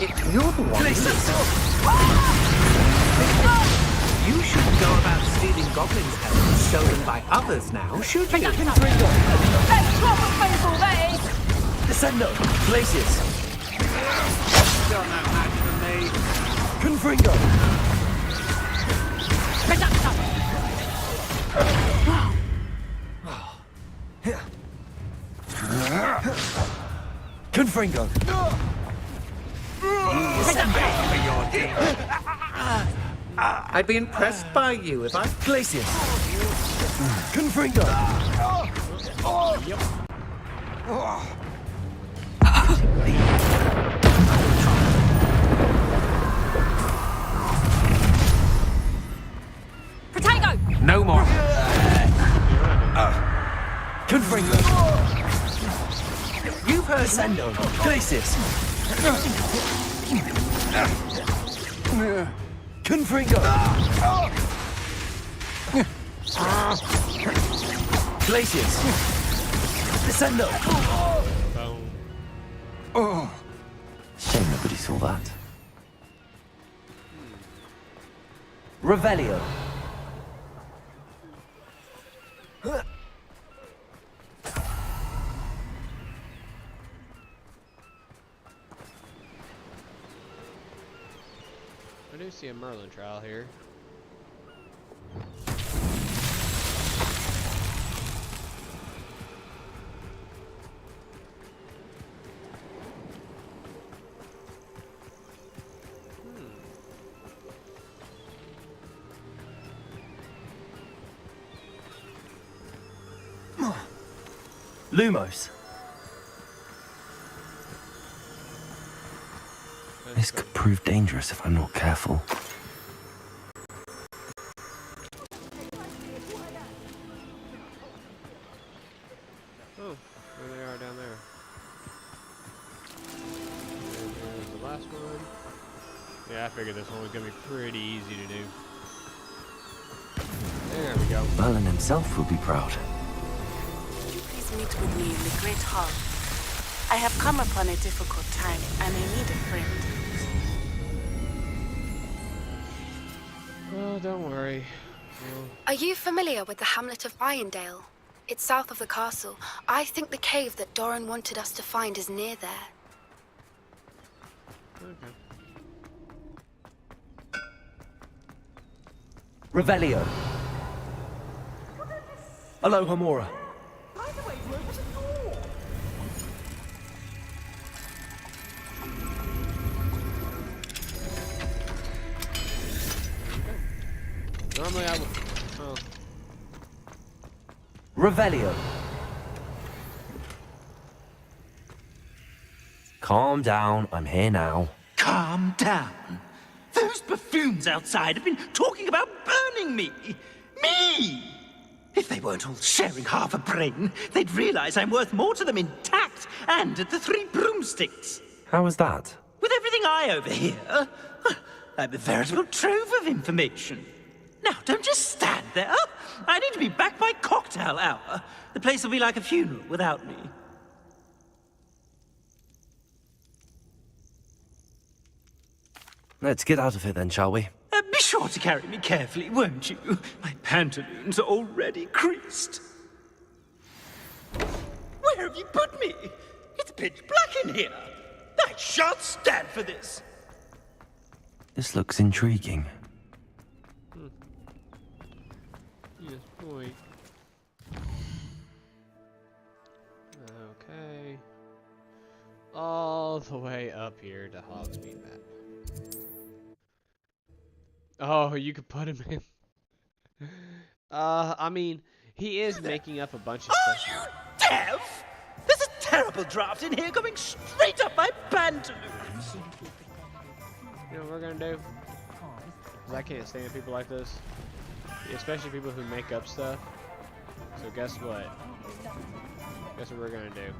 If you're the one... You shouldn't go about stealing goblins' heads stolen by others now, should you? That's proper people, that is! Descendo! Glacius! Still no match for me. Confringo! Confringo! I'd be impressed by you if I... Glacius! Confringo! Potato! No more. Confringo! You've heard... Descendo! Glacius! Confringo! Glaciers! Descendo! Boom. Oh. Shame nobody saw that. Revelio. I do see a Merlin trial here. Lumos. This could prove dangerous if I'm not careful. Oh, there they are down there. And there's the last one. Yeah, I figured this one was gonna be pretty easy to do. There we go. Merlin himself will be proud. Please meet with me in the Great Hall. I have come upon a difficult time, and I need a friend. Oh, don't worry. Are you familiar with the hamlet of Irondale? It's south of the castle. I think the cave that Doran wanted us to find is near there. Okay. Revelio. Aloha Mora. Normally I would. Oh. Revelio. Calm down, I'm here now. Calm down. Those buffoons outside have been talking about burning me. Me! If they weren't all sharing half a brain, they'd realize I'm worth more to them intact and at the Three Broomsticks. How was that? With everything I overhear, I'm a veritable trove of information. Now, don't just stand there. I need to be back by cocktail hour. The place will be like a funeral without me. Let's get out of here then, shall we? Be sure to carry me carefully, won't you? My pantaloons are already creased. Where have you put me? It's pitch black in here. I shan't stand for this. This looks intriguing. Yes, boy. Okay. All the way up here to Hogsmeade map. Oh, you could put him in. I mean, he is making up a bunch of stuff. Are you deaf? There's a terrible draft in here coming straight up my pantaloons. You know what we're gonna do? Because I can't stand people like this. Especially people who make up stuff. So guess what? Guess what we're gonna do?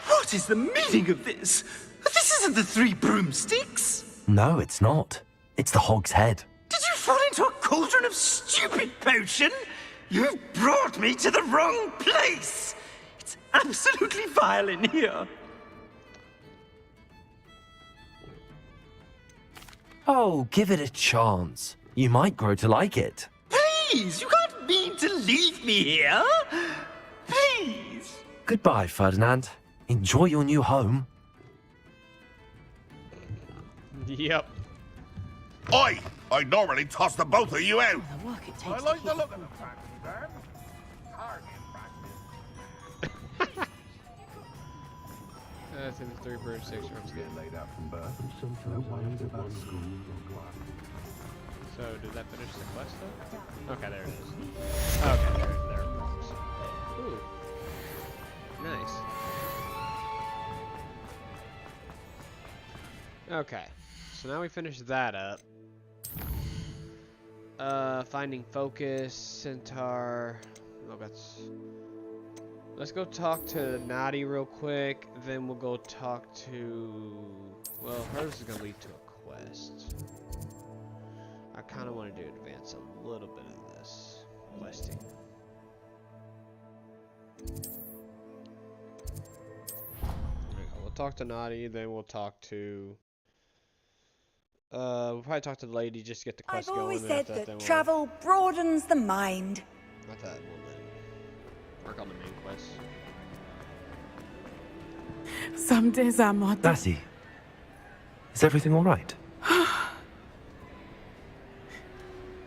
What is the meaning of this? This isn't the Three Broomsticks. No, it's not. It's the Hog's Head. Did you fall into a cauldron of stupid potion? You've brought me to the wrong place. It's absolutely vile in here. Oh, give it a chance. You might grow to like it. Please, you can't mean to leave me here. Please. Goodbye, Ferdinand. Enjoy your new home. Yep. Oi! I normally toss the both of you out. I like the look of the practice, man. That's in the 3 Broomsticks rooms getting laid out from birth. So, did that finish the quest though? Okay, there it is. Okay, there it is. Ooh. Nice. Okay, so now we finished that up. Finding focus, centaur. Oh, Let's go talk to Naughty real quick, then we'll go talk to... Well, hers is gonna lead to a quest. I kind of want to advance a little bit of this questing. There we go. We'll talk to Naughty, then we'll talk to... we'll probably talk to the lady just to get the quest I've going. always and said after that then travel broadens the mind. After that, we'll then work on the main quest. Some days are more... Natty, is everything all right?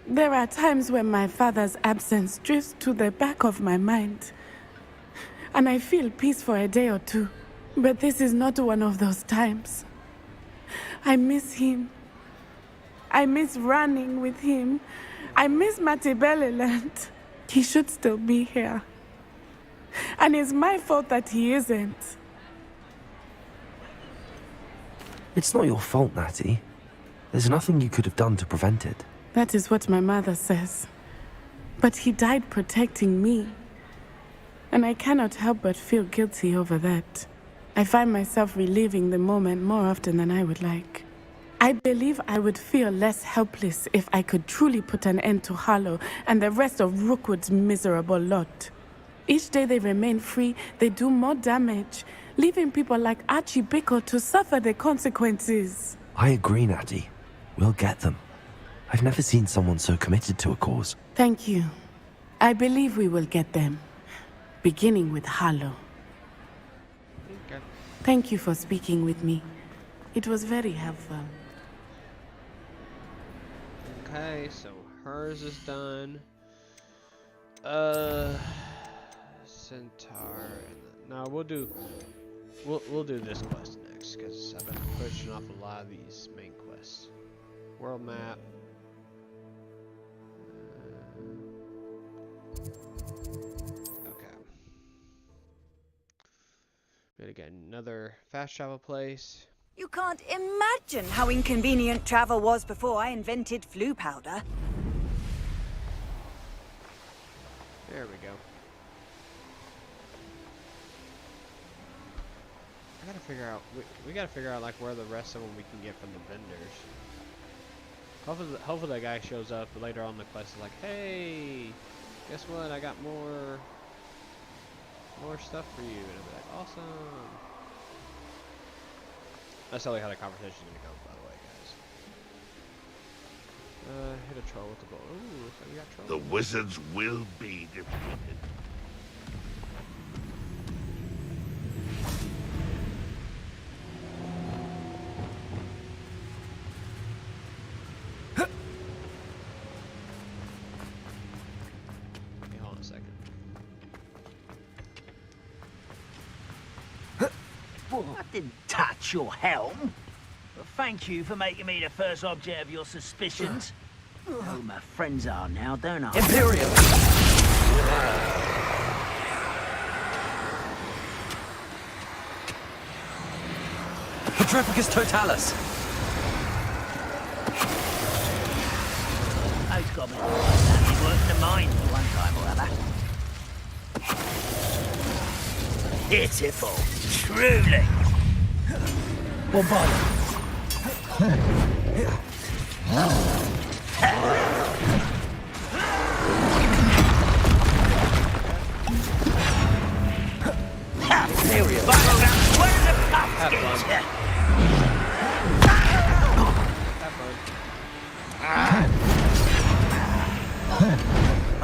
There are times when my father's absence drifts to the back of my mind, and I feel peace for a day or two. But this is not one of those times. I miss him. I miss running with him. I miss Matibeleland. He should still be here. And it's my fault that he isn't. It's not your fault, Natty. There's nothing you could have done to prevent it. That is what my mother says. But he died protecting me. And I cannot help but feel guilty over that. I find myself reliving the moment more often than I would like. I believe I would feel less helpless if I could truly put an end to Harlow and the rest of Rookwood's miserable lot. Each day they remain free, they do more damage, leaving people like Archie Bickle to suffer the consequences. I agree, Natty. We'll get them. I've never seen someone so committed to a cause. Thank you. I believe we will get them. Beginning with Harlow. Okay. Thank you for speaking with me. It was very helpful. Okay, so hers is done. Centaur. No, we'll do this quest next because I've been pushing off a lot of these main quests. World map. Okay. Gonna get another fast travel place. You can't imagine how inconvenient travel was before I invented flu powder. There we go. I gotta figure out. We gotta figure out like where the rest of them we can get from the vendors. Hopefully that guy shows up later on in the quest. Is like, hey, guess what? I got more stuff for you, and I'll be like, awesome. That's totally how the conversation's gonna go, by the way, guys. Hit a troll with the bow. Ooh, looks like we got trolls. The wizards will be defeated. Okay, hold on a second. I didn't touch your helm. But thank you for making me the first object of your suspicions. I know who my friends are now, don't I? Imperium! Petrificus Totalis! Those goblins certainly worked the mine at one time or other. Pitiful, truly. Well, bye. Imperium. Where are the pumpkins?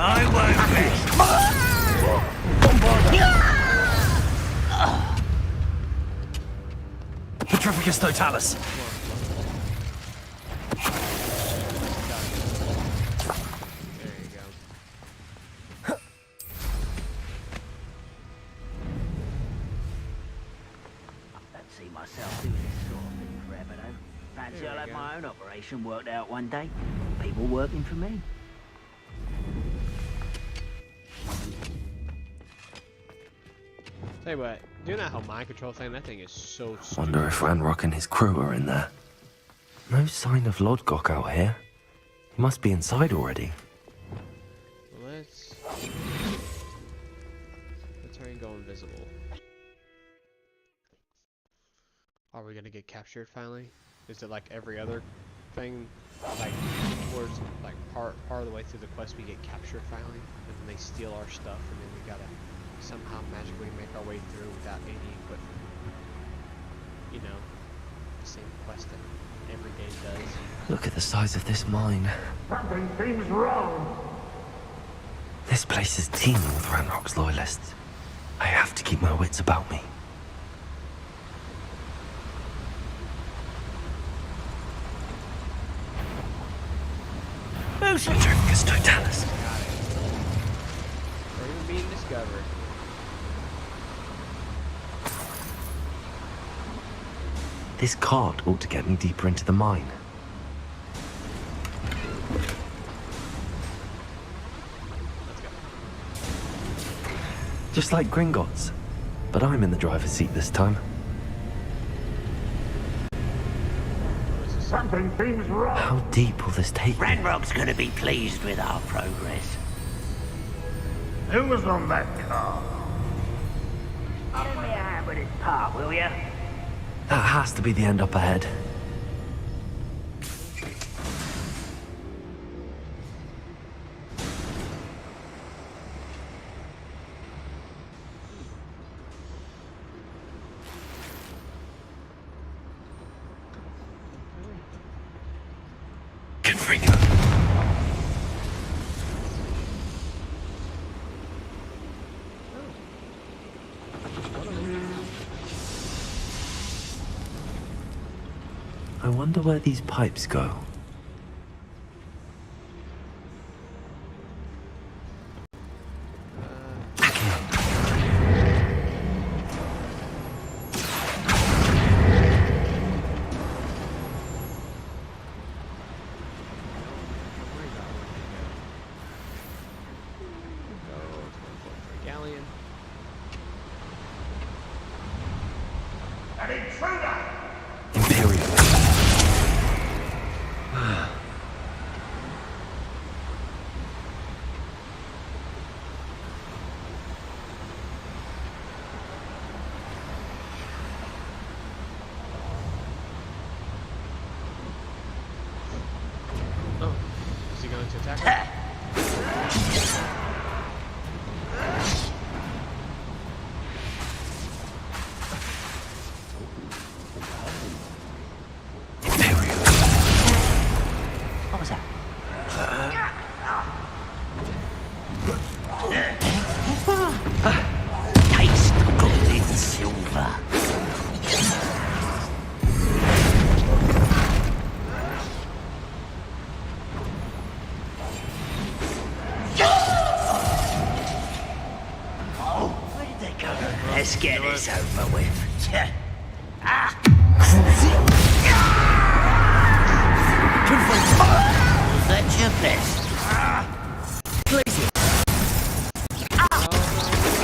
I won't rest. Petrificus Totalis! There you go. I don't see myself doing this sort of thing forever, though. Fancy I'll have my own operation worked out one day. People working for me. Tell you what, doing that whole mind control thing, that thing is so stupid. Wonder if Ranrock and his crew are in there. No sign of Lodgok out here. He must be inside already. Let's try and go Are we gonna get captured finally? Is it like every other thing? Like towards like part of the way through the quest we get captured finally, and then they steal our stuff, and then we gotta somehow magically make our way through without any equipment. You know, the same quest that every game does. Look at the size of this mine. Something seems wrong. This place is teeming with Ranrock's loyalists. I have to keep my wits about me. Petrificus Totalis. Got it. We're even being discovered. This cart ought to get me deeper into the mine. Just like Gringotts, but I'm in the driver's seat this time. Something seems wrong. How deep will this take me? Ranrock's gonna be pleased with our progress. Who was on that car? Lend me a hand with this part, will ya? That has to be the end up ahead. I wonder where these pipes go. Galleon. An intruder! Imperial. Oh, is he going to attack her? What was that? Taste gold in silver. Where did they go? Let's get this over with. Was that your best?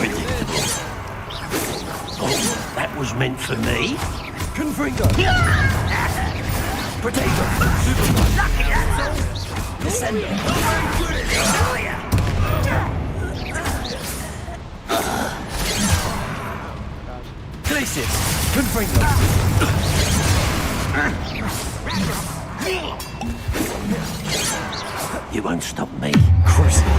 Predictable. Oh, that was meant for me. Confringo. Potato. Lucky that's all. Descender. Glacius. Confringo. You won't stop me. Crucible.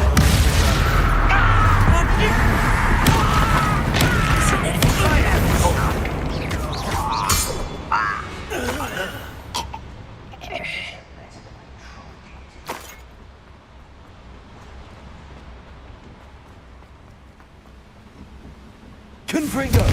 Confringo.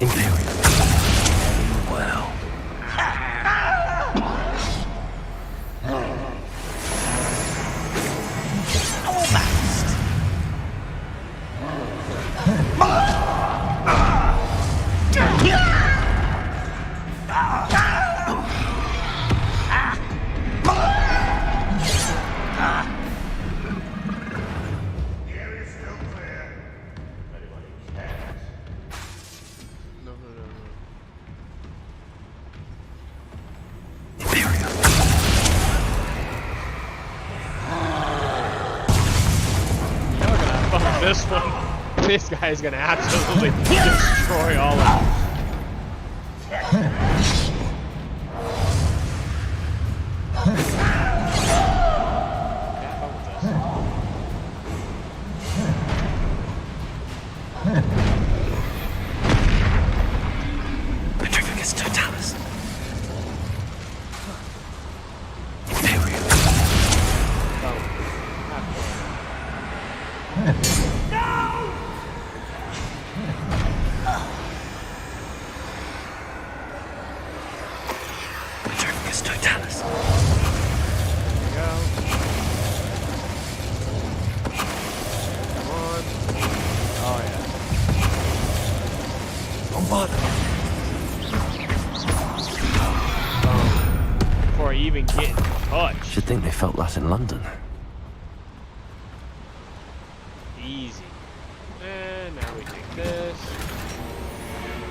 Imperial. Well. this one. This guy is gonna absolutely destroy all of them. Petrificus totalis. Imperium. Petrificus totalis. There we go. Come on. Oh yeah. Bombard. Before I even get touched. Should think they felt that in London. Easy. And now we take this.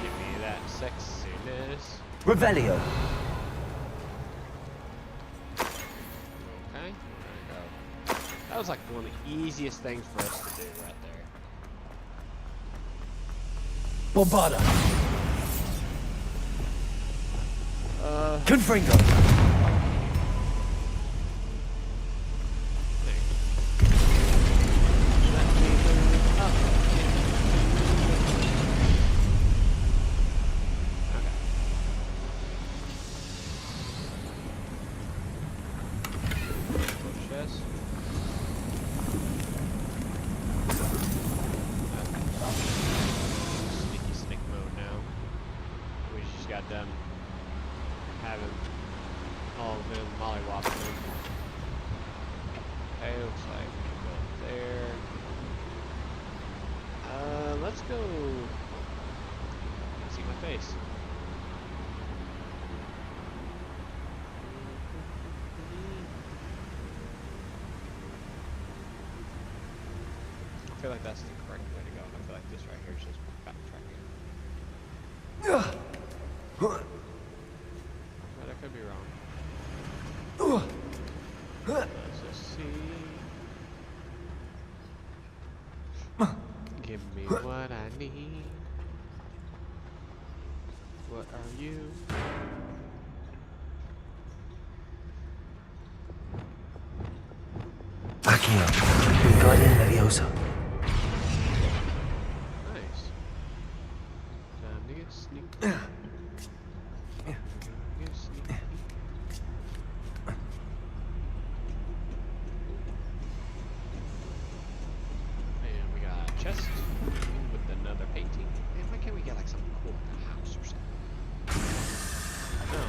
Give me that sexiness. Revelio. Okay, there we go. That was like one of the easiest things for us to do right there. Bombarda. Confringo. Sneaky snick mode now. We just got done having all of them mollywopping them. Okay, looks like we can go up there. Let's go. See my face. I feel like that's the correct way to go. I feel like this right here is just backtracking. But I could be wrong. Let's just see. Give me what I need. What are you? Accio. Wingardium Leviosa. Nice. Time to get sneaky. Get sneaky. And we got a chest with another painting. And why can't we get like something cool in the house or something? No.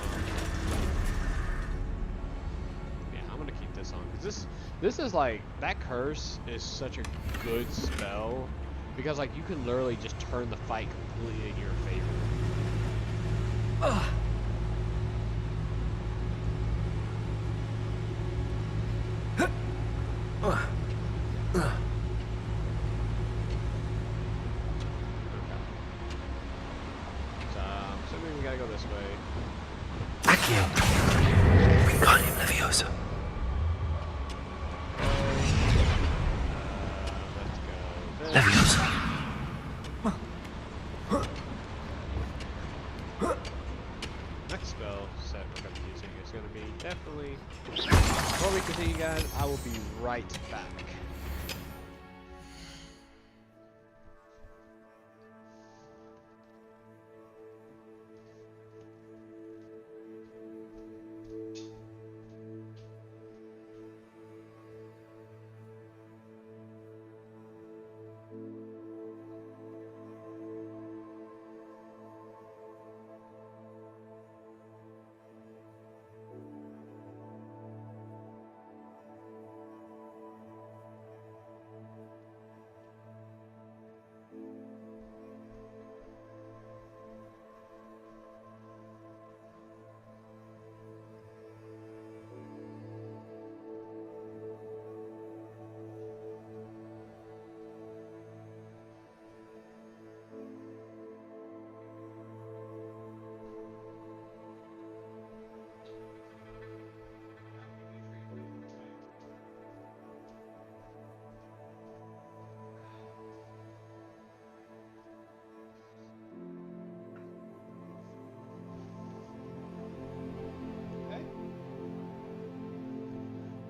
Yeah, I'm gonna keep this on because this is like that curse is such a good spell because like you can literally just turn the fight completely in your favor. So I'm assuming we gotta go this way. Accio. Wingardium Leviosa. Let's go. Leviosa. Next spell set we're going to be using is going to be definitely. Before we continue, guys, I will be right back.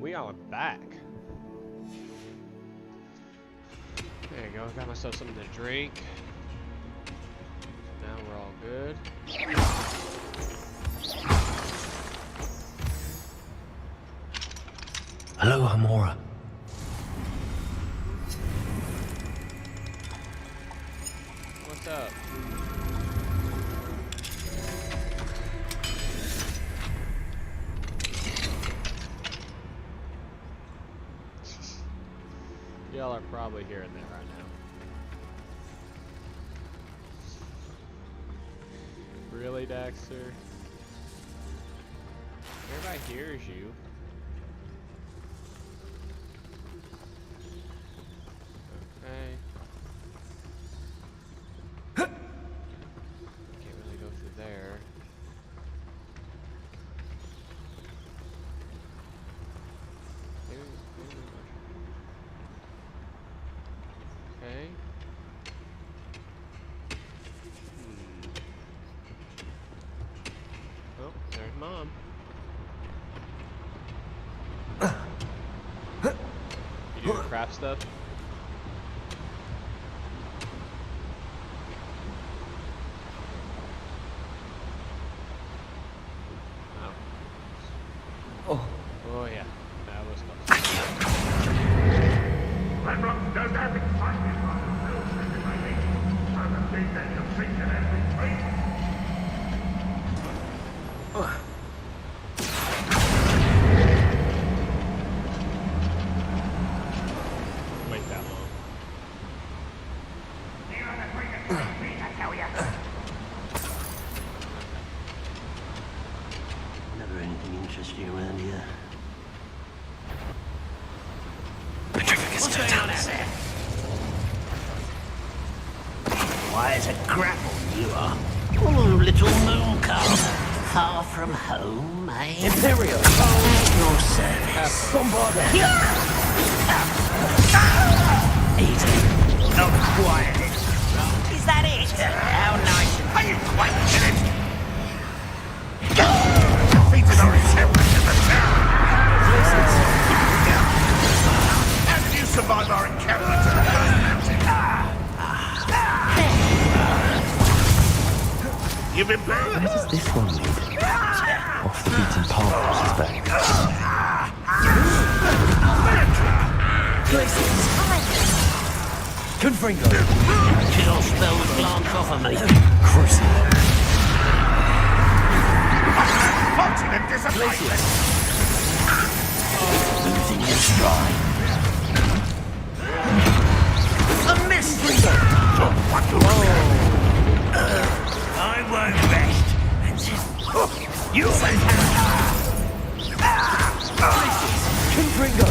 we are back. There you go, got myself something to drink. Now we're all good. Hello, Hamora. What's up? Y'all are probably hearing that right now. Really, Dexter? Everybody hears you. Okay. Can't really go through there. Okay. Oh, there's Mom. You doing craft stuff? Oh. Oh yeah, that was close. Ranrock does have excitement on the real trick in my name. I'm a big man of thinking every trade. Wait that long. Never anything interesting around here. What's going on out there? Why is a grapple you are? Oh, little moon calf. Far from home, eh? Imperial! At your service. Bombarda! Easy. Not quiet. Is that it? How nice. Are you quite finished? Defeated our encampment in the town. How did you survive our encampment in the first mountain? You've been burned. Where does this one lead? Off the beaten path, I suspect. Confringo! Chill spells glance off of me. Crucible. Haunted and disappointed. Losing your stride. A mystery! I won't rest until you Confringo!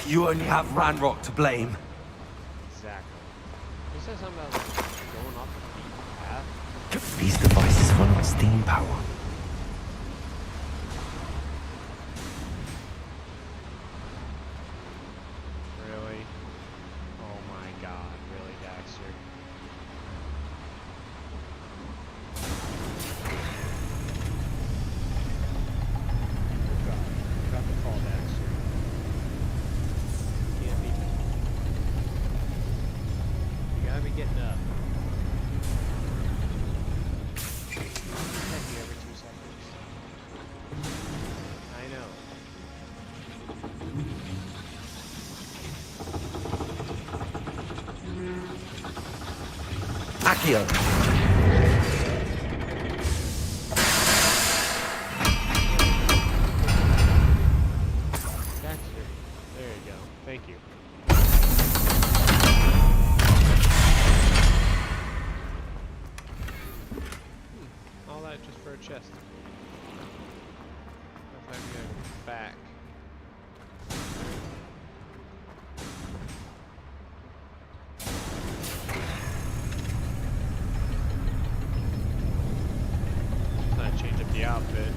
You only have Ranrock to blame. Exactly. He said something about like, going off the beaten path. These devices run on steam power. Really? Oh my god, really, Daxter? Got the call, Daxter. Can't be. You gotta be getting up. Heavy every 2 seconds. I know. Accio. Daxter. There you go. Thank you. All that just for a chest. Looks like we gotta go back. Change up the outfit.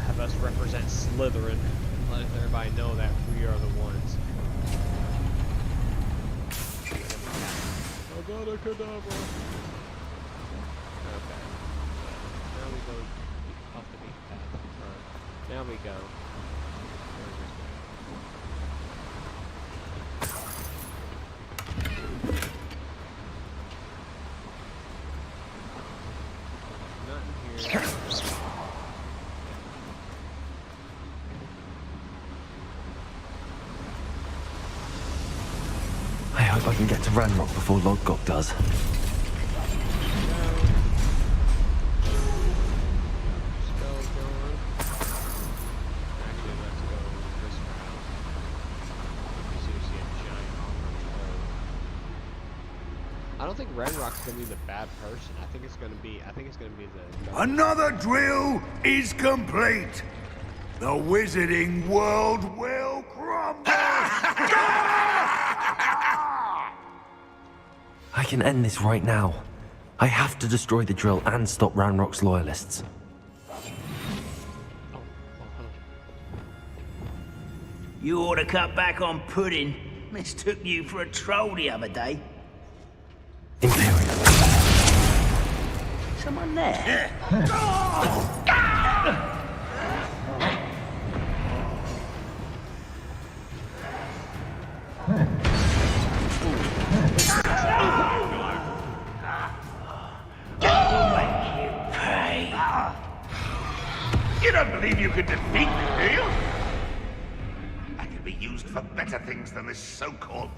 Have us represent Slytherin. Let everybody know that we are the ones. Avada Kedavra. Okay. we go off the beaten path. Or now we go. Nothing here. I hope I can get to Ranrock before Lodgok does. I don't think Ranrock's gonna be the bad person. I think it's gonna be the Another drill is complete. The wizarding world will crumble. I can end this right now. I have to destroy the drill and stop Ranrock's loyalists. You ought to cut back on pudding. Mistook you for a troll the other day. Someone there? You don't believe you can defeat me, do you? I can be used for better things than this so-called...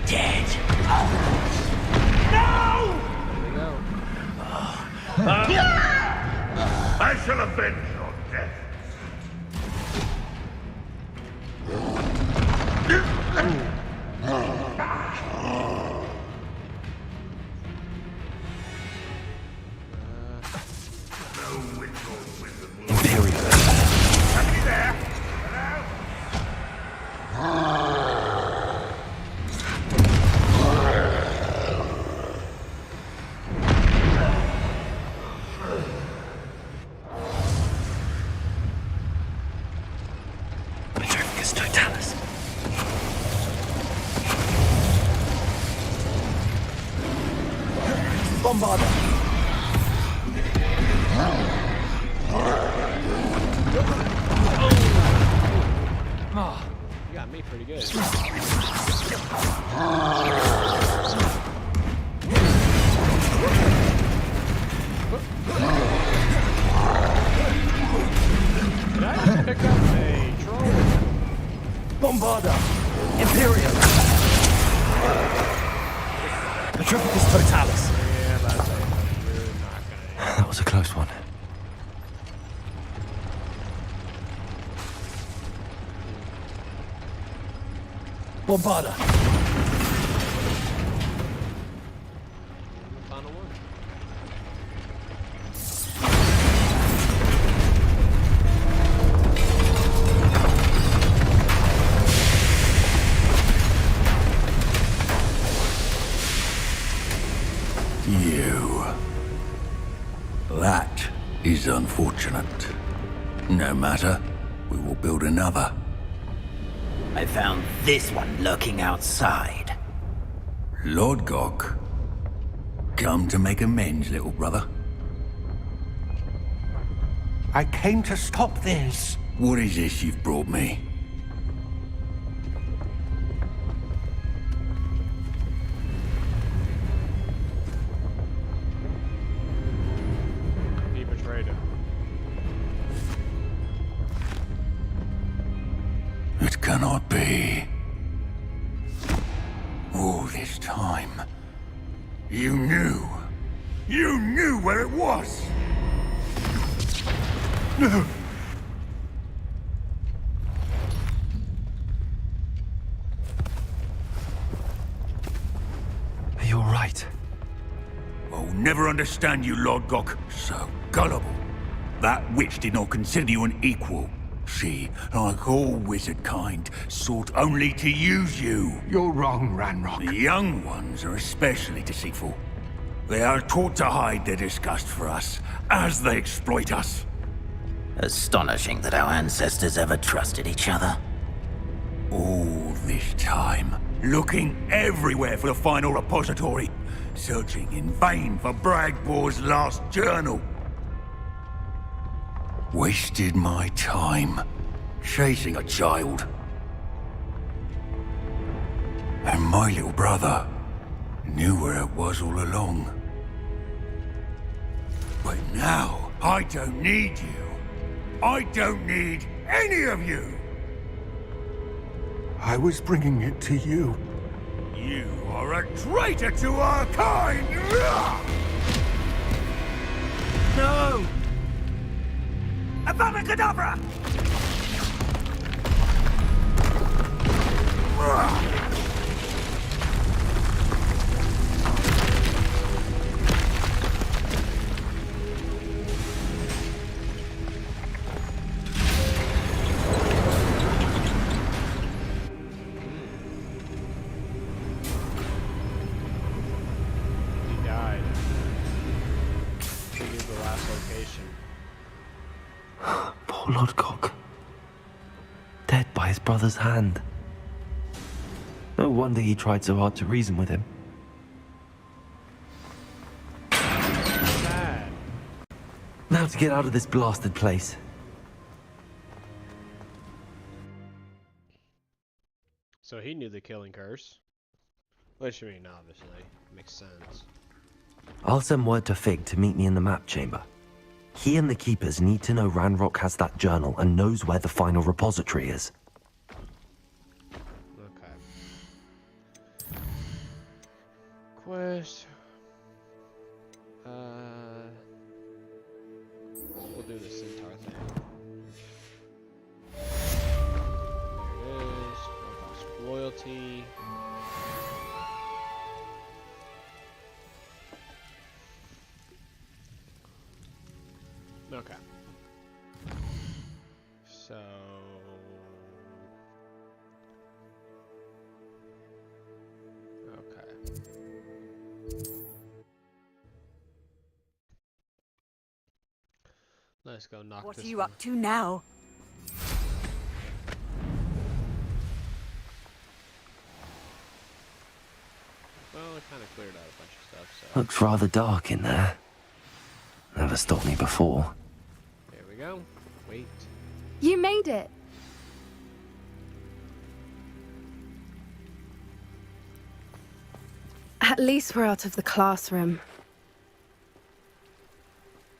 Dead. I shall avenge your death. Bombarder. Oh, you got me pretty good. Did I just pick up a troll? Bombarder. Imperium. Petrificus Totalis. Yeah, but I say we're not gonna. That was a close one. Bombarder. Final one. You. That is unfortunate. No matter, we will build another. I found this one lurking outside. Lodgok. Come to make amends, little brother. I came to stop this. What is this you've brought me? He betrayed him. It cannot be. All this time, you knew. You knew where it was. No. Are you all right? I'll never understand you, Lodgok. So gullible. That witch did not consider you an equal. She, like all wizard kind, sought only to use you. You're wrong, Ranrock. The young ones are especially deceitful. They are taught to hide their disgust for us, as they exploit us. Astonishing that our ancestors ever trusted each other. All this time, looking everywhere for the final repository, searching in vain for Bragbor's last journal. Wasted my time, chasing a child. And my little brother knew where it was all along. But now, I don't need you. I don't need any of you! I was bringing it to you. You are a traitor to our kind! No! Avada Kedavra! He died. This is the last location. Poor Lodcock. Dead by his brother's hand. No wonder he tried so hard to reason with him. Sad. Now to get out of this blasted place. So he knew the killing curse. Which, I mean, obviously, makes sense. I'll send word to Fig to meet me in the map chamber. He and the Keepers need to know Ranrock has that journal and knows where the final repository is. Okay. Quest. We'll do the centaur thing. There it is. Low-cost loyalty. Okay. So okay. Let's go knock What this are you one. up to now? Well, I kind of cleared out a bunch of stuff, so. Looks rather dark in there. Never stopped me before. There we go. Wait. You made it. At least we're out of the classroom.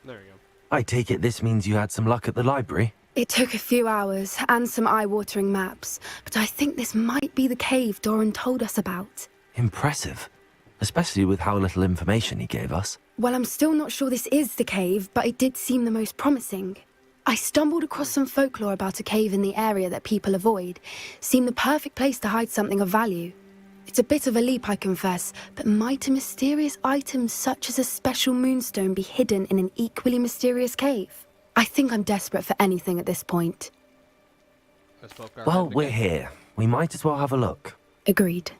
There we go. I take it this means you had some luck at the library? It took a few hours and some eye-watering maps, but I think this might be the cave Doran told us about. Impressive. Especially with how little information he gave us. Well, I'm still not sure this is the cave, but it did seem the most promising. I stumbled across some folklore about a cave in the area that people avoid. Seemed the perfect place to hide something of value. It's a bit of a leap, I confess, but might a mysterious item such as a special moonstone be hidden in an equally mysterious cave? I think I'm desperate for anything at this point. Well, we're here. We might as well have a look. Agreed.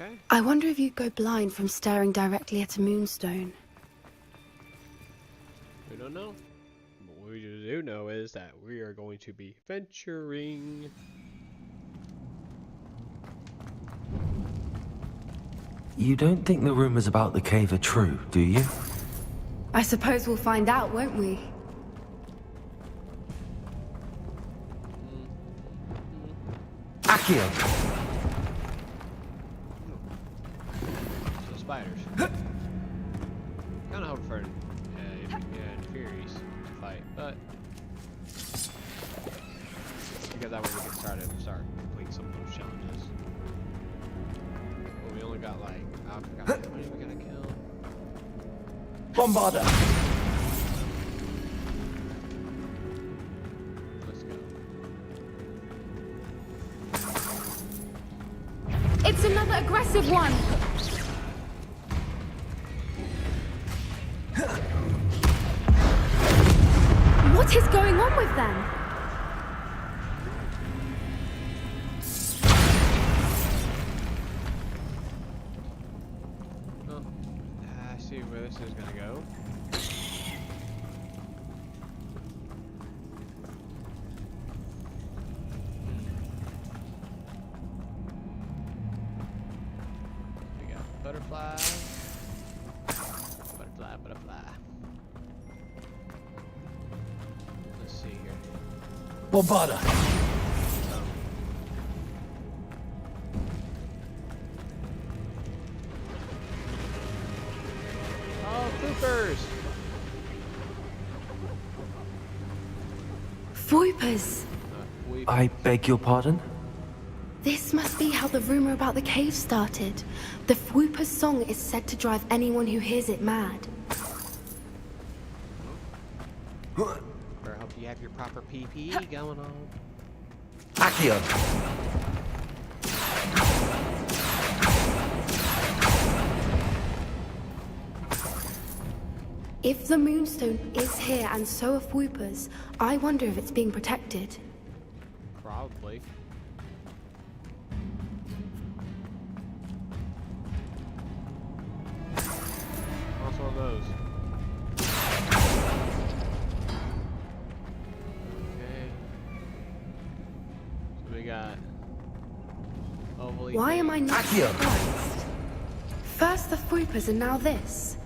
Okay. I wonder if you'd go blind from staring directly at a moonstone. We don't know. What we do know is that we are going to be venturing. You don't think the rumors about the cave are true, do you? I suppose we'll find out, won't we? Accio! So spiders. Kind of hope for Furies to fight, but because that way we can start completing some of those challenges. Well, we only got like I forgot how many we gotta kill. Bombarder! Let's go. It's another aggressive one! What is going on with them? Oh, I see where this is gonna go. butterfly. Butterfly, butterfly. Let's see here. Bombarda. Oh, poopers! Voipers! I beg your pardon? This must be how the rumor about the cave started. The Whooper's song is said to drive anyone who hears it mad. Better hope you have your proper PPE going on. Accio! If the Moonstone is here and so are Whoopers, I wonder if it's being protected. Probably. What's one of those? Okay. So we got. Why am I not surprised? First the Whoopers and now this.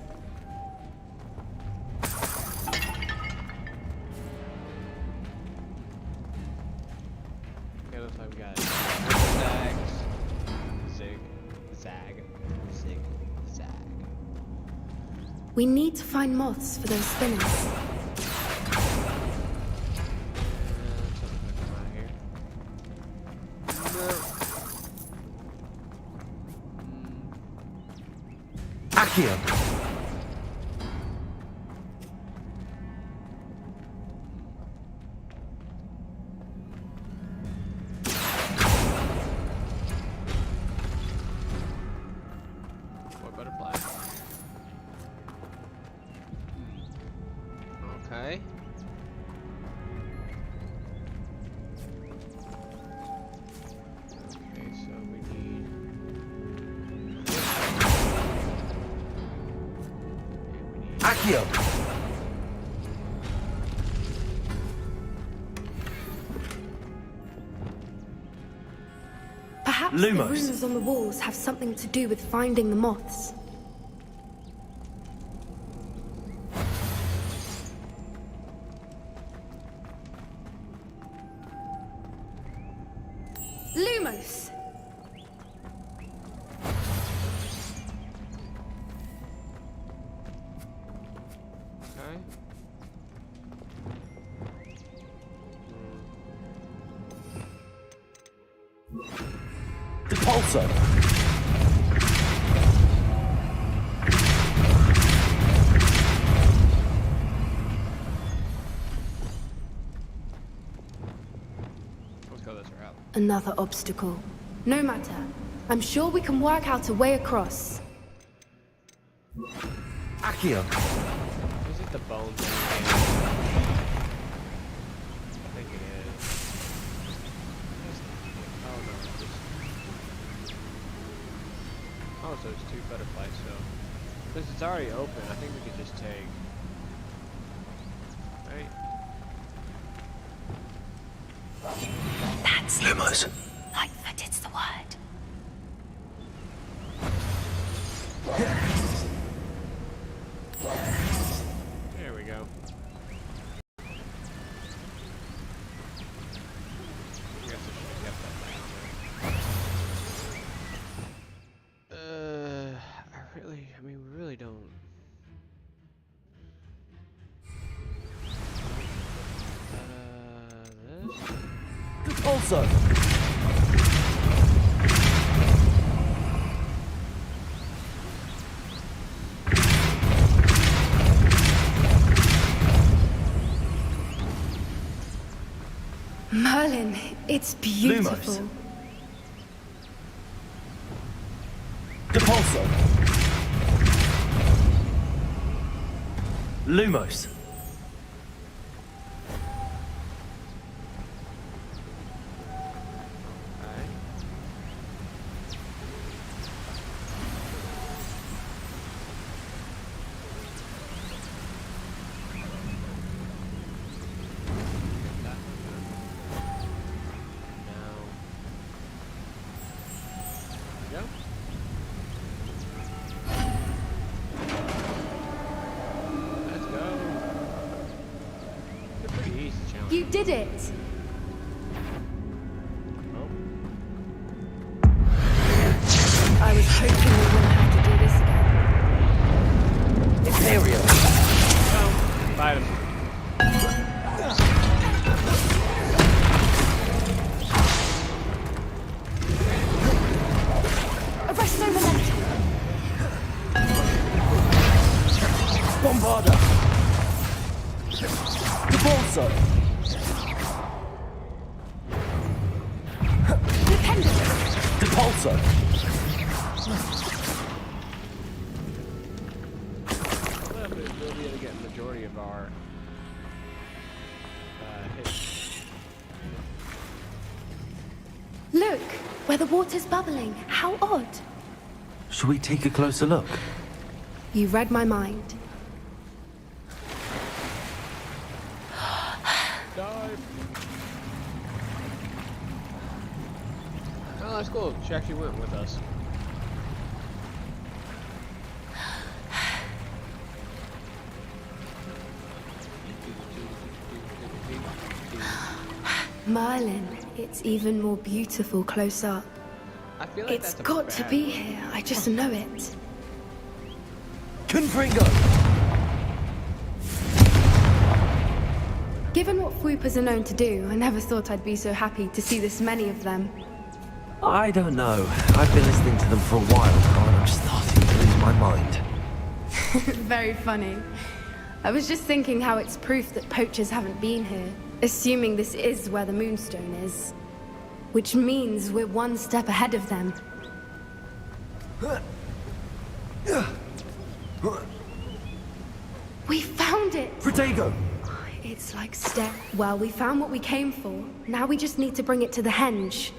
Okay, looks like we got zags, zig, zag, zig, zag. We need to find moths for those spinners. Accio! What butterfly? Okay. Okay, so we need. Accio! Perhaps Lumos. the runes on the walls have something to do with finding the moths. Lumos! Okay. Depulso. Let's go this route. Another obstacle. No matter. I'm sure we can work out a way across. Accio! Is it the bone thing? I think it is. Oh no, oh, so it's two butterflies, so since it's already open, I think we could just take. Right? That's Lumos. Lightfoot, it's the word. There we go. I guess I should have kept that thing. I mean, we really don't. This? Depulso. Merlin, it's beautiful. Lumos. Depulso. Lumos. did it! I was hoping we wouldn't have to do this again. Imperial! Well, fight him. Arresto momentum! Bombarda! Repulsor! Repulsor! We'll be able to get the majority of our hits. Look, where the water's bubbling. How odd. Should we take a closer look? You read my mind. Dive. Oh, that's cool. She actually went with us. Merlin, it's even more beautiful close up. I feel like It's that's a got to bad be one. here. I just know it. Confringo! Given what Fwoopers are known to do, I never thought I'd be so happy to see this many of them. I don't know. I've been listening to them for a while now, and I'm starting to lose my mind. Very funny. I was just thinking how it's proof that poachers haven't been here, assuming this is where the Moonstone is. Which means we're one step ahead of them. We found it! Protego! It's like Well, we found what we came for. Now we just need to bring it to the henge.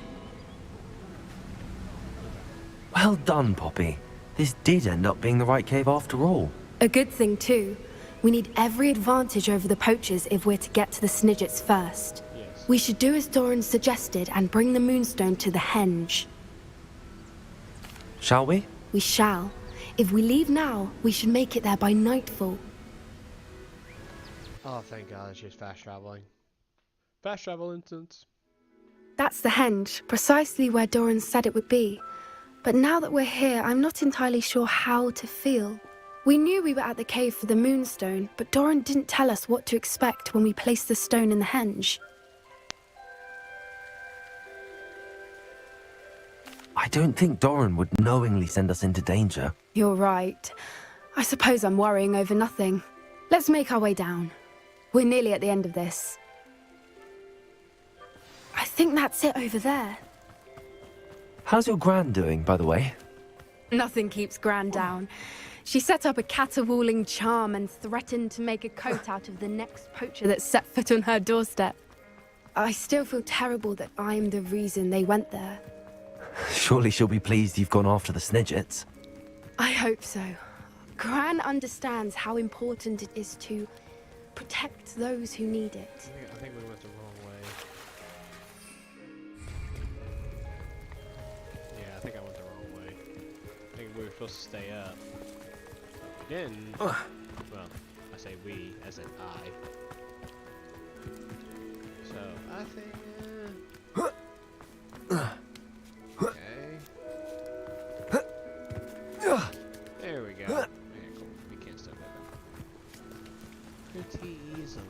Well done, Poppy. This did end up being the right cave after all. A good thing, too. We need every advantage over the poachers if we're to get to the Snidgets first. Yes. We should do as Doran suggested and bring the Moonstone to the henge. Shall we? We shall. If we leave now, we should make it there by nightfall. Oh, thank God, it's just fast traveling. Fast travel instance. That's the henge, precisely where Doran said it would be. But now that we're here, I'm not entirely sure how to feel. We knew we were at the cave for the Moonstone, but Doran didn't tell us what to expect when we placed the stone in the henge. I don't think Doran would knowingly send us into danger. You're right. I suppose I'm worrying over nothing. Let's make our way down. We're nearly at the end of this. I think that's it over there. How's your Gran doing, by the way? Nothing keeps Gran down. She set up a caterwauling charm and threatened to make a coat out of the next poacher that set foot on her doorstep. I still feel terrible that I'm the reason they went there. Surely she'll be pleased you've gone after the Snidgets. I hope so. Gran understands how important it is to protect those who need it. I think we went the wrong way. Yeah, I think I went the wrong way. I think we were supposed to stay up. We didn't. Well, I say we, as in I. So, I think... Okay. There we go. Okay, cool. We can't stop that. Pretty easily.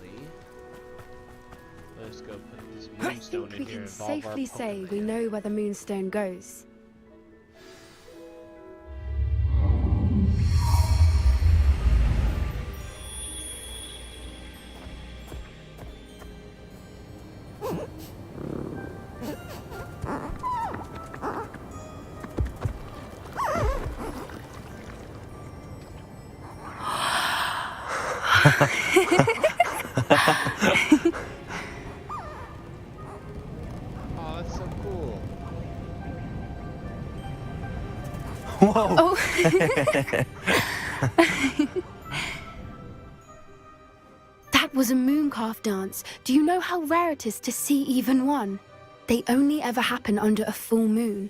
Let's go put this I moonstone think in we here can and involve our safely say we know where the Moonstone goes. Oh, that's so cool. Whoa! Oh. That was a mooncalf dance. Do you know how rare it is to see even one? They only ever happen under a full moon.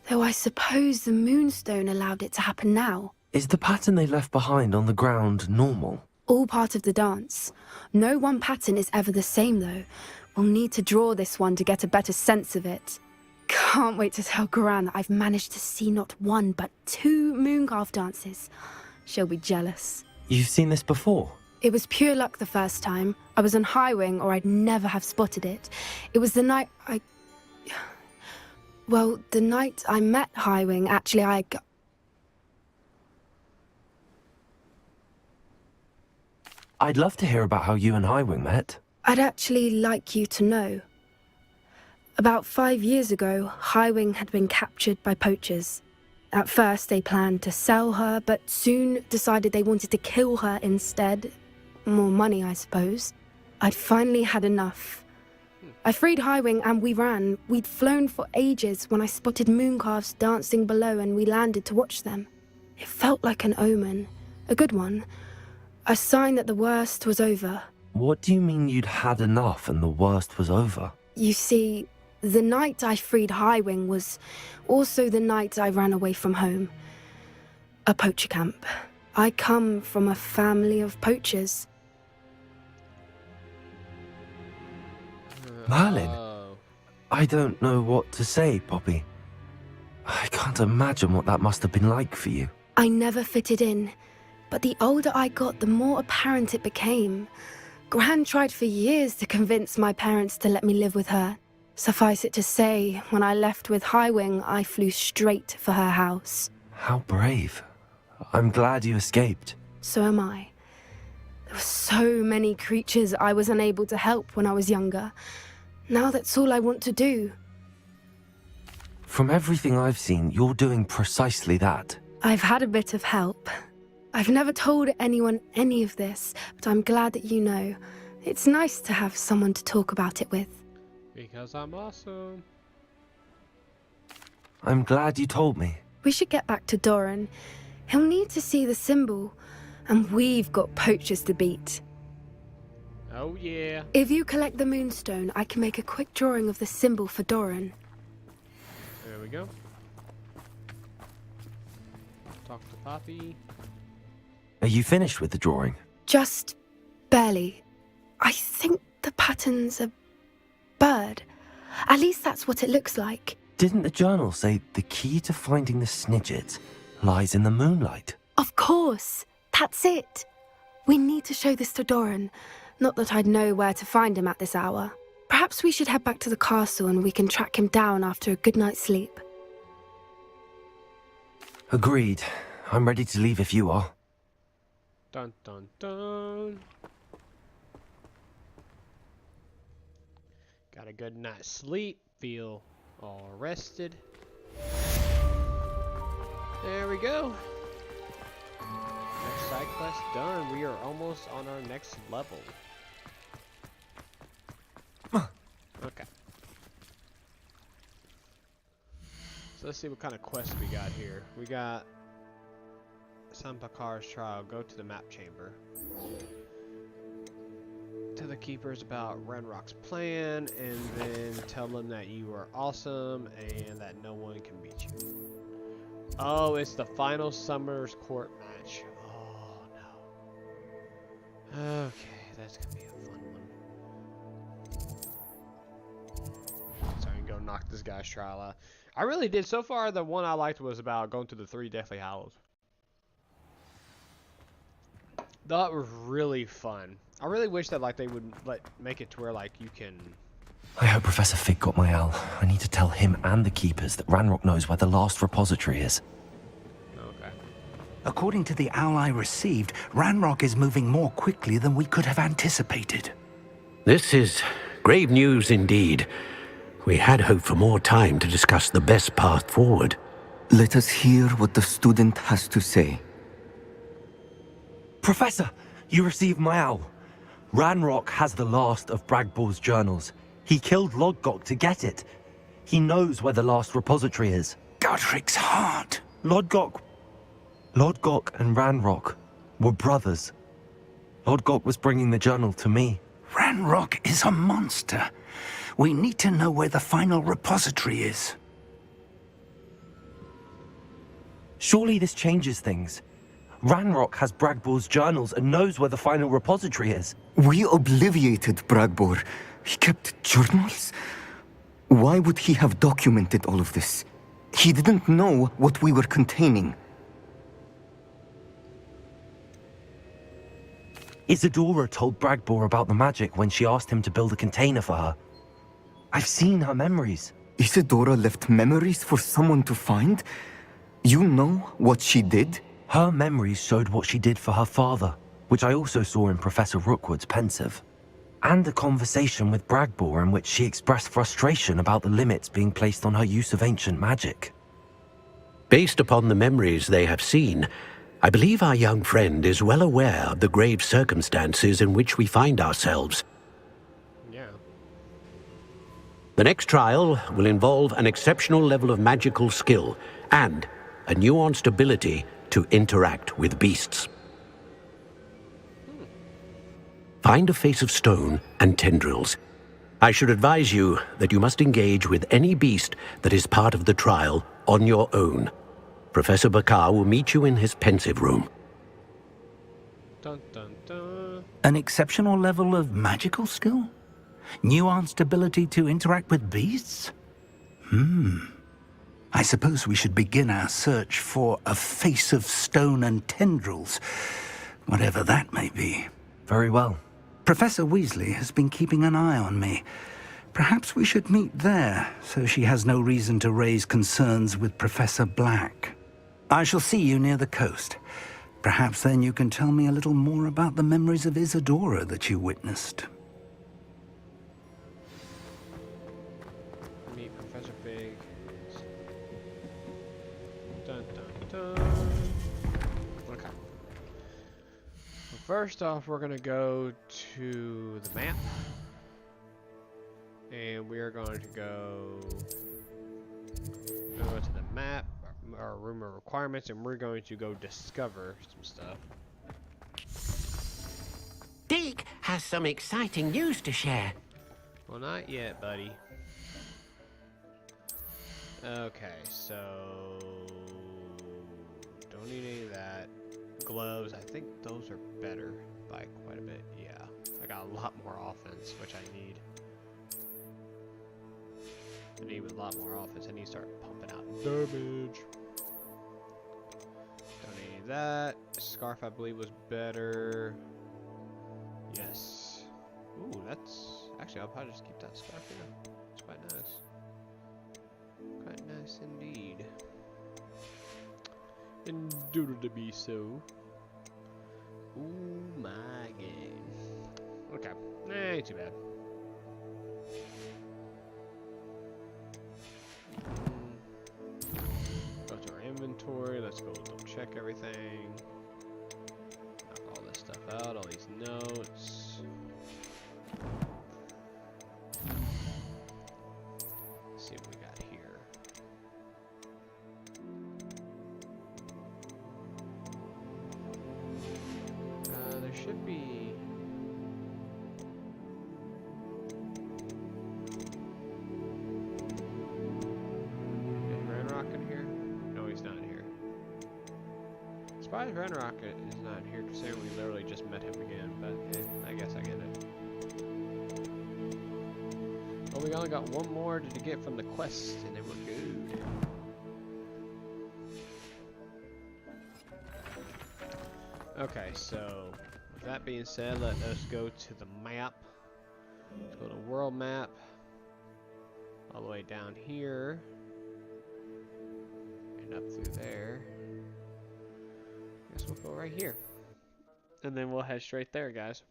Though I suppose the Moonstone allowed it to happen now. Is the pattern they left behind on the ground normal? all part of the dance. No one pattern is ever the same, though. We'll need to draw this one to get a better sense of it. Can't wait to tell Gran that I've managed to see not one, but 2 Mooncarve dances. She'll be jealous. You've seen this before? It was pure luck the first time. I was on Highwing, or I'd never have spotted it. It was the night the night I met Highwing, actually, I'd love to hear about how you and Highwing met. I'd actually like you to know. About 5 years ago, Highwing had been captured by poachers. At first, they planned to sell her, but soon decided they wanted to kill her instead. More money, I suppose. I'd finally had enough. I freed Highwing and we ran. We'd flown for ages when I spotted Mooncarves dancing below and we landed to watch them. It felt like an omen. A good one. A sign that the worst was over. What do you mean you'd had enough and the worst was over? You see, the night I freed Highwing was also the night I ran away from home. A poacher camp. I come from a family of poachers. Merlin? I don't know what to say, Poppy. I can't imagine what that must have been like for you. I never fitted in, but the older I got, the more apparent it became. Gran tried for years to convince my parents to let me live with her. Suffice it to say, when I left with Highwing, I flew straight for her house. How brave. I'm glad you escaped. So am I. There were so many creatures I was unable to help when I was younger. Now that's all I want to do. From everything I've seen, you're doing precisely that. I've had a bit of help. I've never told anyone any of this, but I'm glad that you know. It's nice to have someone to talk about it with. Because I'm awesome. I'm glad you told me. We should get back to Doran. He'll need to see the symbol, and we've got poachers to beat. Oh yeah. If you collect the moonstone, I can make a quick drawing of the symbol for Doran. There we go. Talk to Poppy. Are you finished with the drawing? Just barely. I think the pattern's a bird. At least that's what it looks like. Didn't the journal say the key to finding the Snidget lies in the moonlight? Of course. That's it. We need to show this to Doran. Not that I'd know where to find him at this hour. Perhaps we should head back to the castle and we can track him down after a good night's sleep. Agreed. I'm ready to leave if you are. Dun dun dun. Got a good night's sleep. Feel all rested. There we go. Next side quest done. We are almost on our next level. Okay. So let's see what kind of quest we got here. We got Sampakar's trial. Go to the map chamber. Tell the keepers about Ranrock's plan, and then tell them that you are awesome and that no one can beat you. Oh, it's the final Summer's Court match. Oh no. Okay, that's gonna be a fun one. So I can go knock this guy's trial out. I really did. So far, the one I liked was about going to the 3 Deathly Hallows. That was really fun. I really wish that like they would make it to where like you can. I hope Professor Fig got my owl. I need to tell him and the keepers that Ranrock knows where the last repository is. Okay. According to the owl I received, Ranrock is moving more quickly than we could have anticipated. This is grave news indeed. We had hoped for more time to discuss the best path forward. Let us hear what the student has to say. Professor, you received my owl. Ranrock has the last of Bragball's journals. He killed Lodgok to get it. He knows where the last repository is. Godric's heart. Lodgok and Ranrock were brothers. Lodgok was bringing the journal to me. Ranrock is a monster. We need to know where the final repository is. Surely this changes things. Ranrock has Bragbor's journals and knows where the final repository is. We obliviated Bragbor. He kept journals? Why would he have documented all of this? He didn't know what we were containing. Isadora told Bragbor about the magic when she asked him to build a container for her. I've seen her memories. Isadora left memories for someone to find? You know what she did? Her memories showed what she did for her father, which I also saw in Professor Rookwood's pensive. And a conversation with Bragbor in which she expressed frustration about the limits being placed on her use of ancient magic. Based upon the memories they have seen, I believe our young friend is well aware of the grave circumstances in which we find ourselves. Yeah. The next trial will involve an exceptional level of magical skill and a nuanced ability to interact with beasts. Find a face of stone and tendrils. I should advise you that you must engage with any beast that is part of the trial on your own. Professor Bakar will meet you in his pensive room. Dun, dun, dun. An exceptional level of magical skill? Nuanced ability to interact with beasts? I suppose we should begin our search for a face of stone and tendrils, whatever that may be. Very well. Professor Weasley has been keeping an eye on me. Perhaps we should meet there, so she has no reason to raise concerns with Professor Black. I shall see you near the coast. Perhaps then you can tell me a little more about the memories of Isadora that you witnessed. Meet Professor Big. Dun, dun, dun. Okay. Well, first off, we're gonna go to the map. And we are going to go to the map, our room of requirements, and we're going to go discover some stuff. Deke has some exciting news to share. Well, not yet, buddy. Okay, so don't need any of that. Gloves, I think those are better by quite a bit. Yeah, I got a lot more offense, which I need. I need a lot more offense. I need to start pumping out damage. Don't need that. Scarf, I believe, was better. Yes. Ooh, that's... Actually, I'll probably just keep that scarf here. It's quite nice. Quite nice indeed. Indubitably so. Ooh, my game. Okay. Ain't too bad. Go to our inventory. Let's go double check everything. Knock all this stuff out, all these notes. Let's see what we got here. There should be. Surprised Ranrock is not here, considering we literally just met him again, but I guess I get it. Well, we only got one more to get from the quest, and then we're good. Okay, so with that being said, let us go to the map. Let's go to world map, all the way down here, and up through there. Guess we'll go right here. And then we'll head straight there, guys.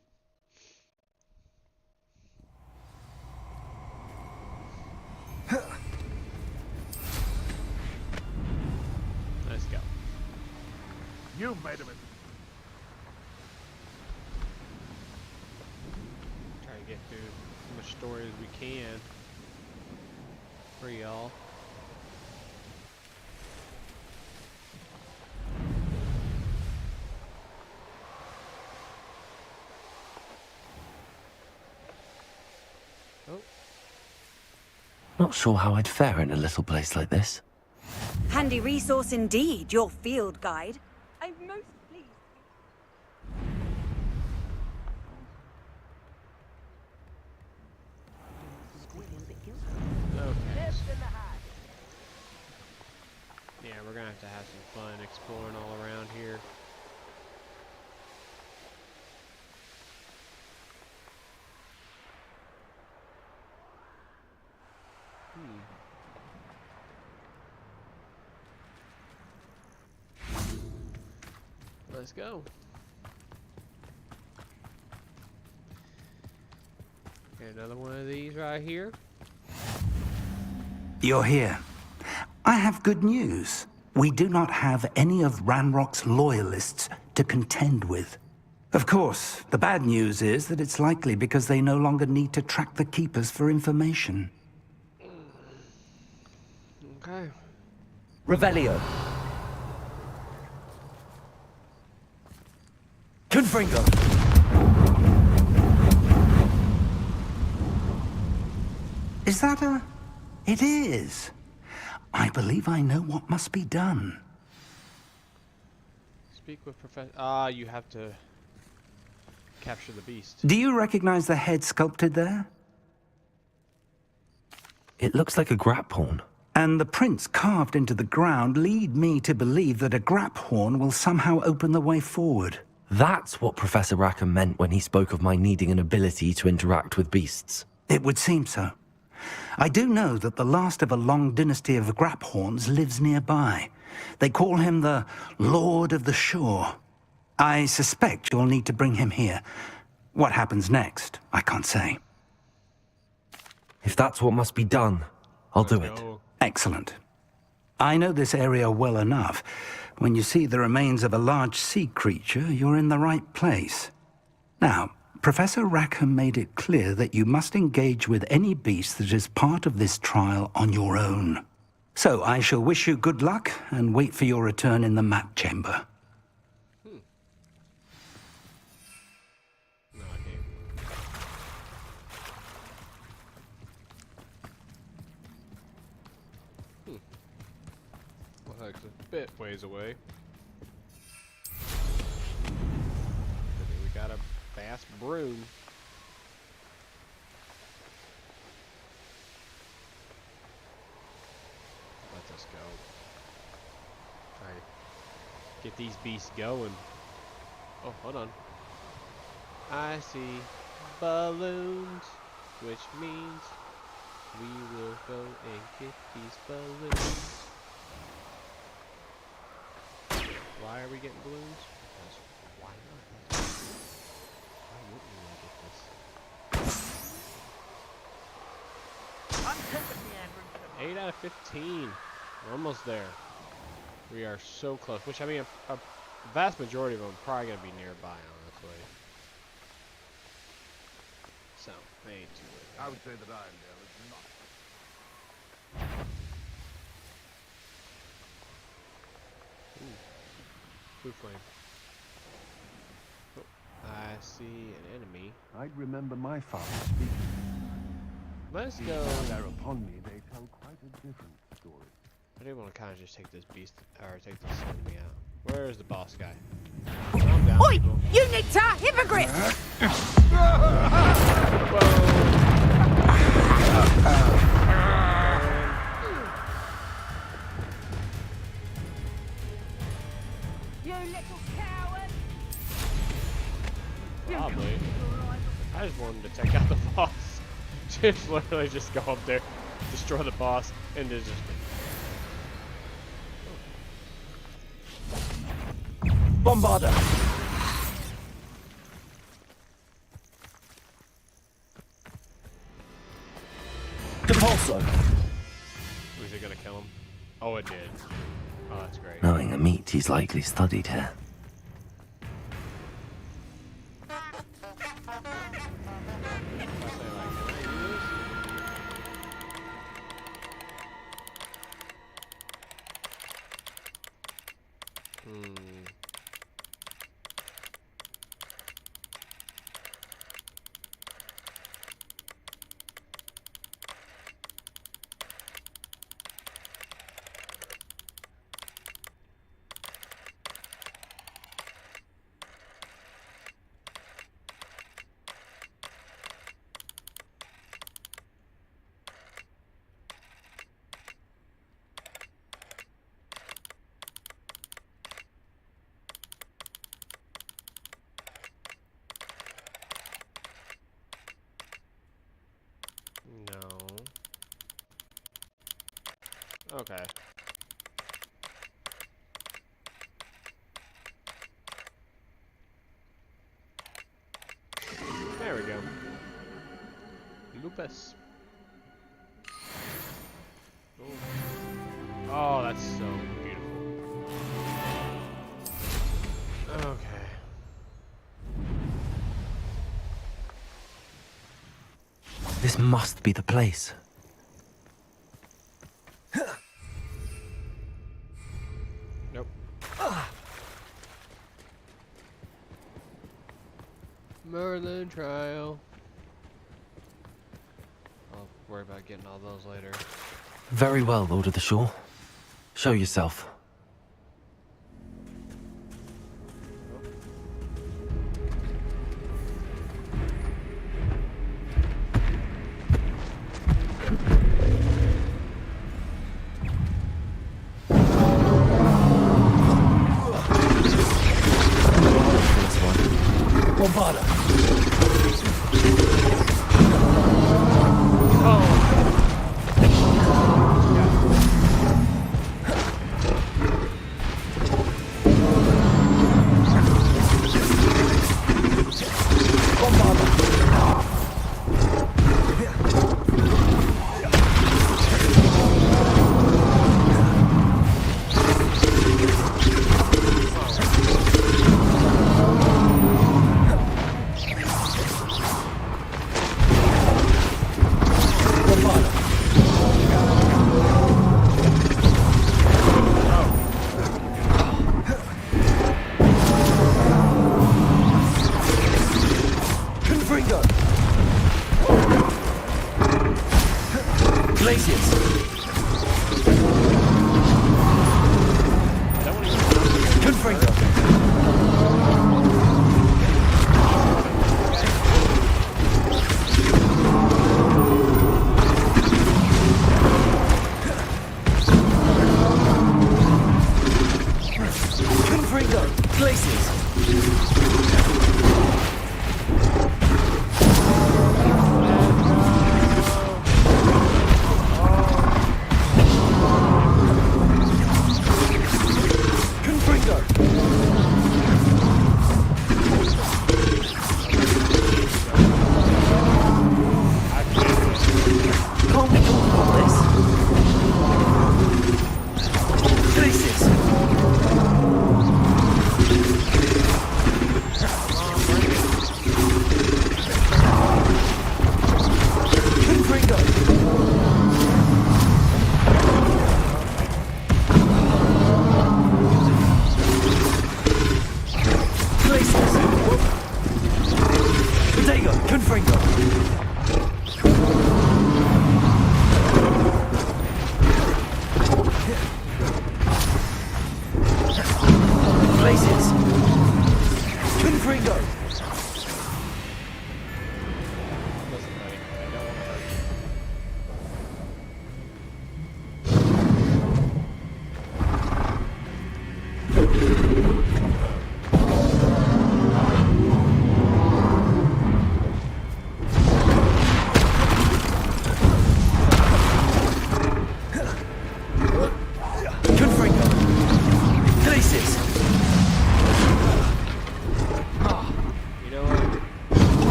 Let's go. You made of it. Try to get through as much story as we can for y'all. Not sure how I'd fare in a little place like this. Handy resource indeed, your field guide. I'm most pleased. Yeah, we're gonna have to have some fun exploring all around here. Let's go. Okay, another one of these right here. You're here. I have good news. We do not have any of Ranrock's loyalists to contend with. Of course, the bad news is that it's likely because they no longer need to track the Keepers for information. Okay. Revelio. Confringo. Is that a... It is. I believe I know what must be done. Speak with Professor... Ah, you have to capture the beast. Do you recognize the head sculpted there? It looks like a grap horn. And the prints carved into the ground lead me to believe that a grap horn will somehow open the way forward. That's what Professor Rackham meant when he spoke of my needing an ability to interact with beasts. It would seem so. I do know that the last of a long dynasty of Graphorns lives nearby. They call him the Lord of the Shore. I suspect you'll need to bring him here. What happens next, I can't say. If that's what must be done, I'll do it. Excellent. I know this area well enough. When you see the remains of a large sea creature, you're in the right place. Now, Professor Rackham made it clear that you must engage with any beast that is part of this trial on your own. So I shall wish you good luck and wait for your return in the map chamber. Looks like it's a bit ways away. We got a fast broom. Let us go. Try to get these beasts going. Oh, hold on. I see balloons, which means we will go and get these balloons. Why are we getting balloons? Because why not? Why wouldn't we get this? 8 out of 15. We're almost there. We are so close. Which, I mean, a vast majority of them are probably going to be nearby, honestly. So, they ain't too late. I would say that Irondale is not. Blue flame. Oh, I see an enemy. I'd remember my father speaking. Let's These go. There upon me, they tell quite a different story. I do want to kind of just take this beast, or take this enemy out. Where is the boss guy? Calm down, Oi! people. Unita hypocrite! You little coward! Probably. I just wanted to take out the boss. Just literally just go up there, destroy the boss, and then just... Bombarder! Depulso! Was it gonna kill him? Oh, it did. Oh, that's great. Knowing a meat he's likely studied here. Okay. There we go. Lupus. Oh, that's so beautiful. Okay. This must be the place. Nope. Merlin trial. I'll worry about getting all those later. Very well, Lord of the Shore. Show yourself. Bombarda.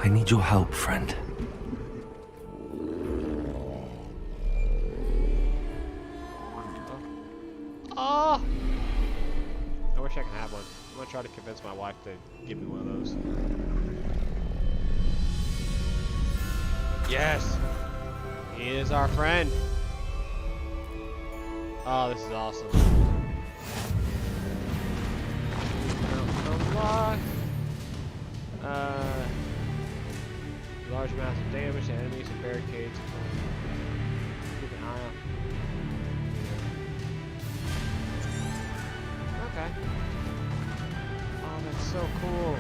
I need your help, friend. Oh! I wish I could have one. I'm gonna try to convince my wife to give me one of those. Yes! He is our friend! Oh, this is awesome. Unlock! Large amounts of damage to enemies and barricades. Keep an eye on. Okay. Oh, that's so cool.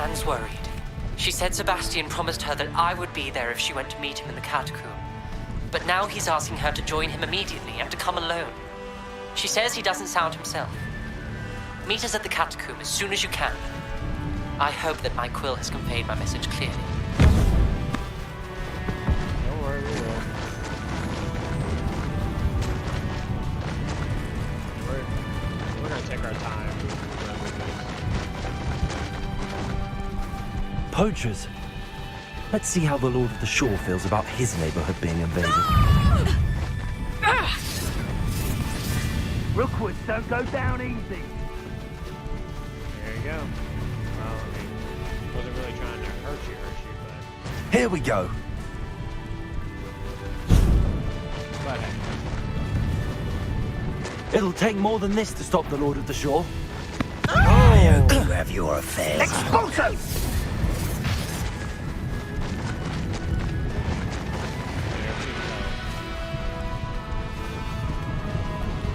Anne's worried. She said Sebastian promised her that I would be there if she went to meet him in the catacomb. But now he's asking her to join him immediately and to come alone. She says he doesn't sound himself. Meet us at the catacomb as soon as you can. I hope that my quill has conveyed my message clearly. Don't worry, we will. We're gonna take our time. Poachers. Let's see how the Lord of the Shore feels about his neighborhood being invaded. Rookwoods don't go down easy. There you go. Well, I mean, wasn't really trying to hurt you, but... Here we go. But hey. It'll take more than this to stop the Lord of the Shore. I hope you have your affairs. Expulso!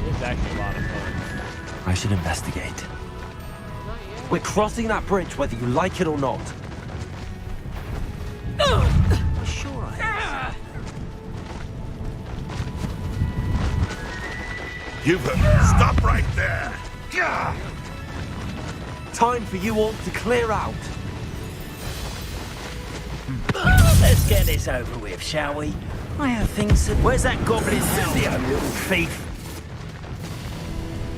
It's actually a lot of fun. I should investigate. We're crossing that bridge whether you like it or not. Sure I am. You've stop right there. Time for you all to clear out. Let's get this over with, shall we? I have things to... Where's that goblin Silvio, little thief?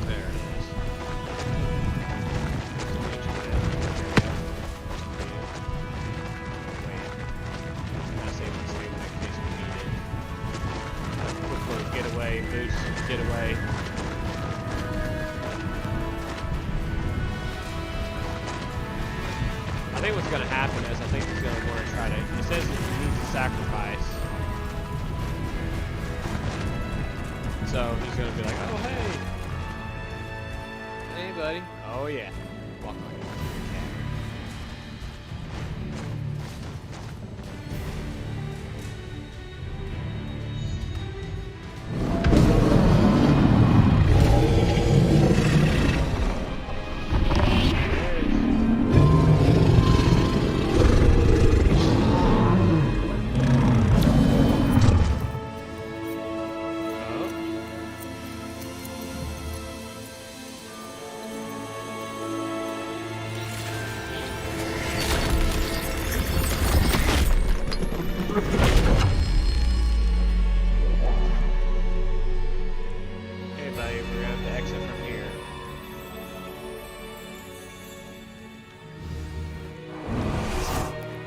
There it is. Quick little getaway, boost, getaway. I think what's going to happen is I think he's going to want to try to... It says he needs a sacrifice. So he's going to be like, oh, hey. Hey, buddy. Oh, yeah. Walk on. Hey, buddy, we're going to have to exit from here.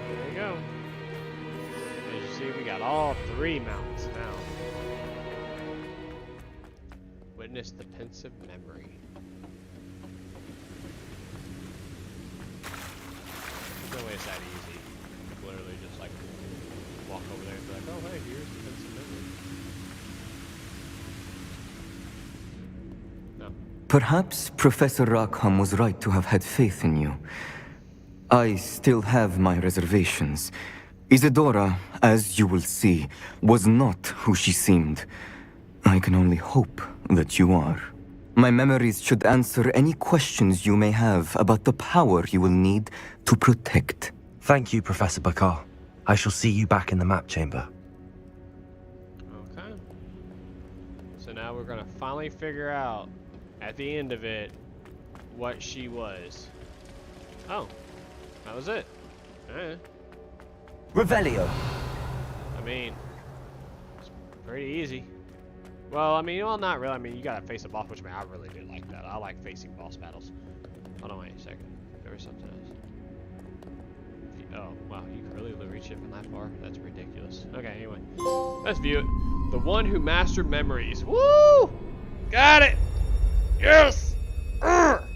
There you go. As you see, we got all 3 mounts now. Witness the pensive memory. No way it's that easy. Literally just like walk over there and be like, oh hey, here's the pensive memory. No. Perhaps Professor Rackham was right to have had faith in you. I still have my reservations. Isadora, as you will see, was not who she seemed. I can only hope that you are. My memories should answer any questions you may have about the power you will need to protect. Thank you, Professor Bakar. I shall see you back in the map chamber. Okay. So now we're gonna finally figure out, at the end of it, what she was. Oh, that was it. Alright. Revelio. I mean, it's pretty easy. Well, I mean, well, not really. I mean, you gotta face a boss, which I mean, I really do like that. I like facing boss battles. Hold on, wait a second. There was something else. Oh, wow, you can really reach it from that far? That's ridiculous. Okay, anyway. Let's view it. The one who mastered memories. Woo! Got it! Yes! Urgh!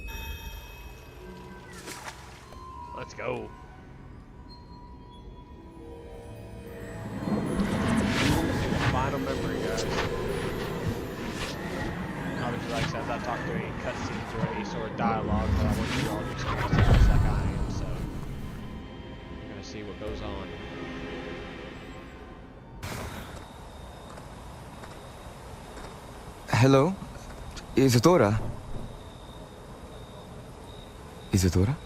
Let's go. Final memory, guys. Obviously, like I said, I've not talked through any cutscenes or any sort of dialogue, but I want you all to experience it just like I am, so you're gonna see what goes on. Hello? Isadora? Isadora?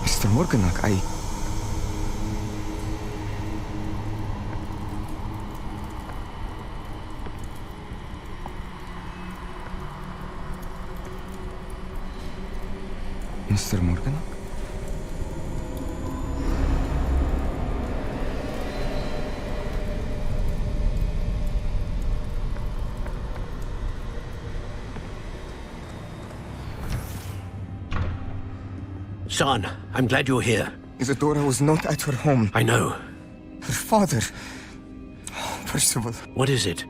Mr. Morganach, Mr. Morganach? Son, I'm glad you're here. Isadora was not at her home. I know. Her father... Oh, Percival. What is it?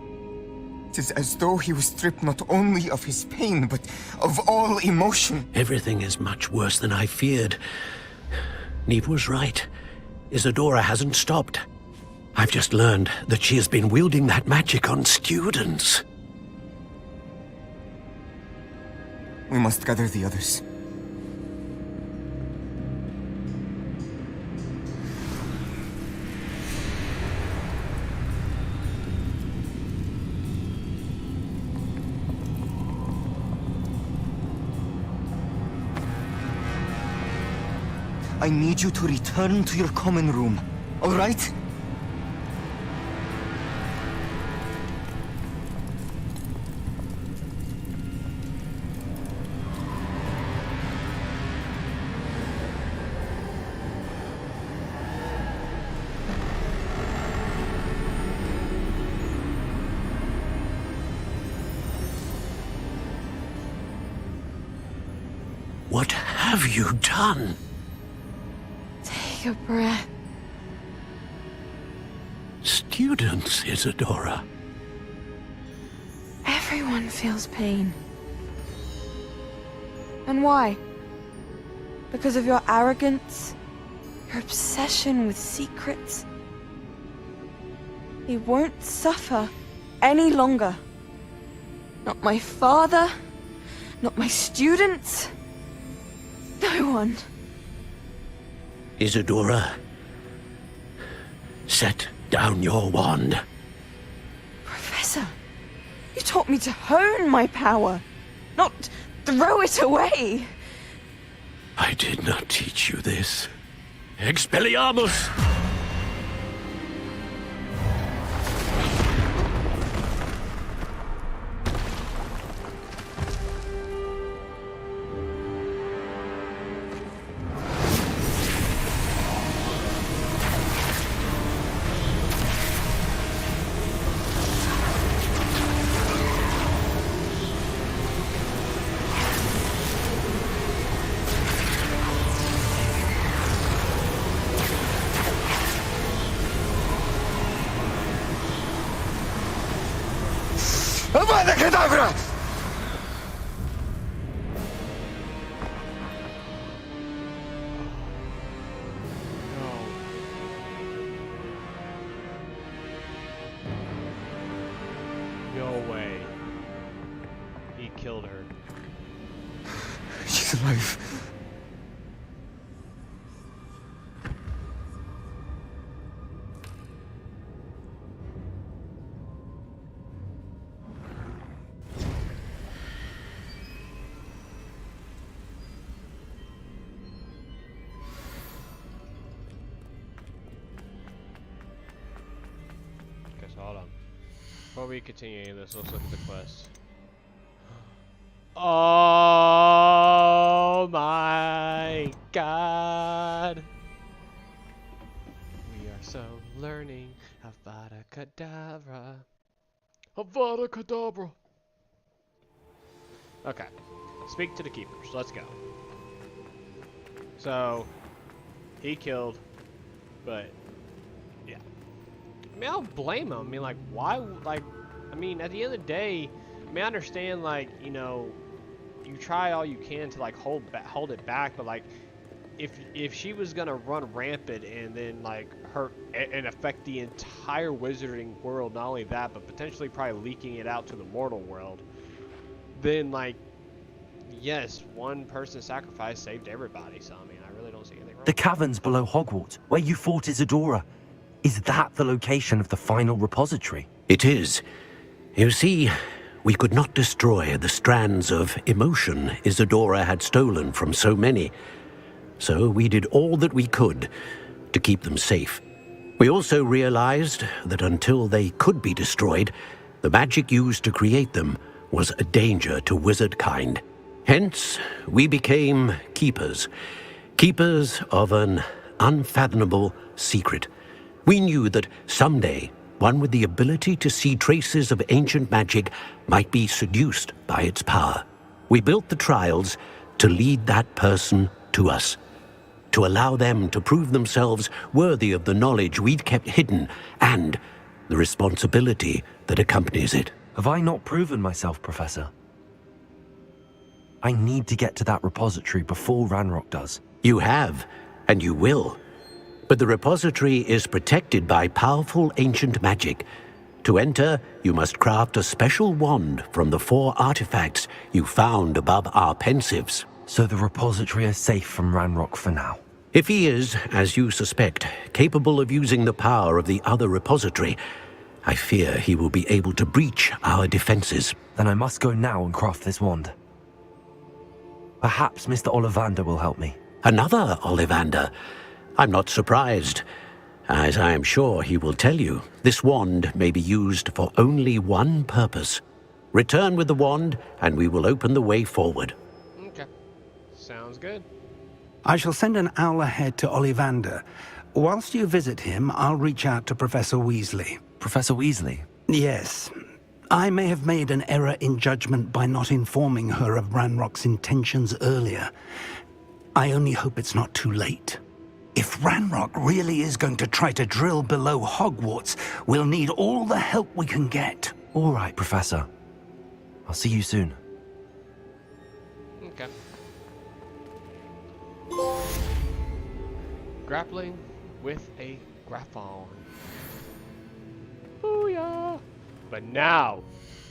It is as though he was stripped not only of his pain, but of all emotion. Everything is much worse than I feared. Neve was right. Isadora hasn't stopped. I've just learned that she has been wielding that magic on students. We must gather the others. I need you to return to your common room, all right? What have you done? Take a breath. Students, Isadora. Everyone feels pain. And why? Because of your arrogance? Your obsession with secrets? He won't suffer any longer. Not my father, not my students, no one. Isadora, set down your wand. Professor, you taught me to hone my power, not throw it away. I did not teach you this. Expelliarmus! Avada Kedavra! No way. He killed her. She's alive. Okay, so hold on. Before we continue any of this, let's look at the quest. Oh my god. We are so learning Avada Kedavra. Avada Kedavra. Okay. Speak to the keepers. Let's go. So, he killed, but yeah. I mean, I don't blame him. I mean, like, why? Like, I mean, at the end of the day, I mean, I understand, like, you know, you try all you can to like hold it back, but like, if she was gonna run rampant and then like hurt and affect the entire wizarding world, not only that, but potentially probably leaking it out to the mortal world, then like, yes, one person's sacrifice saved everybody. So I mean, I really don't see anything wrong. The caverns below Hogwarts, where you fought Isadora. Is that the location of the final repository? It is. You see, we could not destroy the strands of emotion Isadora had stolen from so many. So we did all that we could to keep them safe. We also realized that until they could be destroyed, the magic used to create them was a danger to wizard kind. Hence, we became keepers. Keepers of an unfathomable secret. We knew that someday, one with the ability to see traces of ancient magic might be seduced by its power. We built the trials to lead that person to us, to allow them to prove themselves worthy of the knowledge we'd kept hidden and the responsibility that accompanies it. Have I not proven myself, Professor? I need to get to that repository before Ranrock does. You have, and you will. But the repository is protected by powerful ancient magic. To enter, you must craft a special wand from the 4 artifacts you found above our pensives. So the repository is safe from Ranrock for now? If he is, as you suspect, capable of using the power of the other repository, I fear he will be able to breach our defenses. Then I must go now and craft this wand. Perhaps Mr. Ollivander will help me. Another Ollivander? I'm not surprised. As I am sure he will tell you, this wand may be used for only one purpose. Return with the wand, and we will open the way forward. Okay. Sounds good. I shall send an owl ahead to Ollivander. Whilst you visit him, I'll reach out to Professor Weasley. Professor Weasley? Yes. I may have made an error in judgment by not informing her of Ranrock's intentions earlier. I only hope it's not too late. If Ranrock really is going to try to drill below Hogwarts, we'll need all the help we can get. All right, Professor. I'll see you soon. Okay. Grappling with a graphon. Booyah! But now,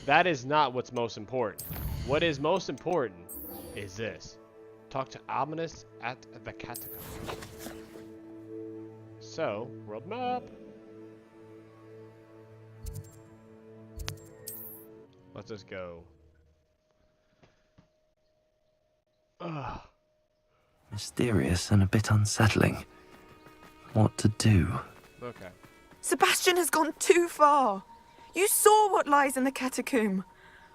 that is not what's most important. What is most important is this. Talk to Ominous at the Catacomb. So, world map. Let's just go. Ugh. Mysterious and a bit unsettling. What to do? Okay. Sebastian has gone too far. You saw what lies in the catacomb.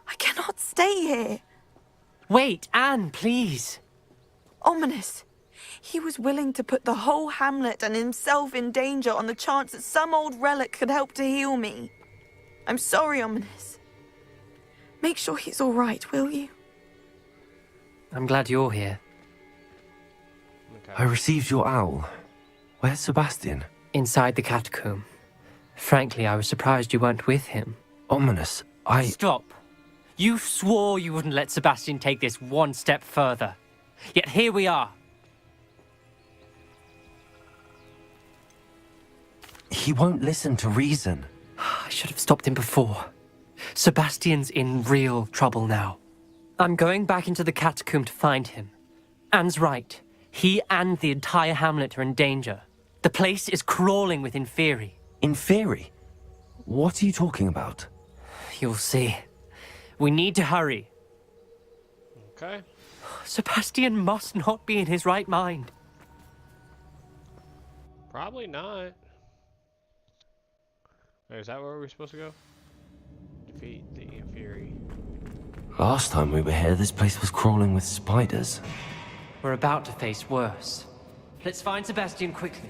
I cannot stay here. Wait, Anne, please. Ominous. He was willing to put the whole hamlet and himself in danger on the chance that some old relic could help to heal me. I'm sorry, Ominous. Make sure he's all right, will you? I'm glad you're here. Okay. I received your owl. Where's Sebastian? Inside the catacomb. Frankly, I was surprised you weren't with him. Ominous, Stop. You swore you wouldn't let Sebastian take this one step further. Yet here we are. He won't listen to reason. I should have stopped him before. Sebastian's in real trouble now. I'm going back into the catacomb to find him. Anne's right. He and the entire hamlet are in danger. The place is crawling with Inferi. Inferi? What are you talking about? You'll see. We need to hurry. Okay. Sebastian must not be in his right mind. Probably not. Wait, is that where we're supposed to go? Defeat the Inferi. Last time we were here, this place was crawling with spiders. We're about to face worse. Let's find Sebastian quickly.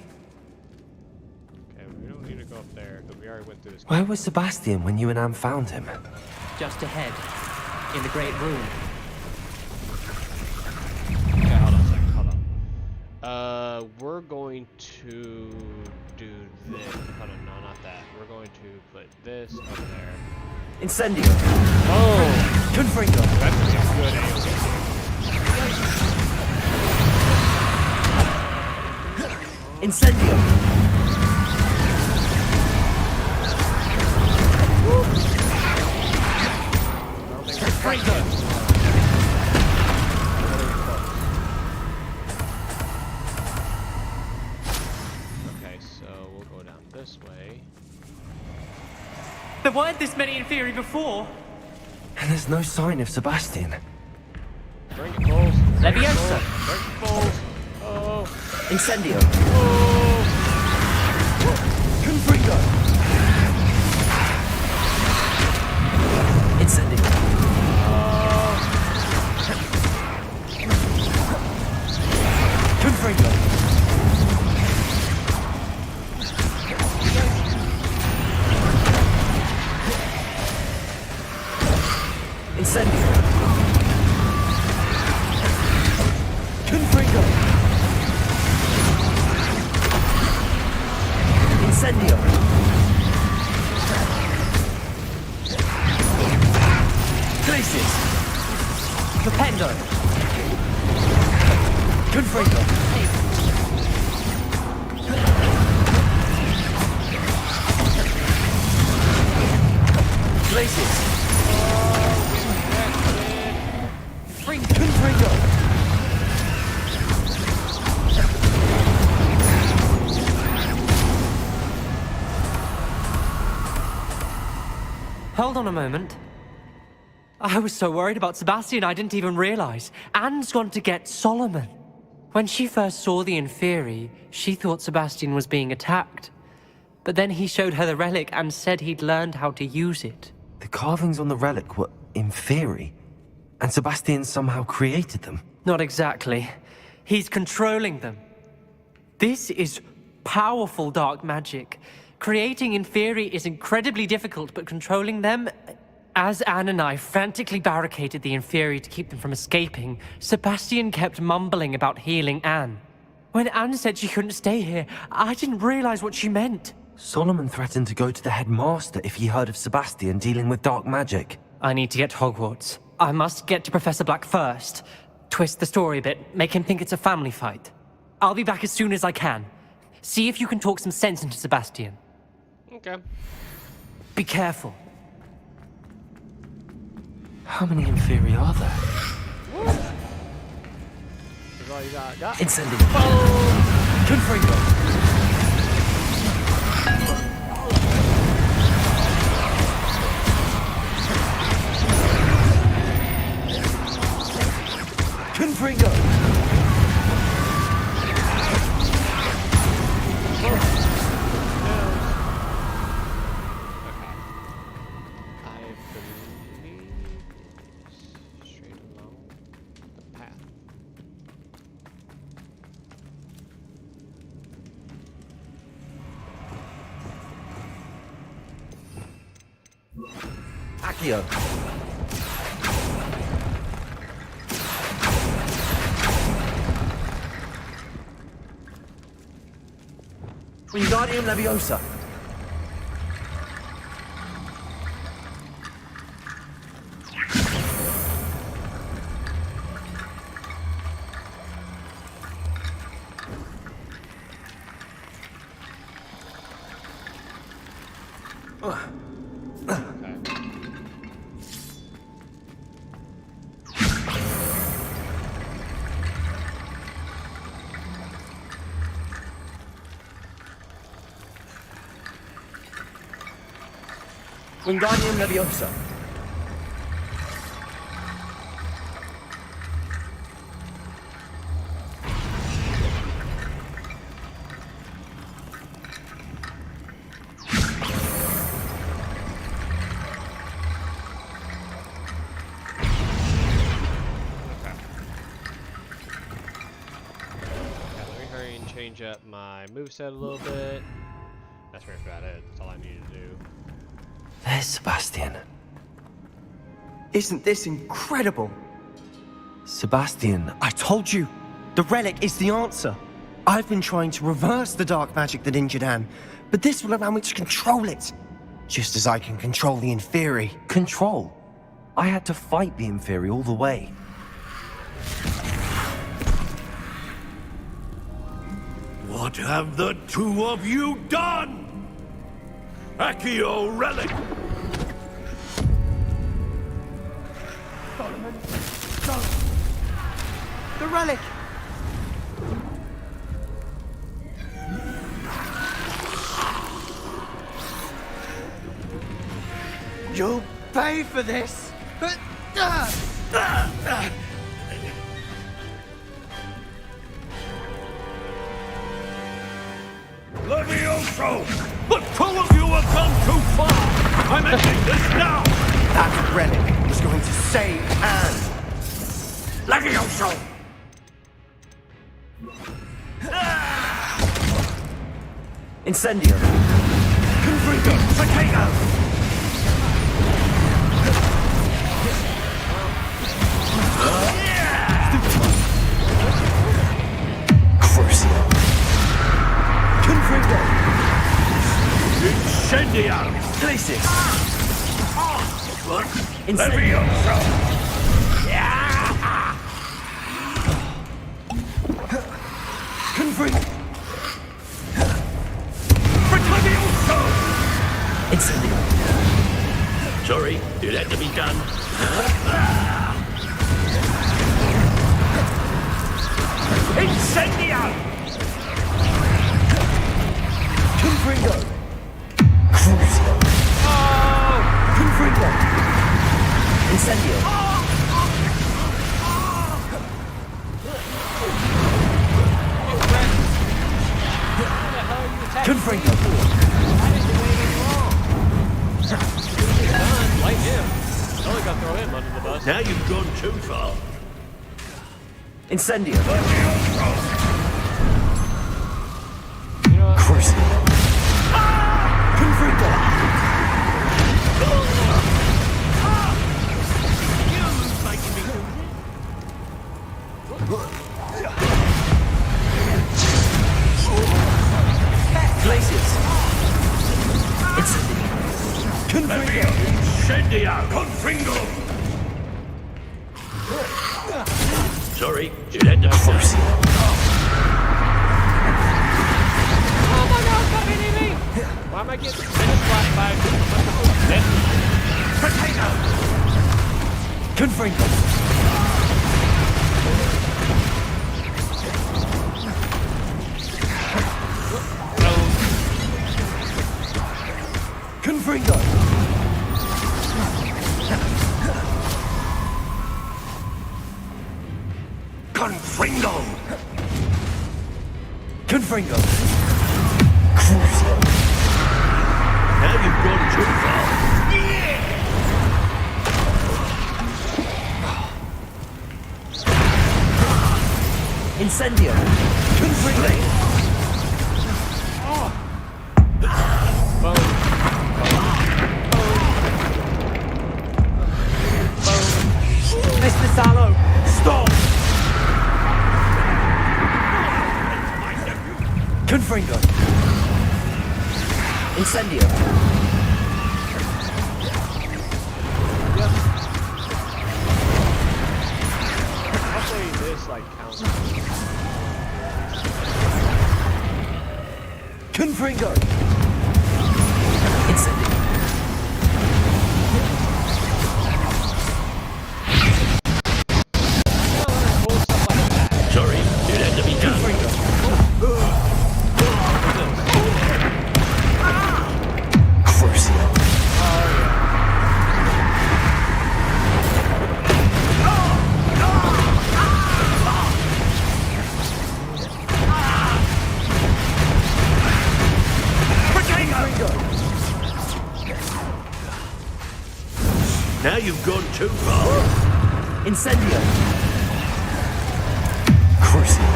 Okay, we don't need to go up there, because we already went through this. Where was Sebastian when you and Anne found him? Just ahead, in the great room. Okay, hold on a second, hold on. We're going to do this. Hold on, no, not that. We're going to put this up there. Incendio! Oh! Confringo! That's a good AOE. Incendio! Confringo! Okay, so we'll go down this way. There weren't this many in theory before. And there's no sign of Sebastian. Bring it, Bulls. Leviosa! Bring it, Bulls. Oh. Incendio! Oh. Confringo! Incendio! Confringo! Incendio! Confringo! Incendio! Glacis! Flipendo! Confringo! Glacis! Confringo! Hold on a moment. I was so worried about Sebastian I didn't even realize. Anne's gone to get Solomon. When she first saw the Inferi, she thought Sebastian was being attacked. But then he showed her the relic and said he'd learned how to use it. The carvings on the relic were Inferi, and Sebastian somehow created them. Not exactly. He's controlling them. This is powerful dark magic. Creating Inferi is incredibly difficult, but controlling them... As Anne and I frantically barricaded the Inferi to keep them from escaping, Sebastian kept mumbling about healing Anne. When Anne said she couldn't stay here, I didn't realize what she meant. Solomon threatened to go to the headmaster if he heard of Sebastian dealing with dark magic. I need to get to Hogwarts. I must get to Professor Black first. Twist the story a bit, make him think it's a family fight. I'll be back as soon as I can. See if you can talk some sense into Sebastian. Okay. Be careful. How many Inferi are there? That's all you got. Incendio! Oh! Confringo! Confringo! Accio. Wingardium Leviosa. Wingardium Leviosa. change up my moveset a little bit. That's pretty about it. That's all I needed to do. There's Sebastian. Isn't this incredible? Sebastian, I told you! The relic is the answer! I've been trying to reverse the dark magic that injured Anne, but this will allow me to control it! Just as I can control the Inferi. Control? I had to fight the Inferi all the way. What have the two of you done? Accio relic! Solomon, don't! The relic! You'll pay for this! Levioso! The two of you have gone too far! I'm ending this now! That relic was going to save Anne! Levioso! Incendio! Confringo! Potato! Crucio! Confringo! Incendio! Glacis! Levioso! Confringo! Levioso! Incendio! Sorry, it had to be done. Incendio! Confringo! Crucio! Confringo! Incendio! Confringo! Light him. Only got to throw him under the bus. Now you've gone too far. Incendio! You know what? Crucio! Confringo! Glacius! Incendio! Confringo! Incendio! Confringo! Sorry, it had to be done. Oh my god, stop hitting me! Why am I getting finished by dead? Potato! Confringo! Confringo! Confringo! Confringo! Crucio! Now you've gone too far. Incendio! Confringo! Mr. Salo, stop! Confringo! Incendio! Hopefully this like counts. Confringo! Incendio! Sorry, it had to be done. Crucio! Now you've gone too far. Incendio! Crucio!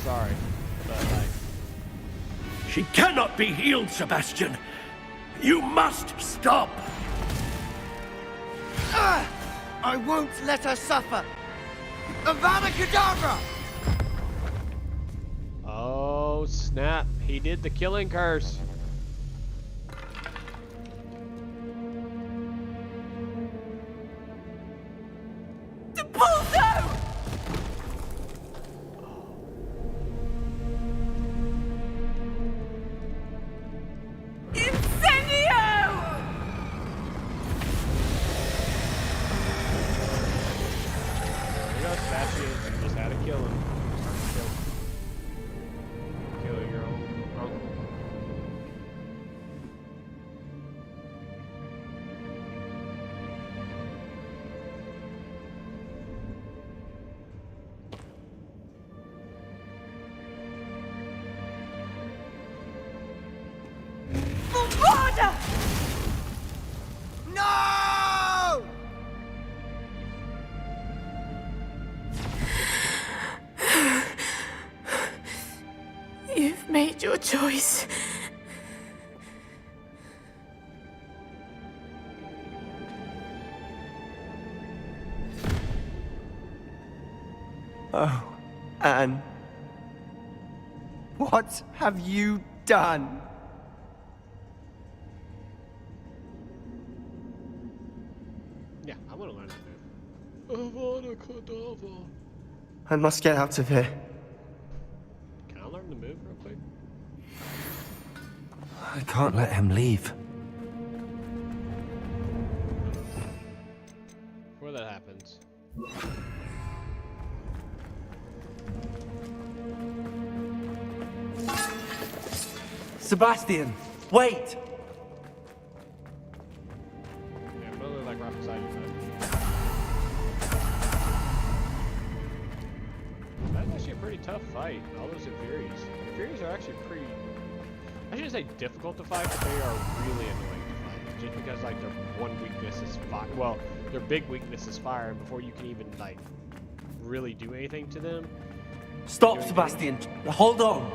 Sorry, but like... She cannot be healed, Sebastian. You must stop. I won't let her suffer. Avada Kedavra! Oh, snap. He did the killing curse. No! You've made your choice. Oh, Anne. What have you done? Yeah, I want to learn that move. Avada Kedavra. I must get out of here. Can I learn the move real quick? I can't let him leave. Before that happens. Sebastian, wait! Yeah, I'm literally like right beside you, man. That's actually a pretty tough fight. All those Infurious. Infurious are actually pretty... I shouldn't say difficult to fight, but they are really annoying to fight. Just because like their one weakness is fire. Well, their big weakness is fire, and before you can even like really do anything to them... Stop, Sebastian! Hold on!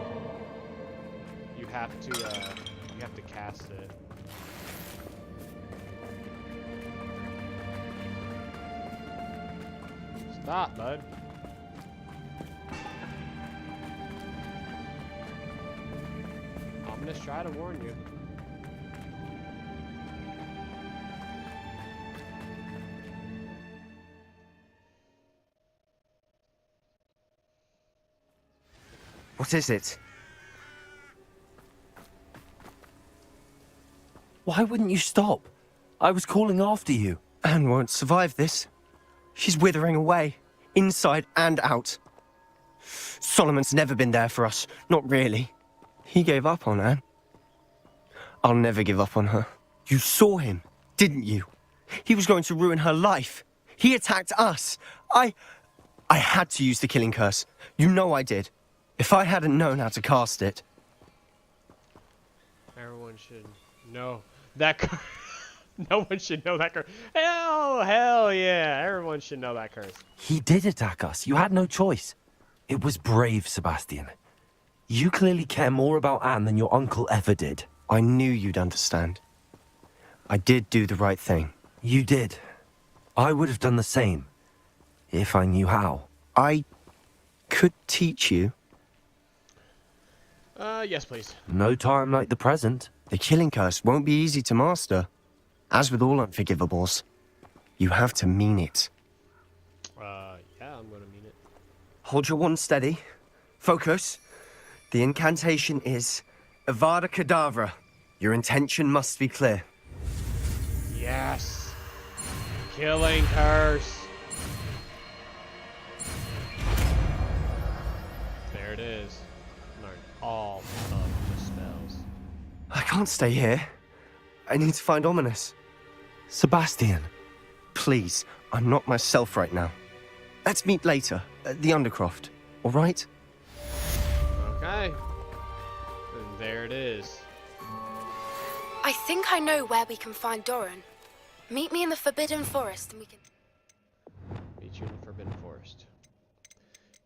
You have to cast it. Stop, bud. I'm gonna try to warn you. What is it? Why wouldn't you stop? I was calling after you. Anne won't survive this. She's withering away, inside and out. Solomon's never been there for us, not really. He gave up on Anne. I'll never give up on her. You saw him, didn't you? He was going to ruin her life. He attacked us. I had to use the killing curse. You know I did. If I hadn't known how to cast it... Everyone should know that curse. No one should know that curse. Hell yeah. Everyone should know that curse. He did attack us. You had no choice. It was brave, Sebastian. You clearly care more about Anne than your uncle ever did. I knew you'd understand. I did do the right thing. You did. I would have done the same. If I knew how. I could teach you. Yes, please. No time like the present. The killing curse won't be easy to master. As with all unforgivables, you have to mean it. Yeah, I'm gonna mean it. Hold your wand steady. Focus. The incantation is Avada Kedavra. Your intention must be clear. Yes. Killing curse. There it is. Learn all of the spells. I can't stay here. I need to find Ominous. Sebastian. Please, I'm not myself right now. Let's meet later, at the Undercroft, all right? Okay. And there it is. I think I know where we can find Doran. Meet me in the Forbidden Forest and we can... Meet you in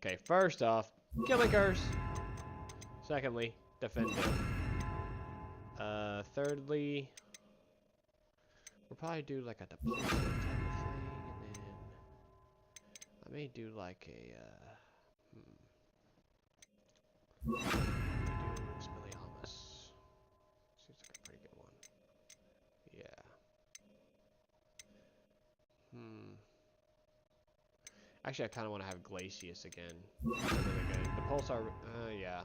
Okay, first off, kill my curse. Secondly, defend it. Thirdly, we'll probably do like a deposit type of thing, and then I may do like a we do Expelliarmus. Seems like a pretty good one. Yeah. Actually, I kind of want to have Glacius again. That's really good. The Pulsar, yeah.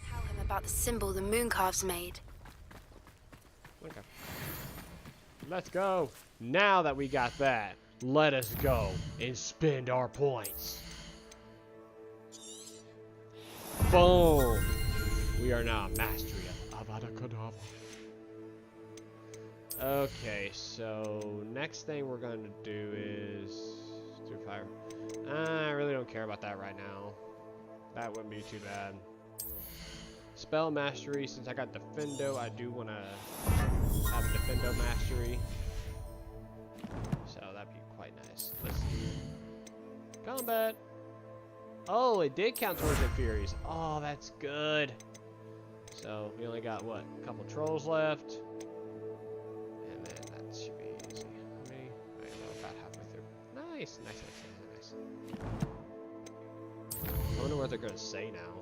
Tell him about the symbol the Mooncalves made. Okay. Let's go. Now that we got that, let us go and spend our points. Boom. We are now mastery of Avada Kedavra. Okay, so next thing we're going to do is do fire. I really don't care about that right now. That wouldn't be too bad. Spell mastery, since I got Defendo, I do want to have a Defendo mastery. So that'd be quite nice. Let's see. Combat. Oh, it did count towards the Furies. Oh, that's good. So we only got what? A couple trolls left. And then that should be easy. How many? I don't know, about halfway through. Nice, nice, nice, nice, nice. I wonder what they're gonna say now.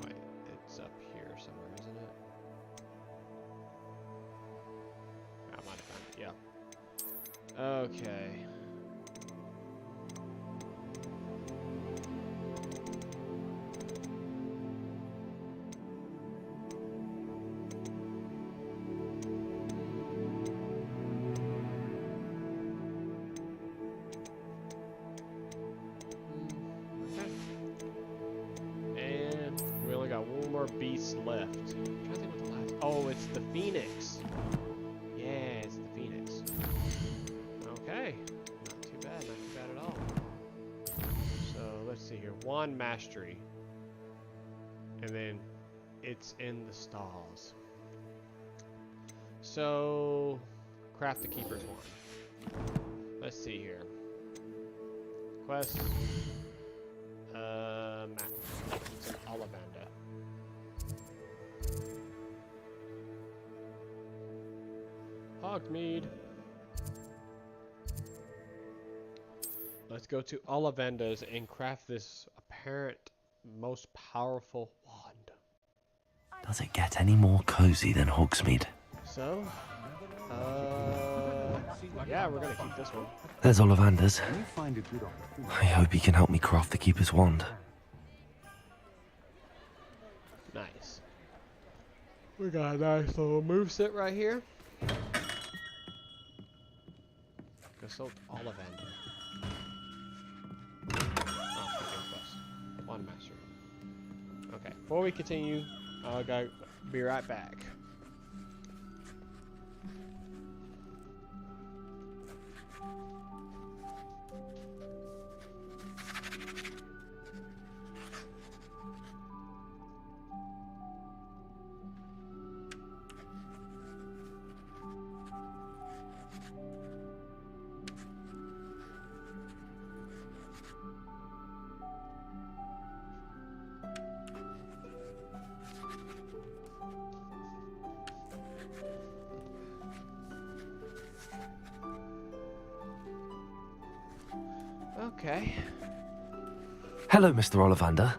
Wait, it's up here somewhere, isn't it? I might have found it, yeah. Okay. Beasts left. I'm trying to think what the last. Oh, it's the Phoenix. Yeah, it's the Phoenix. Okay, not too bad at all. So let's see here. Wand mastery, and then it's in the stalls. So craft the Keeper's wand. Let's see here. Quest. Map. It's an Ollivander. Hogsmeade. Let's go to Ollivander's and craft this apparent most powerful wand. Does it get any more cozy than Hogsmeade? So, yeah, we're gonna keep this one. There's Ollivander's. I hope he can help me craft the Keeper's wand. Nice. We got a nice little moveset right here. Consult Ollivander. Oh, Wand master. Okay, before we continue, I'll go be right back. Okay. Hello, Mr. Ollivander.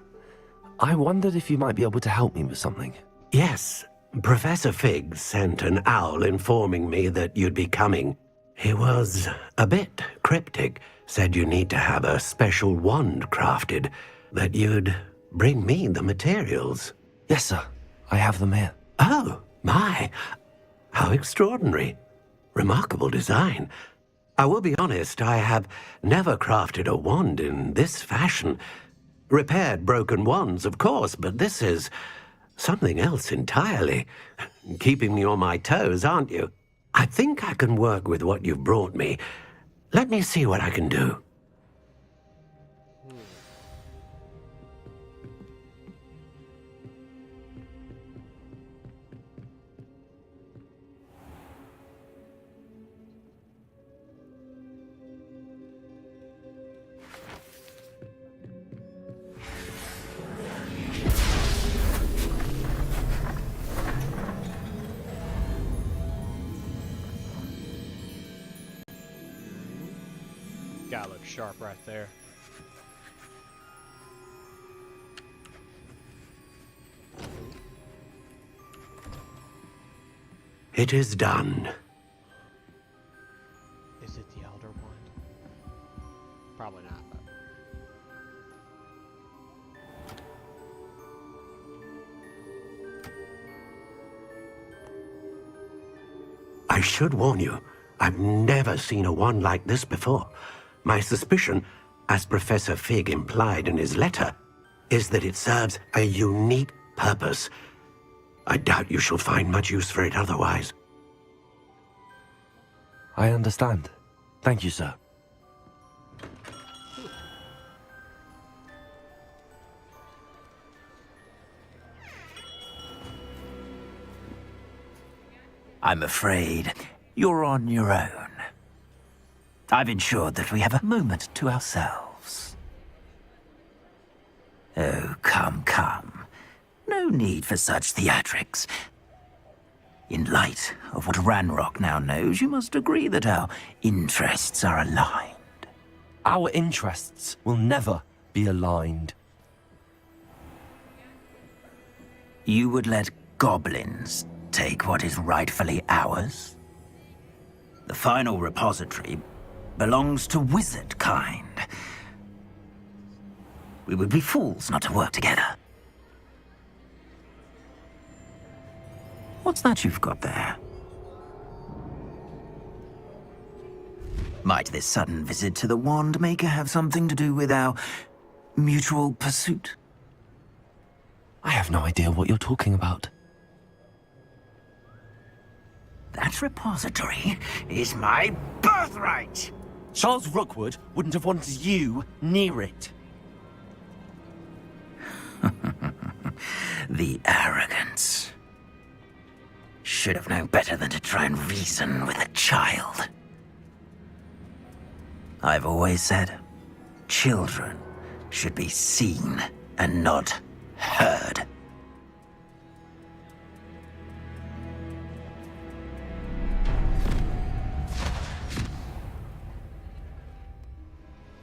I wondered if you might be able to help me with something. Yes, Professor Fig sent an owl informing me that you'd be coming. He was a bit cryptic, said you need to have a special wand crafted, that you'd bring me the materials. Yes, sir. I have them here. Oh, my. How extraordinary. Remarkable design. I will be honest, I have never crafted a wand in this fashion. Repaired broken wands, of course, but this is something else entirely. Keeping me on my toes, aren't you? I think I can work with what you've brought me. Let me see what I can do. Gotta look sharp right there. It is done. Is it the Elder Wand? Probably not, but... I should warn you, I've never seen a wand like this before. My suspicion, as Professor Fig implied in his letter, is that it serves a unique purpose. I doubt you shall find much use for it otherwise. I understand. Thank you, sir. I'm afraid you're on your own. I've ensured that we have a moment to ourselves. Oh, come, come. No need for such theatrics. In light of what Ranrock now knows, you must agree that our interests are aligned. Our interests will never be aligned. You would let goblins take what is rightfully ours? The final repository belongs to wizard kind. We would be fools not to work together. What's that you've got there? Might this sudden visit to the Wand Maker have something to do with our mutual pursuit? I have no idea what you're talking about. That repository is my birthright! Charles Rookwood wouldn't have wanted you near it. The arrogance. Should have known better than to try and reason with a child. I've always said, children should be seen and not heard.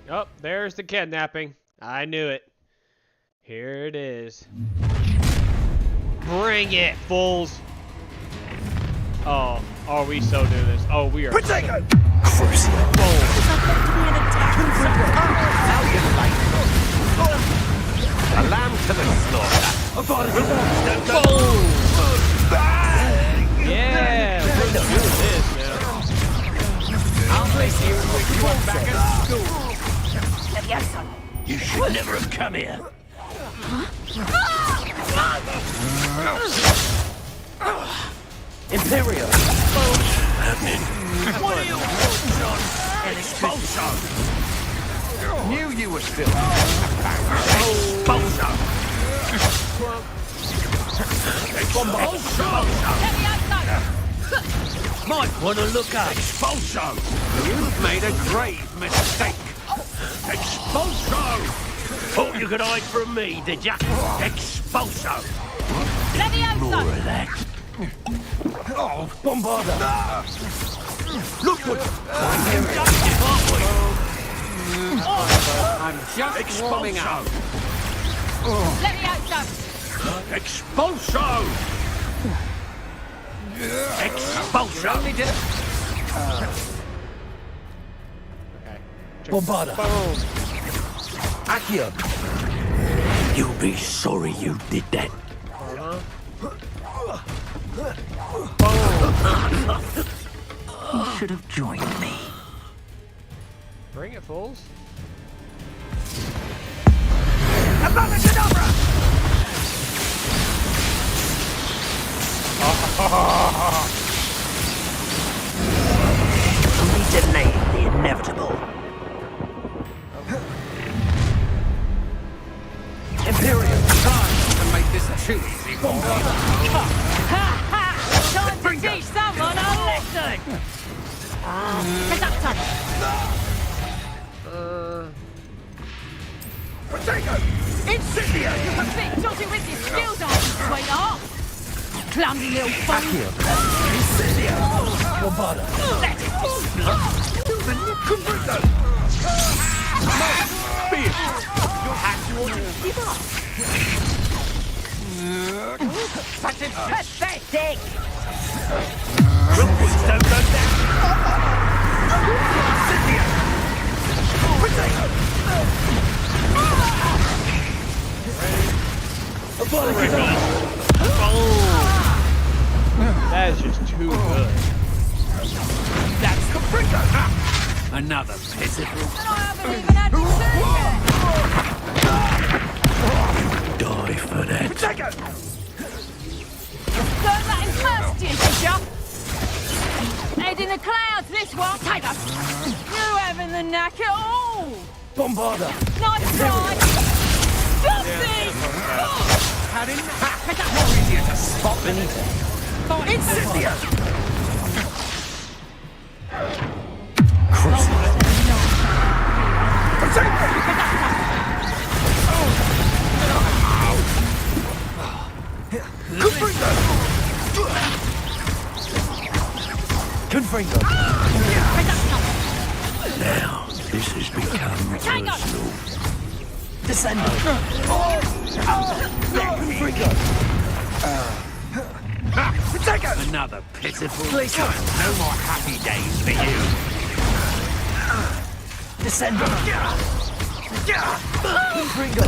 Oh, there's the kidnapping. I knew it. Here it is. Bring it, fools! Oh, are we so doing this? Oh, we are. Potato! Crucial. A lamb to the slaughter. Yeah, we're doing this now. I'll place you when you are back at school. You should never have come here. Imperial! What do you want, John? Expulso! Knew you were still. Expulso! Might want to look up. Expulso! You've made a grave mistake. Expulso! Thought you could hide from me, did ya? Expulso! More of that. Oh, Bombarda! Look what... I'm just warming up. Let me out, son! Expulso! Expulso! Okay. Bombarda. Boom. Accio. You'll be sorry you did that. You should have joined me. Bring it, fools. We delayed the inevitable. Imperial, try to make this too easy. Time to teach someone a lesson! Conductor! Potato! Incendio! A bit dodgy with your skills, aren't you, sweetheart? Clumsy little fool! Bombarda. Let it Pathetic! That is just too good. That's the printer! Another pitiful. Die for that. Learn that in first year, did ya? Head in the clouds, this one. Tiger! You having the knack at all? Bombarda! Nice try! Justice! Had him. More easier to spot than eat. Incendio! Confringo! Now, this has become personal. Descendo! Another pitiful. No more happy days for you. Descendo! Confringo!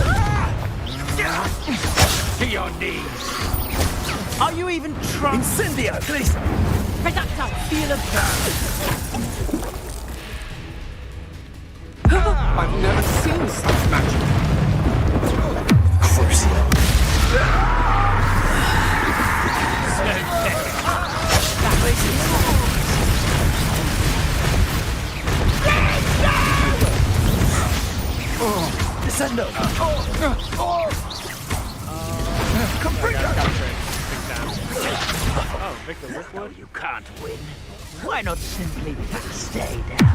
To your knees. Are you even trying? Incendio! Please! Reducto! Feel I've never seen such magic. Crucio. Descendo! Oh, Victor Rickwood? You can't win. Why not simply stay down?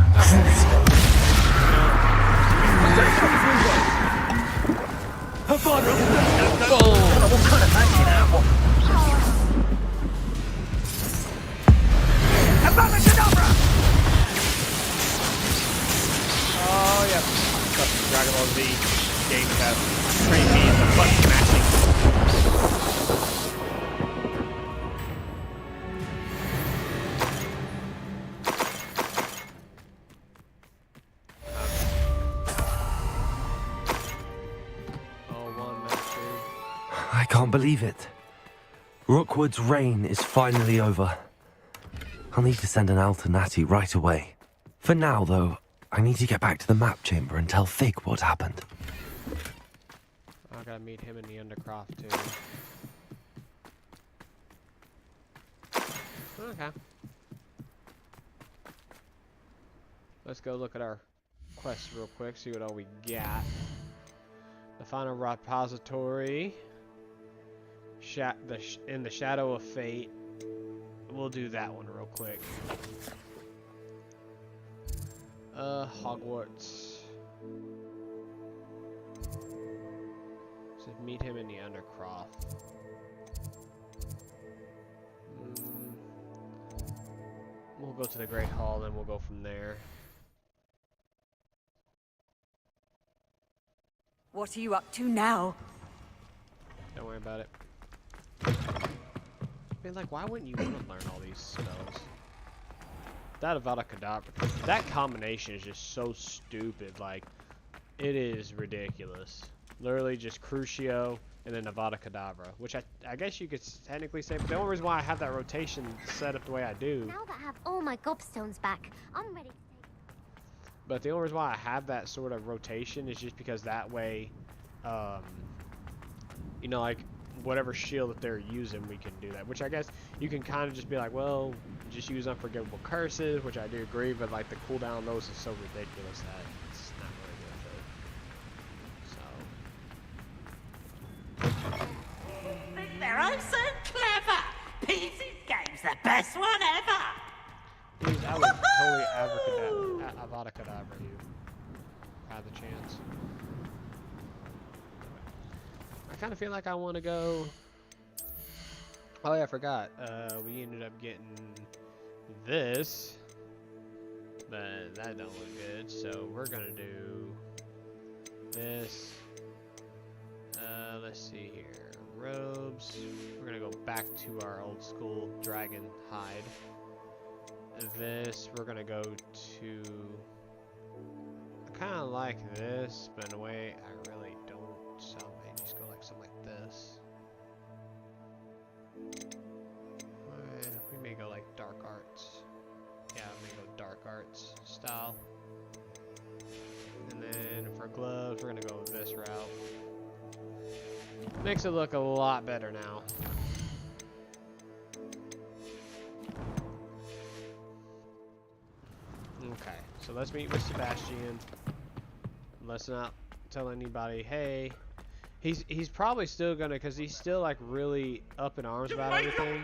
What kind of magic now? Oh, yeah. Stuff Dragon Ball Z games have trained me in the button matching. I can't believe it. Rookwood's reign is finally over. I'll need to send an Al to Natty right away. For now, though, I need to get back to the map chamber and tell Fig what happened. I gotta meet him in the Undercroft, too. Okay. Let's go look at our quest real quick, see what all we got. The final repository. In the Shadow of Fate. We'll do that one real quick. Hogwarts. So meet him in the Undercroft. We'll go to the Great Hall, then we'll go from there. What are you up to now? Don't worry about it. I mean, like, why wouldn't you want to learn all these spells? That Avada Kedavra, that combination is just so stupid. Like, it is ridiculous. Literally just Crucio and then Avada Kedavra, which I guess you could technically say. But the only reason why I have that rotation set up the way I do. Now that I have all my gobstones back, I'm ready to take. But the only reason why I have that sort of rotation is just because that way, you know, like, whatever shield that they're using, we can do that. Which I guess you can kind of just be like, well, just use unforgivable curses, which I do agree, but like the cooldown on those is so ridiculous that it's not really worth it. Think they're oh so clever. PC's game's the best one ever. Please, I would totally Avada Kedavra you. Have the chance. I kind of feel like I want to go. Oh yeah, I forgot. We ended up getting this, but that don't look good. So we're gonna do this. Let's see here. Robes. We're gonna go back to our old school dragon hide. This we're gonna go to. I kind of like this, but in a way I really don't. So I may just go like something like this. We may go like dark arts. Yeah, we may go dark arts style. And then for gloves, we're gonna go with this route. Makes it look a lot better now. Okay, so let's meet with Sebastian. Let's not tell anybody, hey. He's probably still gonna, cause he's still like really up in arms about everything.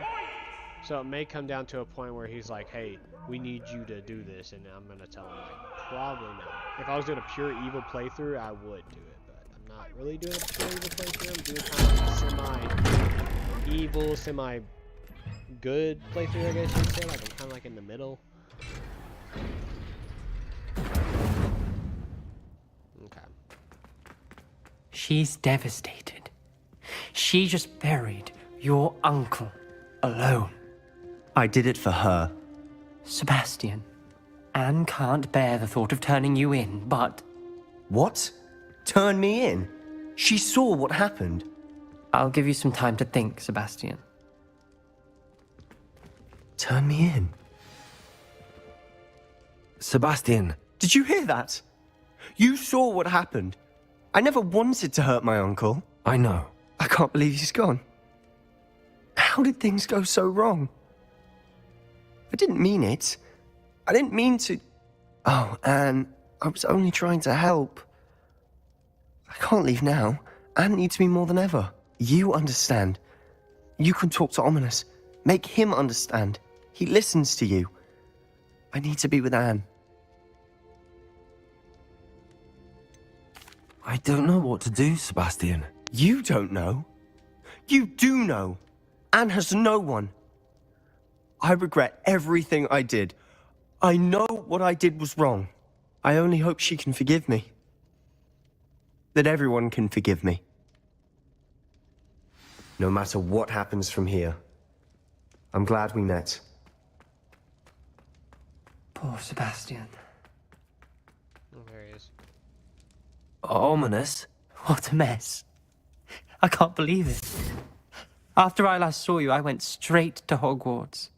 So it may come down to a point where he's like, hey, we need you to do this, and I'm gonna tell him like, probably not. If I was doing a pure evil playthrough, I would do it, but I'm not really doing a pure evil playthrough. I'm doing kind of like a semi-evil, semi-good playthrough, I guess you'd say. Like I'm kind of like in the middle. Okay. She's devastated. She just buried your uncle alone. I did it for her. Sebastian, Anne can't bear the thought of turning you in, but... What? Turn me in? She saw what happened. I'll give you some time to think, Sebastian. Turn me in? Sebastian. Did you hear that? You saw what happened. I never wanted to hurt my uncle. I know. I can't believe he's gone. How did things go so wrong? I didn't mean it. I didn't mean to... Oh, Anne, I was only trying to help. I can't leave now. Anne needs me more than ever. You understand. You can talk to Ominous. Make him understand. He listens to you. I need to be with Anne. I don't know what to do, Sebastian. You don't know. You do know. Anne has no one. I regret everything I did. I know what I did was wrong. I only hope she can forgive me. That everyone can forgive me. No matter what happens from here. I'm glad we met. Poor Sebastian. Oh, there he is. Ominous? What a mess. I can't believe it. After I last saw you, I went straight to Hogwarts.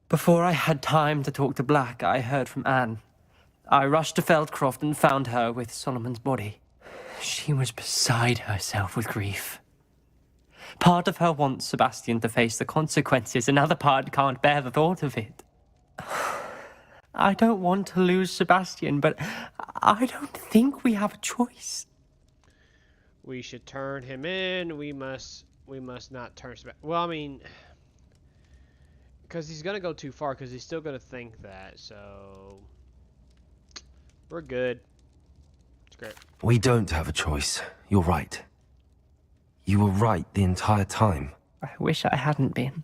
Before I had time to talk to Black, I heard from Anne. I rushed to Feldcroft and found her with Solomon's body. She was beside herself with grief. Part of her wants Sebastian to face the consequences, another part can't bear the thought of it. I don't want to lose Sebastian, but I don't think we have a choice. We should turn him in. We must not turn Sebastian. Well, I mean, because he's gonna go too far. Because he's still gonna think that. So we're good. It's great. We don't have a choice. You're right. You were right the entire time. I wish I hadn't been.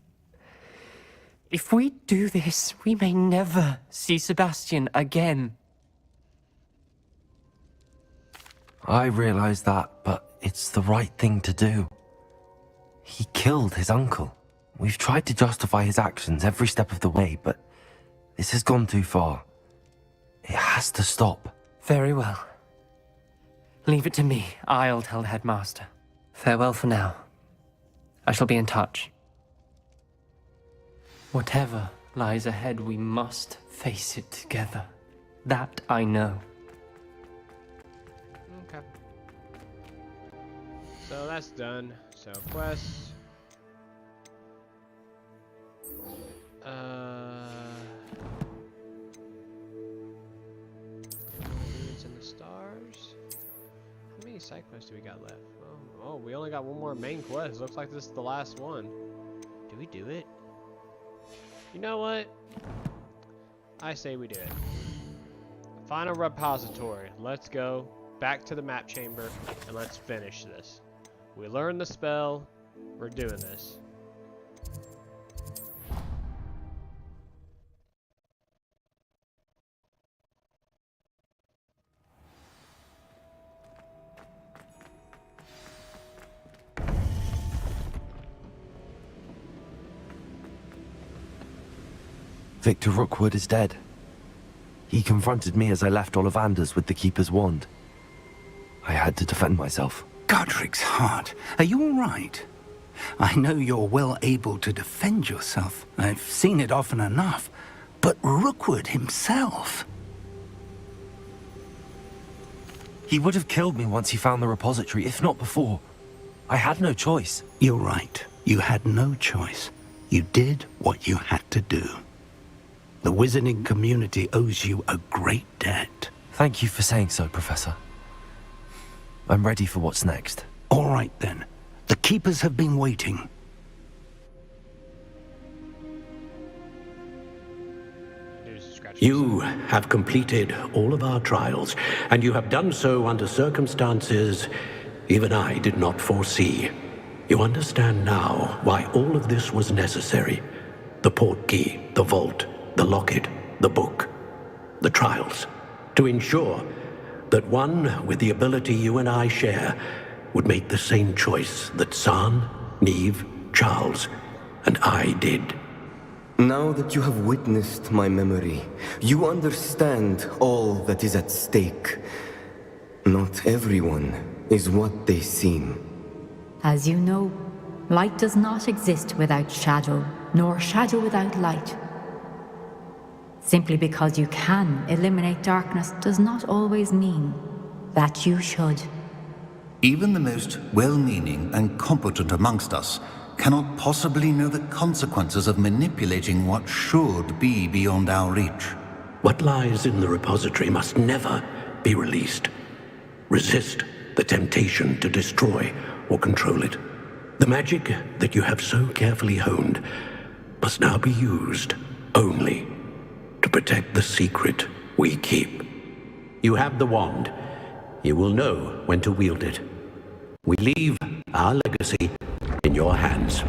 If we do this, we may never see Sebastian again. I realize that, but it's the right thing to do. He killed his uncle. We've tried to justify his actions every step of the way, but this has gone too far. It has to stop. Very well. Leave it to me. I'll tell the headmaster. Farewell for now. I shall be in touch. Whatever lies ahead, we must face it together. That I know. Okay. So that's done. So quests. It's in the stars. How many side quests do we got left? Oh, we only got one more main quest. Looks like this is the last one. Do we do it? You know what? I say we do it. Final repository. Let's go back to the map chamber and let's finish this. We learned the spell. We're doing this. Victor Rookwood is dead. He confronted me as I left Ollivanders with the Keeper's wand. I had to defend myself. Godric's heart. Are you all right? I know you're well able to defend yourself. I've seen it often enough. But Rookwood himself... He would have killed me once he found the repository, if not before. I had no choice. You're right. You had no choice. You did what you had to do. The wizarding community owes you a great debt. Thank you for saying so, Professor. I'm ready for what's next. All right, then. The Keepers have been waiting. You have completed all of our trials, and you have done so under circumstances even I did not foresee. You understand now why all of this was necessary. The portkey, the vault, the locket, the book, the trials. To ensure that one with the ability you and I share would make the same choice that San, Neve, Charles, and I did. Now that you have witnessed my memory, you understand all that is at stake. Not everyone is what they seem. As you know, light does not exist without shadow, nor shadow without light. Simply because you can eliminate darkness does not always mean that you should. Even the most well-meaning and competent amongst us cannot possibly know the consequences of manipulating what should be beyond our reach. What lies in the repository must never be released. Resist the temptation to destroy or control it. The magic that you have so carefully honed must now be used only to protect the secret we keep. You have the wand. You will know when to wield it. We leave our legacy in your hands.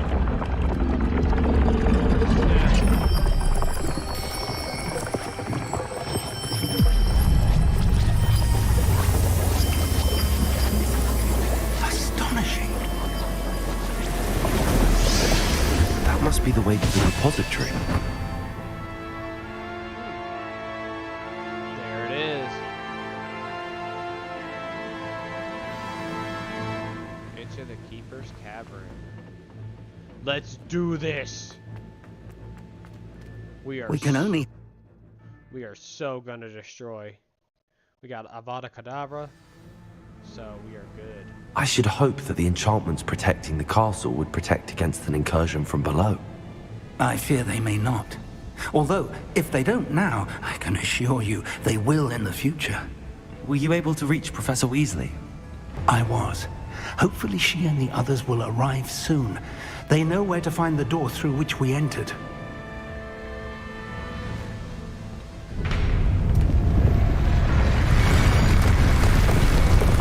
Astonishing. That must be the way to the repository. There it is. Into the Keeper's Cavern. Let's do this. We can only... We are so gonna destroy. We got Avada Kedavra, so we are good. I should hope that the enchantments protecting the castle would protect against an incursion from below. I fear they may not. Although, if they don't now, I can assure you they will in the future. Were you able to reach Professor Weasley? I was. Hopefully she and the others will arrive soon. They know where to find the door through which we entered.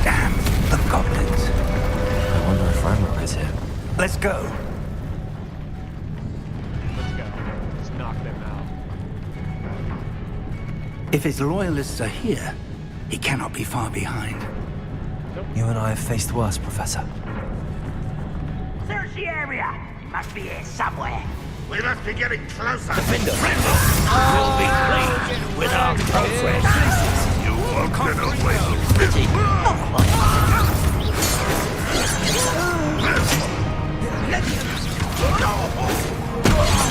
Damn, the goblins. I wonder if Ranrock is here. Let's go. Let's go. Let's knock them out. If his loyalists are here, he cannot be far behind. You and I have faced worse, Professor. Search the area. He must be here somewhere. We must be getting closer. Defender will be pleased with our progress. You won't get away with me.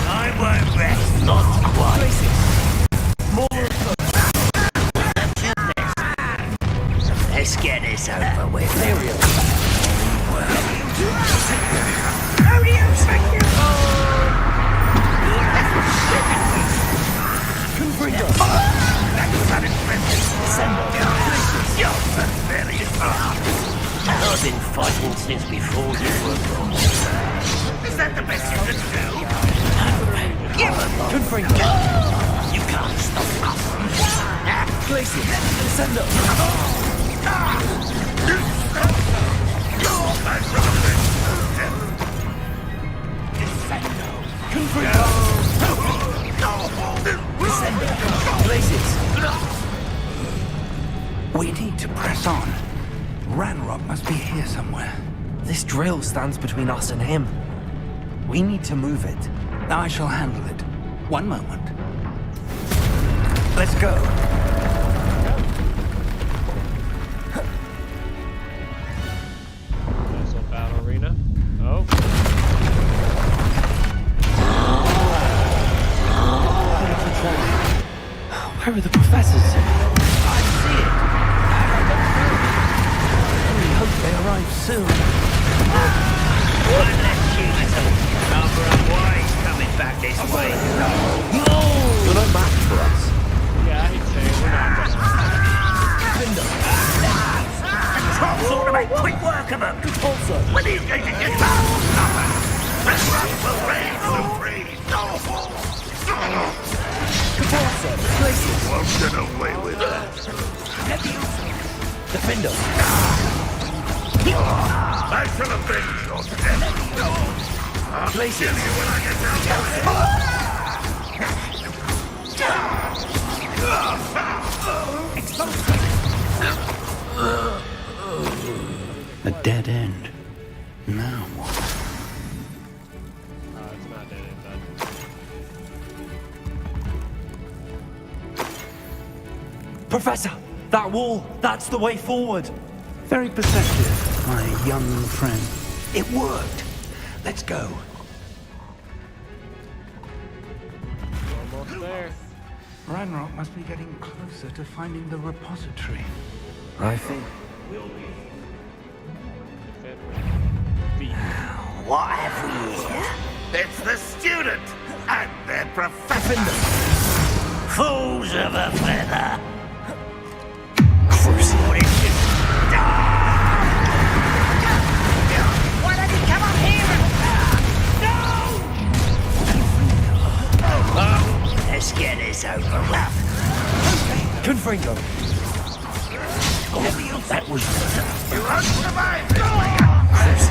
I won't rest. Not quite. Let's get this over with. I've been fighting since before you were born. Is that the best you can do? Give up. You can't stop us. Glacier, send up. We need to press on. Ranrock must be here somewhere. This drill stands between us and him. We need to move it. I shall handle it. One moment. let's go. Nice little battle arena. Oh. Where are the professors? I see it. I really hope they arrive soon. One less human. Barbara White's coming back this way. You're no match for us. Yeah, I'd say we're not. Trolls ought to make quick work of them. When are you going to get back? Nothing. Red Rock will reign supreme. You won't get away with that. Defender. I shall avenge your death. I'll kill you when I get down there. A dead end. Now what? It's not dead end, bud. Professor, that wall, that's the way forward. Very perceptive, my young friend. It worked. Let's go. Almost there. Ranrock must be getting closer to finding the repository. I think. What have we here? It's the student and their professor. Fools of a feather. Why don't you come up here and... No! Let's get this over with. Confringo. That was... You won't survive this.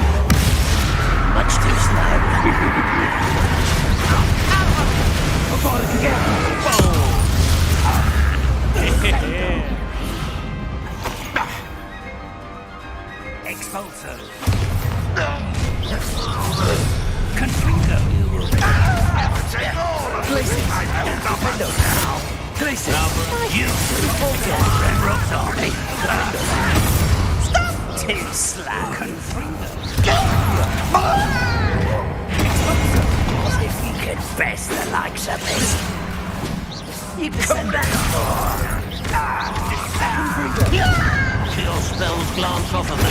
Much too slow. Expulso. Confringo. Take all of Places. Places. You two. Red Rock's army. Stop! Too slow. Confringo. As if you could best the likes of this. You can send that. Your spells glance off of me.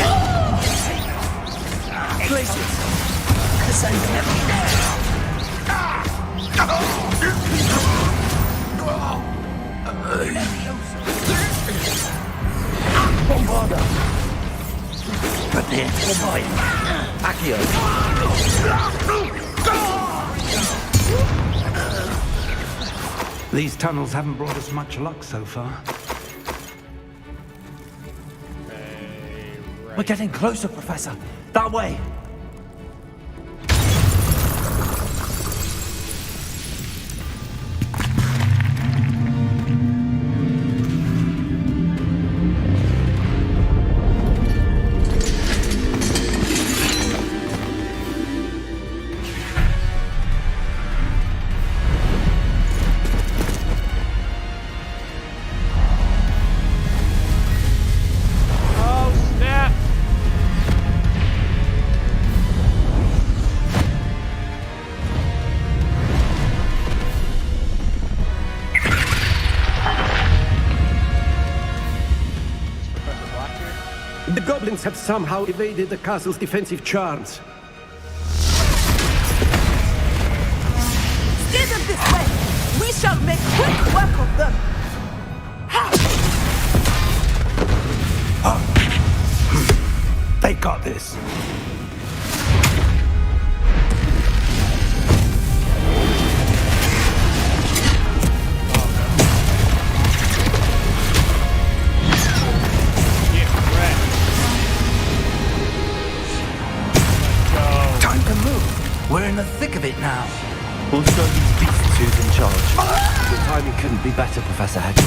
Places. This ain't heavy now. Bombarda. Prepare for fight. Accio. These tunnels haven't brought us much luck so far. We're getting closer, Professor. That way. The goblins have somehow evaded the castle's defensive charms. Steer them this way! We shall make quick work of them! They got this. Time to move. We're in the thick of it now. We'll show these beasts who's in charge. Your timing couldn't be better, Professor Hagrid.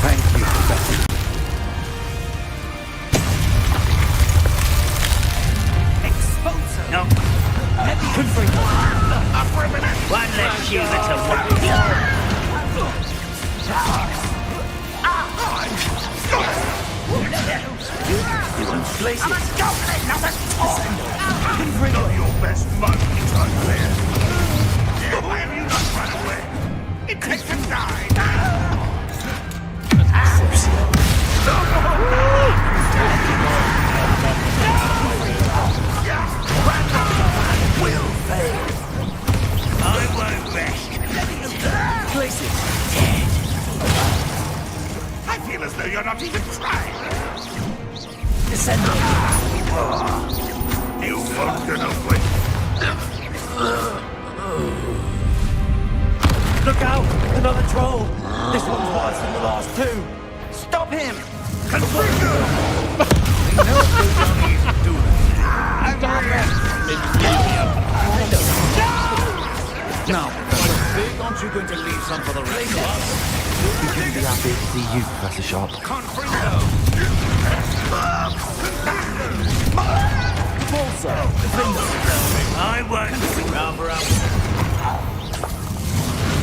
Thank you, Professor. Exposure. No. One less human to work. I'm a goblin, not a toy! Bring on your best mug, Clear. Why have you not run away? It takes to die! Will fail. I won't rest. Places dead. I feel as though you're not even trying. Descend. You won't get away. Look out! Another troll! This one's worse than the last two! Stop him! Confringo! We know they don't even do that. Now, Professor, aren't you going to leave some for the rest of us? We couldn't be happy to see you, Professor Sharp. Confringo! Also, I won't. Cover up.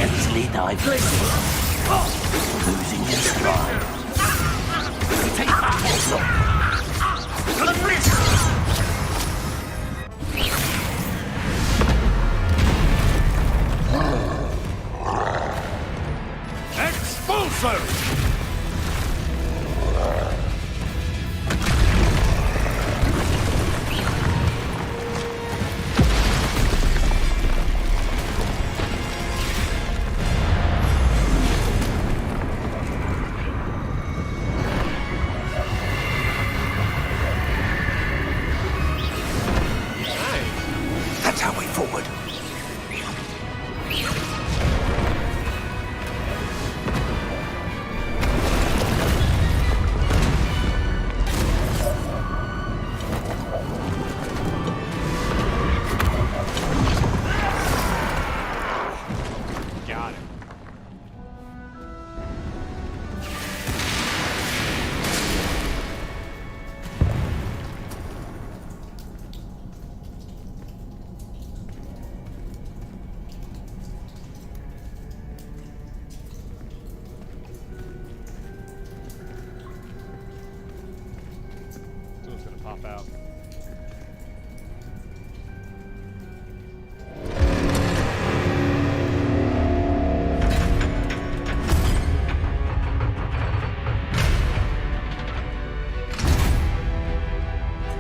Easily dive. Losing your stride. Take that also. Expulso! That's our way forward. Got it. Someone's gonna pop out.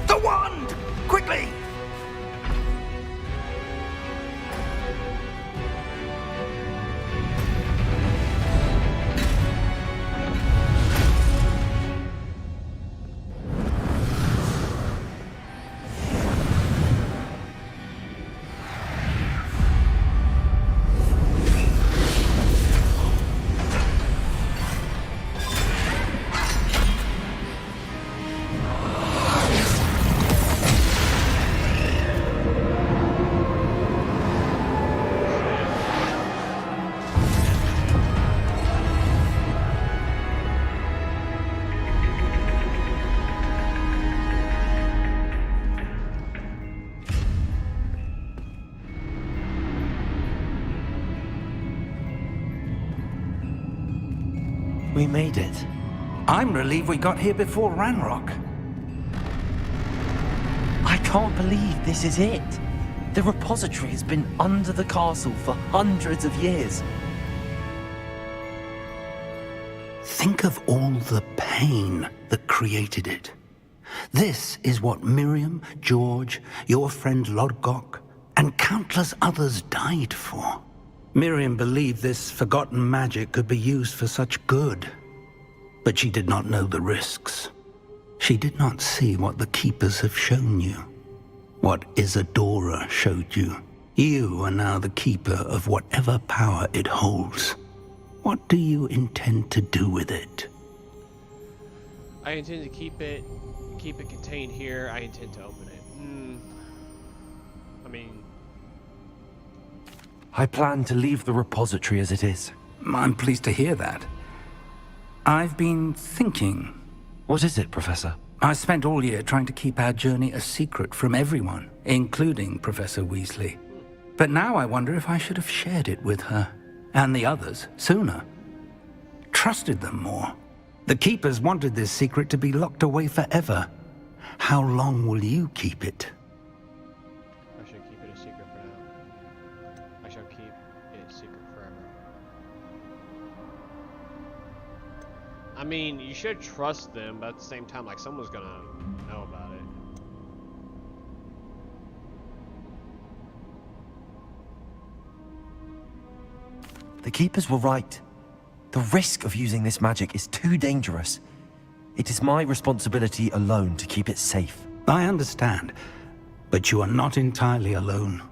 The wand! Quickly! We made it. I'm relieved we got here before Ranrock. I can't believe this is it. The repository has been under the castle for hundreds of years. Think of all the pain that created it. This is what Miriam, George, your friend Lodgok, and countless others died for. Miriam believed this forgotten magic could be used for such good. But she did not know the risks. She did not see what the Keepers have shown you. What Isadora showed you. You are now the Keeper of whatever power it holds. What do you intend to do with it? I intend to keep it contained here. I intend to open it. I mean, I plan to leave the repository as it is. I'm pleased to hear that. I've been thinking. What is it, Professor? I spent all year trying to keep our journey a secret from everyone, including Professor Weasley. But now I wonder if I should have shared it with her, and the others, sooner. trusted them more. The Keepers wanted this secret to be locked away forever. How long will you keep it? I should keep it a secret for now. I shall keep it a secret forever. I mean, you should trust them, but at the same time, like, someone's gonna know about it. The Keepers were right. The risk of using this magic is too dangerous. It is my responsibility alone to keep it safe. I understand, but you are not entirely alone.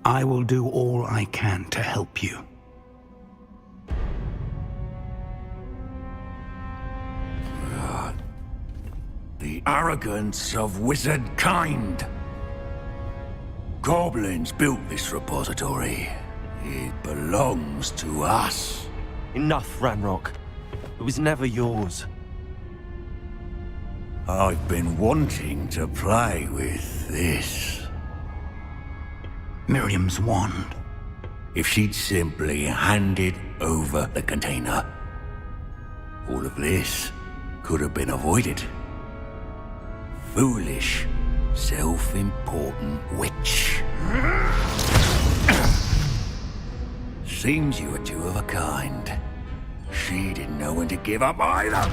I will do all I can to help you. The arrogance of wizard kind. Goblins built this repository. It belongs to us. Enough, Ranrock. It was never yours. I've been wanting to play with this. Miriam's wand. If she'd simply handed over the container, all of this could have been avoided. Foolish, self-important witch. Seems you were two of a kind. She didn't know when to give up either.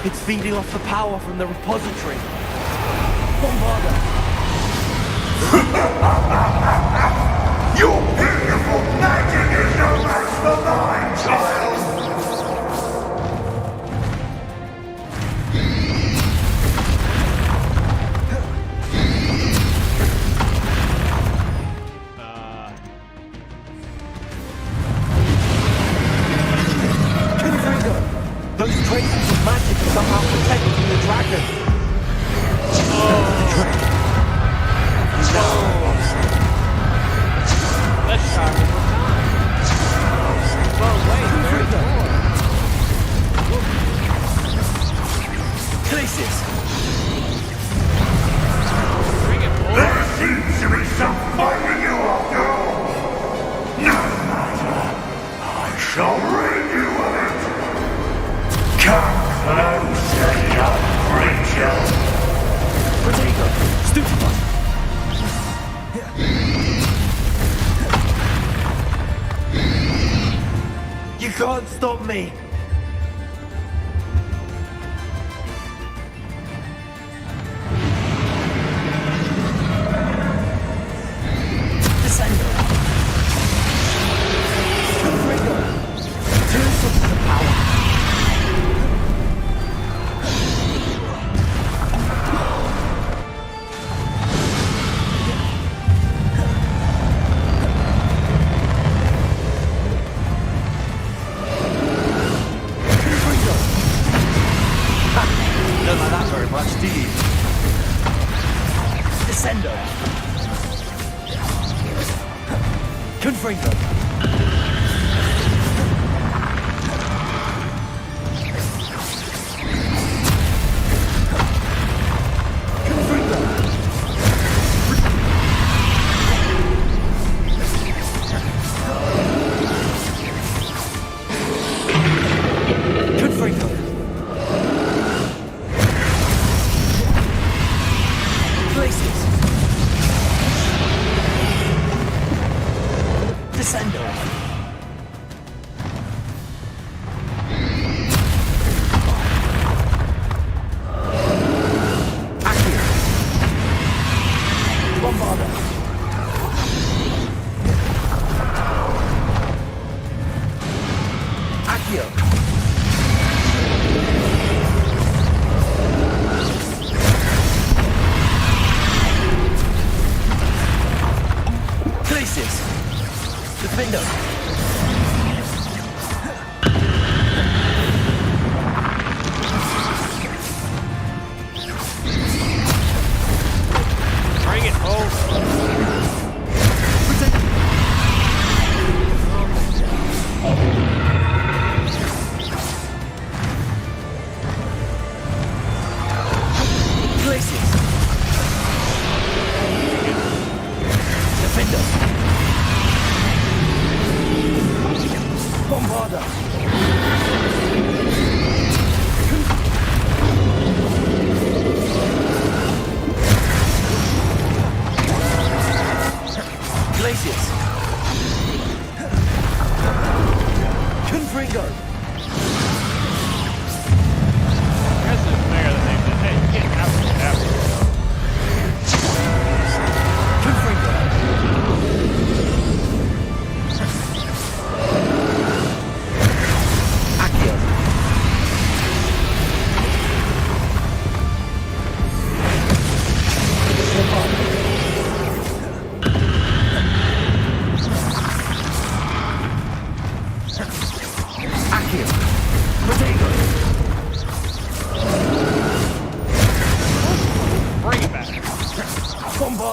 It's feeding off the power from the repository. Bombarda! Your beautiful magic is no match for mine, child! Those traces of magic are somehow protecting the dragon. Let's try one more time. Well, wait, there's more. Places. Bring it forward. There seems to be some fighting you after all. No matter. I shall rid you of it. Come closer, young creature. Potato, stupefy. You can't stop me. Descendo. Trigger. Two sources of power. Don't like that very much, do you? Descendo. Confringo. Confringo. Places.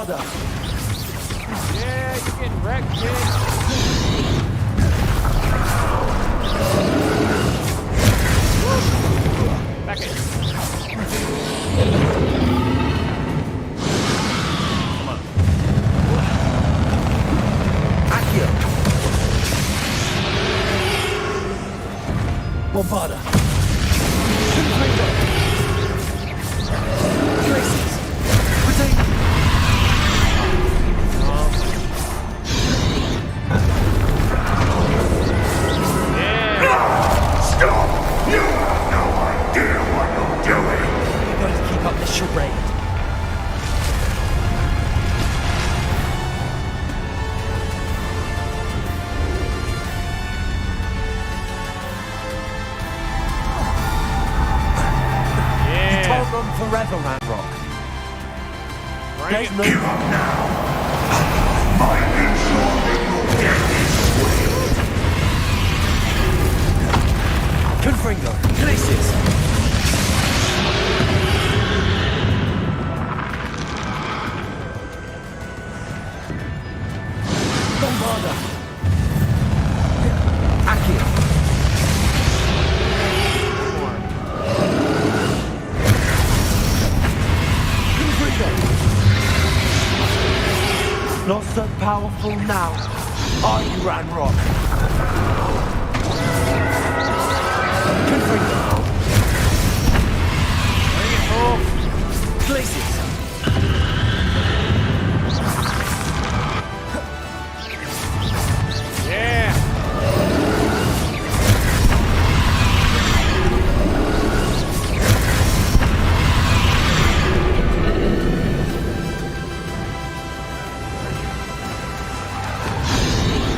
Bombarda! Yeah, you're getting wrecked, kid. Back in. Come on. Accio! Bombarda! Confringo! Traces! Protect! Stop! You have no idea what you're doing! You're going to keep up this charade. Yeah. You can't run forever, Ranrock. There's no... Give up now! Might ensure that your death is swift! Confringo! Glaciers! Bombarda! Accio! Confringo! Not so powerful now, are you, Ranrock? Confringo! Bring it home. Glaciers! Yeah.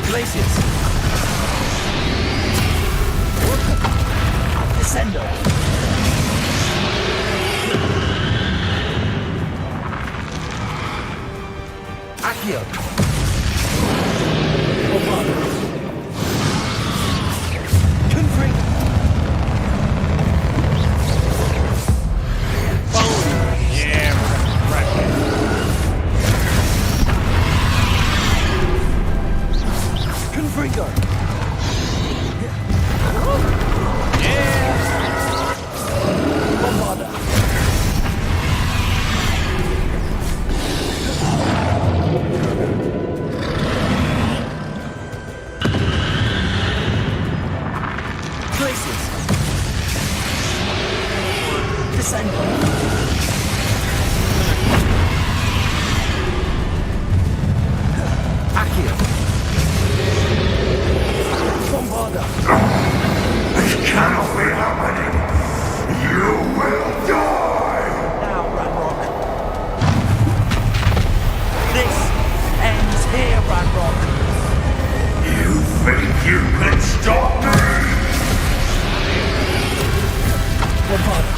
Glaciers! Descendo! Accio! Bombarda! Confringo! Yeah, right. Confringo! Yeah. Bombarda! Glaciers! Descendo! Accio! Bombarda! This cannot be happening! You will die! Now, Ranrock! This ends here, Ranrock! You think you can stop me? Bombarda!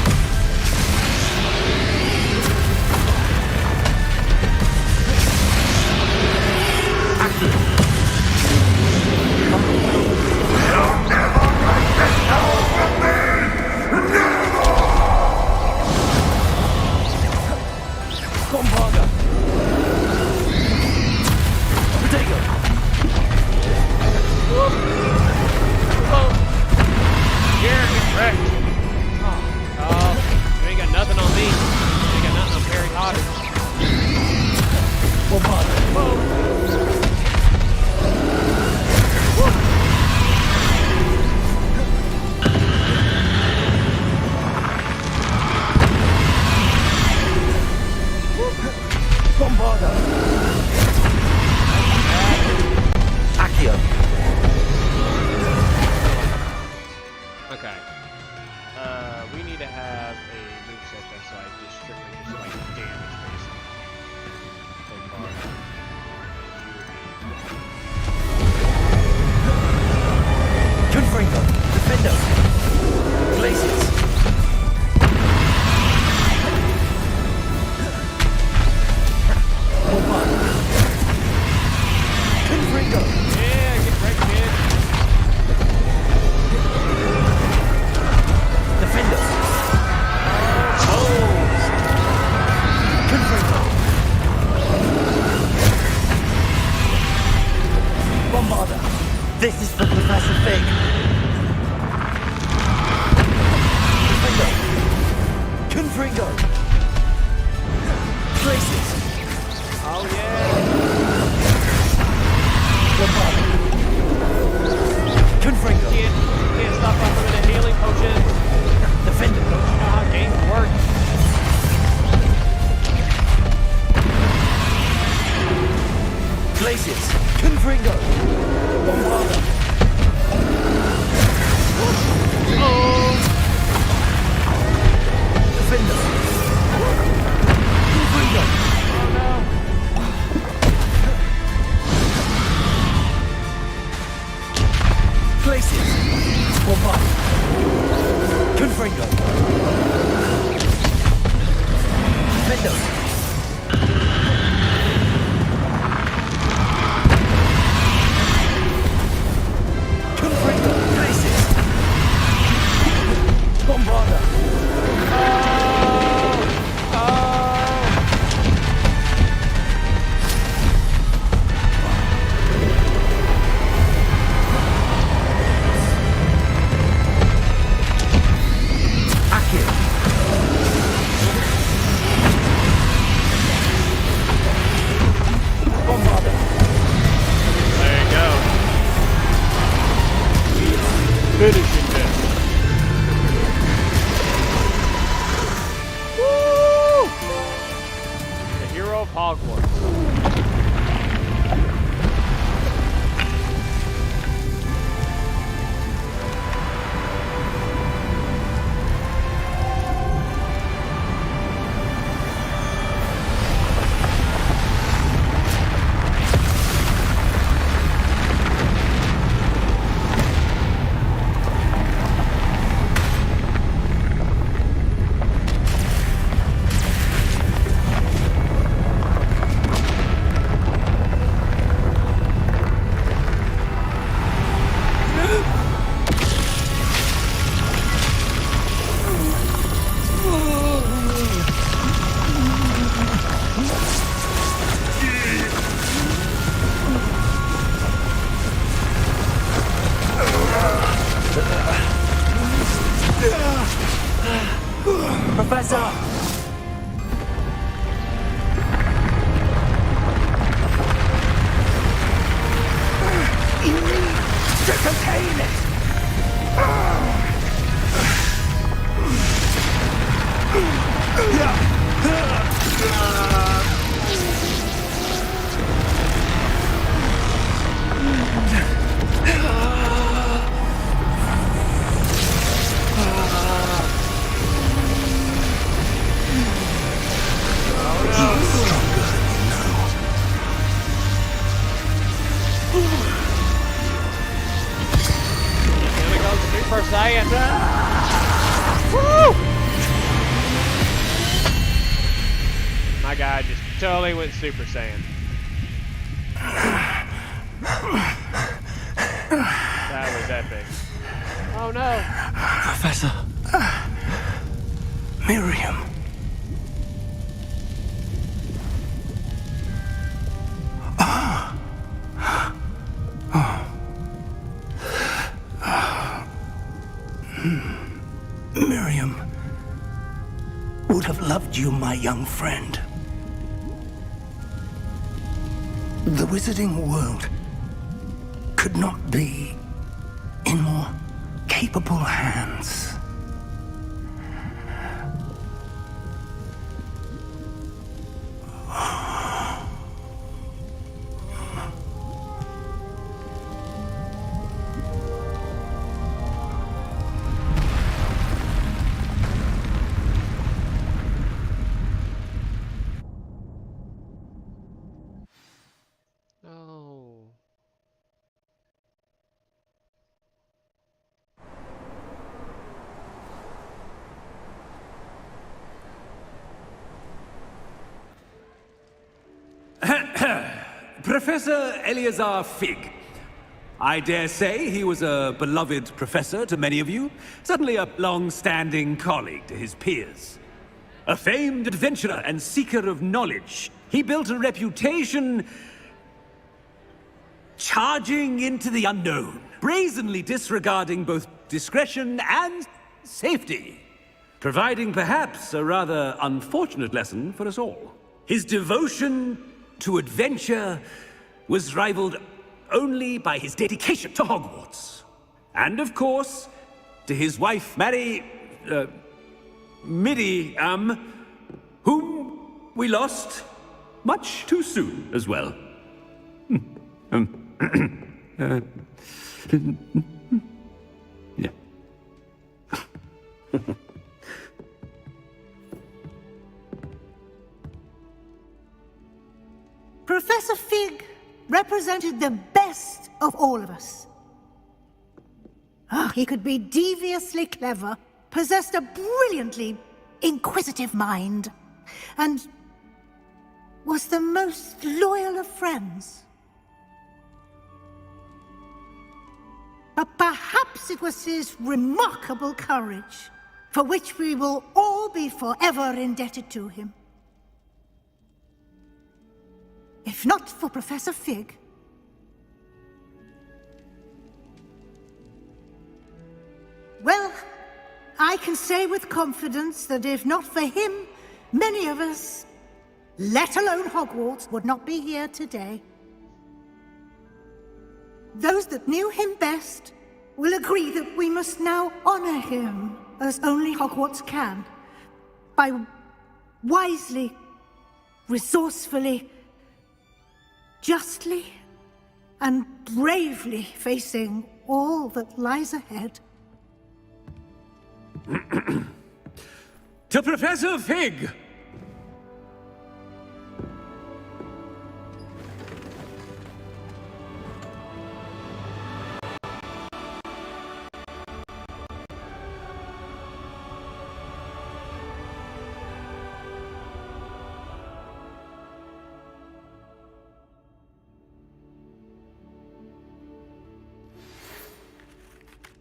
Accio! You'll never break this power from me! Never! Confringo! Places! Oh yeah! Confringo! Can't stop unlimited healing potion. Defender! Don't you know how games work? Places! Confringo! Bombarda! Oh! Defender! Confringo! Oh no! Places! Bombarda! Confringo! Defender! Confringo! Places! Bombarda! Finishing this. Woo! The hero of Hogwarts. Professor! To contain it! Here we go, Super Saiyan. Woo! My guy just totally went Super Saiyan. That was epic. Oh no! Professor. Miriam. Miriam would have loved you, my young friend. The wizarding world could not be in more capable hands. No. Professor Eleazar Fig. I dare say he was a beloved professor to many of you, certainly a long-standing colleague to his peers. A famed adventurer and seeker of knowledge, he built a reputation charging into the unknown, brazenly disregarding both discretion and safety. providing perhaps a rather unfortunate lesson for us all. His devotion to adventure was rivaled only by his dedication to Hogwarts. And of course, to his wife, Miriam, whom we lost much too soon as well. Yeah. Professor Fig represented the best of all of us. He could be deviously clever, possessed a brilliantly inquisitive mind, and was the most loyal of friends. But perhaps it was his remarkable courage, for which we will all be forever indebted to him. If not for Professor Fig, well, I can say with confidence that if not for him, many of us, let alone Hogwarts, would not be here today. Those that knew him best will agree that we must now honor him as only Hogwarts can, by wisely, resourcefully, justly, and bravely facing all that lies ahead. To Professor Fig!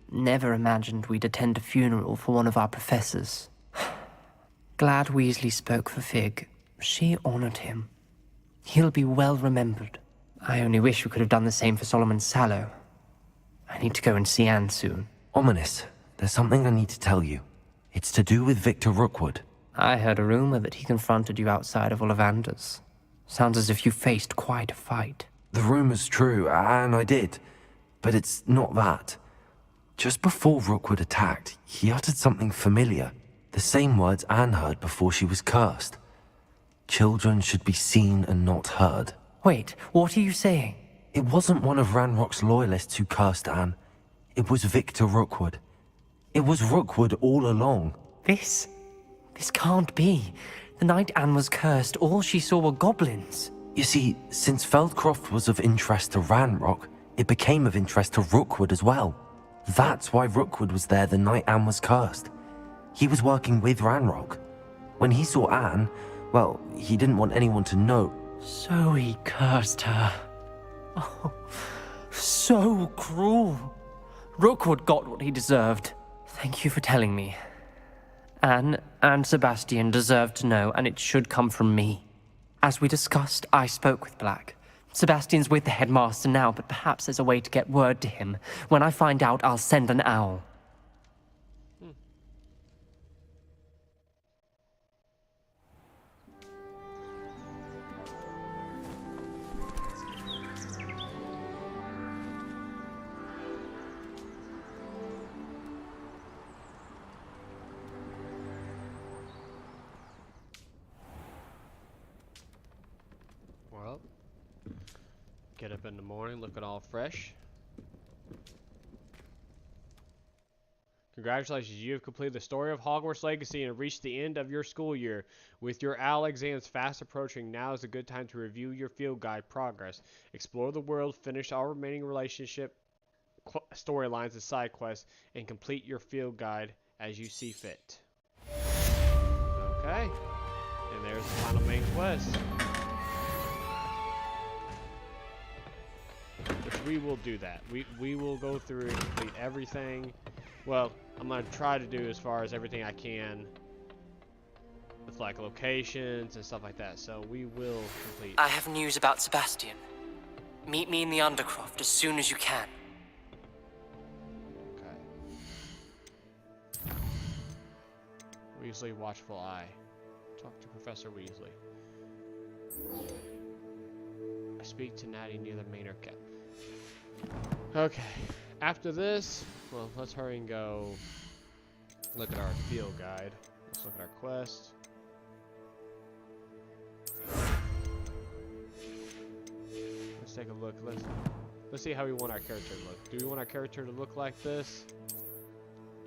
Never imagined we'd attend a funeral for one of our professors. Glad Weasley spoke for Fig. She honored him. He'll be well remembered. I only wish we could have done the same for Solomon Sallow. I need to go and see Anne soon. Ominous, there's something I need to tell you. It's to do with Victor Rookwood. I heard a rumor that he confronted you outside of Ollivander's. Sounds as if you faced quite a fight. The rumor's true, and I did. But it's not that. Just before Rookwood attacked, he uttered something familiar. The same words Anne heard before she was cursed. Children should be seen and not heard. Wait, what are you saying? It wasn't one of Ranrock's loyalists who cursed Anne. It was Victor Rookwood. It was Rookwood all along. This can't be. The night Anne was cursed, all she saw were goblins. You see, since Feldcroft was of interest to Ranrock, it became of interest to Rookwood as well. That's why Rookwood was there the night Anne was cursed. He was working with Ranrock. When he saw Anne, well, he didn't want anyone to know. So he cursed her. Oh, so cruel. Rookwood got what he deserved. Thank you for telling me. Anne and Sebastian deserved to know, and it should come from me. As we discussed, I spoke with Black. Sebastian's with the headmaster now, but perhaps there's a way to get word to him. When I find out, I'll send an owl. Well, get up in the morning looking all fresh. Congratulations, you have completed the story of Hogwarts Legacy and reached the end of your school year. With your ALOT exams fast approaching, now is a good time to review your field guide progress. Explore the world, finish all remaining relationship storylines and side quests, and complete your field guide as you see fit. Okay, and there's the final main quest. Which we will do that. We will go through and complete everything. Well, I'm going to try to do as far as everything I can with like locations and stuff like that. So we will complete. I have news about Sebastian. Meet me in the Undercroft as soon as you can. Okay. Weasley, watchful eye. Talk to Professor Weasley. I speak to Natty near the Manor Cat. Okay. After this, well, let's hurry and go look at our field guide. Let's look at our quest. Let's take a look. Let's see how we want our character to look. Do we want our character to look like this?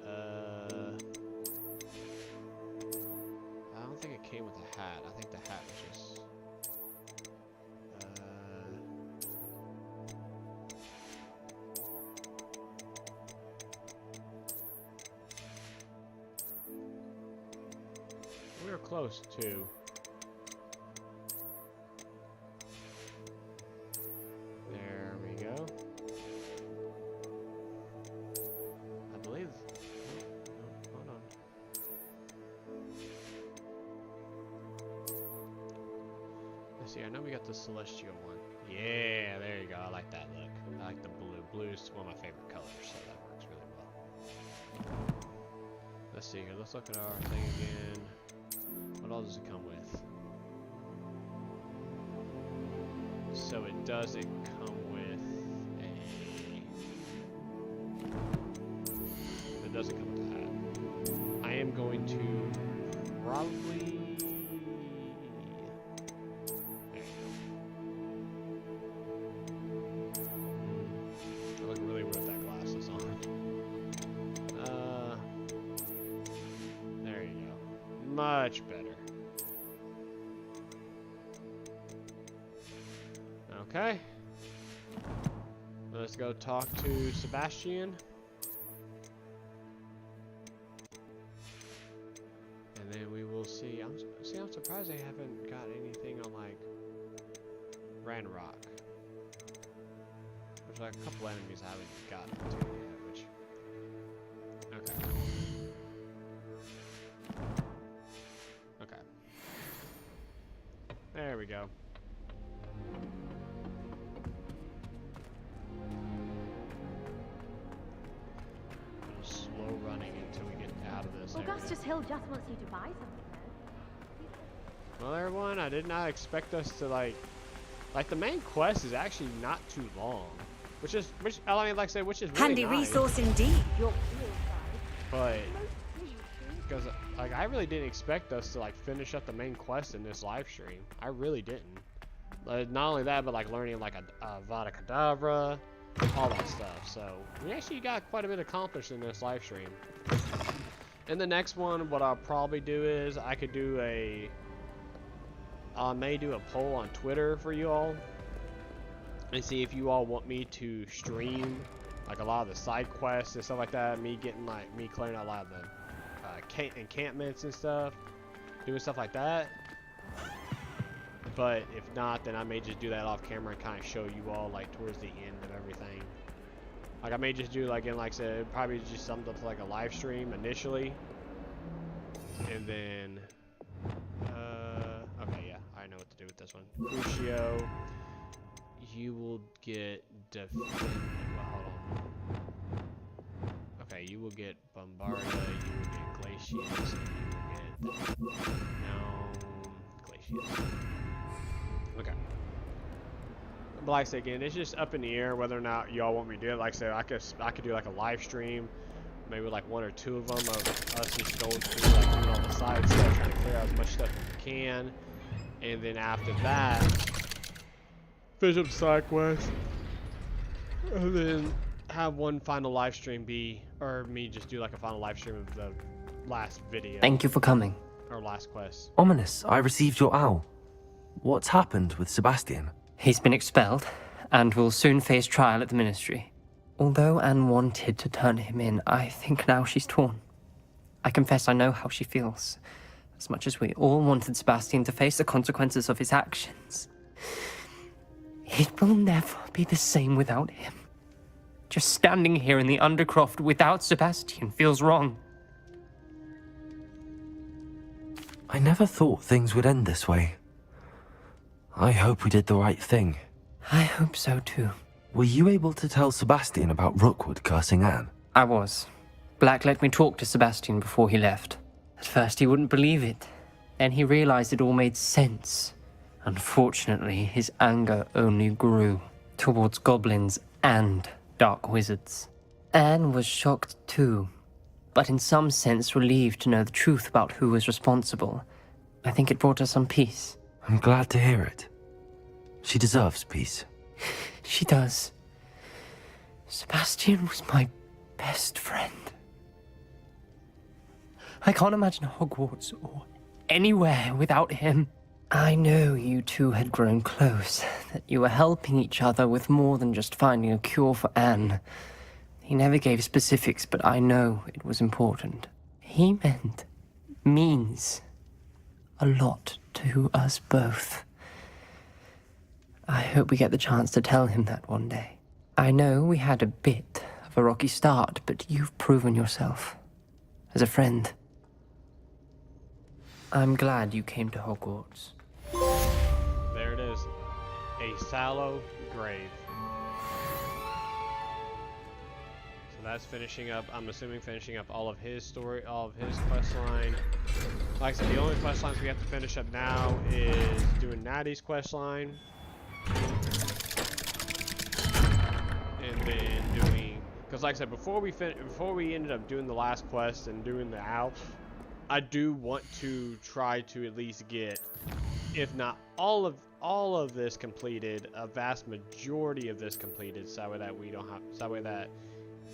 I don't think it came with a hat. I think the hat was just... we were close too. There we go. I believe... no, hold on. Let's see, I know we got the celestial one. Yeah, there you go. I like that look. I like the blue. Blue is one of my favorite colors, so that works really well. Let's see here. Let's look at our thing again. What all does it come with? So it doesn't come with a... It doesn't come with a hat. I am going to probably... There you go. I look really weird with that glasses on. There you go. Much better. Okay. Let's go talk to Sebastian. And then we will see. I'm surprised they haven't got anything on like Ranrock. There's like a couple enemies I haven't gotten to yet, which okay. Okay. There we go. Slow running until we get out of this area. Augustus Hill just wants you to buy something, though. Well, everyone, I did not expect us to like the main quest is actually not too long, which I mean, like I said, which is really handy nice. resource indeed. But because like I really didn't expect us to like finish up the main quest in this live stream. I really didn't. Not only that, but like learning like a Vada Kedavra, all that stuff. So we actually got quite a bit accomplished in this live stream. In the next one, what I'll probably do is I could do I may do a poll on Twitter for you all and see if you all want me to stream like a lot of the side quests and stuff like that. Me clearing out a lot of the encampments and stuff, doing stuff like that. But if not, then I may just do that off camera and kind of show you all like towards the end of everything. Like I may just do like I said, probably just something to like a live stream initially, and then okay, yeah, I know what to do with this one. Crucio, you will get hold on. Okay, you will get Bombarda, you will get Glacius, and you will get Glacius. Okay. But like I said again, it's just up in the air whether or not y'all want me to do it. Like I said, I could do like a live stream, maybe like 1 or 2 of them of us just going through like doing all the side stuff, trying to clear out as much stuff as we can, and then after that, finish up the side quest, and then have one final live stream or me just do like a final live stream of the last video. Thank you for coming. Or last quest. Ominous, I received your owl. What's happened with Sebastian? He's been expelled, and will soon face trial at the Ministry. Although Anne wanted to turn him in, I think now she's torn. I confess I know how she feels, as much as we all wanted Sebastian to face the consequences of his actions. It will never be the same without him. Just standing here in the Undercroft without Sebastian feels wrong. I never thought things would end this way. I hope we did the right thing. I hope so too. Were you able to tell Sebastian about Rookwood cursing Anne? I was. Black let me talk to Sebastian before he left. At first he wouldn't believe it. Then he realized it all made sense. Unfortunately, his anger only grew towards goblins and dark wizards. Anne was shocked too, but in some sense relieved to know the truth about who was responsible. I think it brought her some peace. I'm glad to hear it. She deserves peace. She does. Sebastian was my best friend. I can't imagine Hogwarts or anywhere without him. I know you two had grown close, that you were helping each other with more than just finding a cure for Anne. He never gave specifics, but I know it was important. He means a lot to us both. I hope we get the chance to tell him that one day. I know we had a bit of a rocky start, but you've proven yourself as a friend. I'm glad you came to Hogwarts. There it is. A sallow grave. So that's finishing up, I'm assuming finishing up all of his story, all of his quest line. Like I said, the only quest lines we have to finish up now is doing Natty's quest line. And then doing, because like I said, before we ended up doing the last quest and doing the owl, I do want to try to at least get, if not all of this completed, a vast majority of this completed, so that we don't have, so that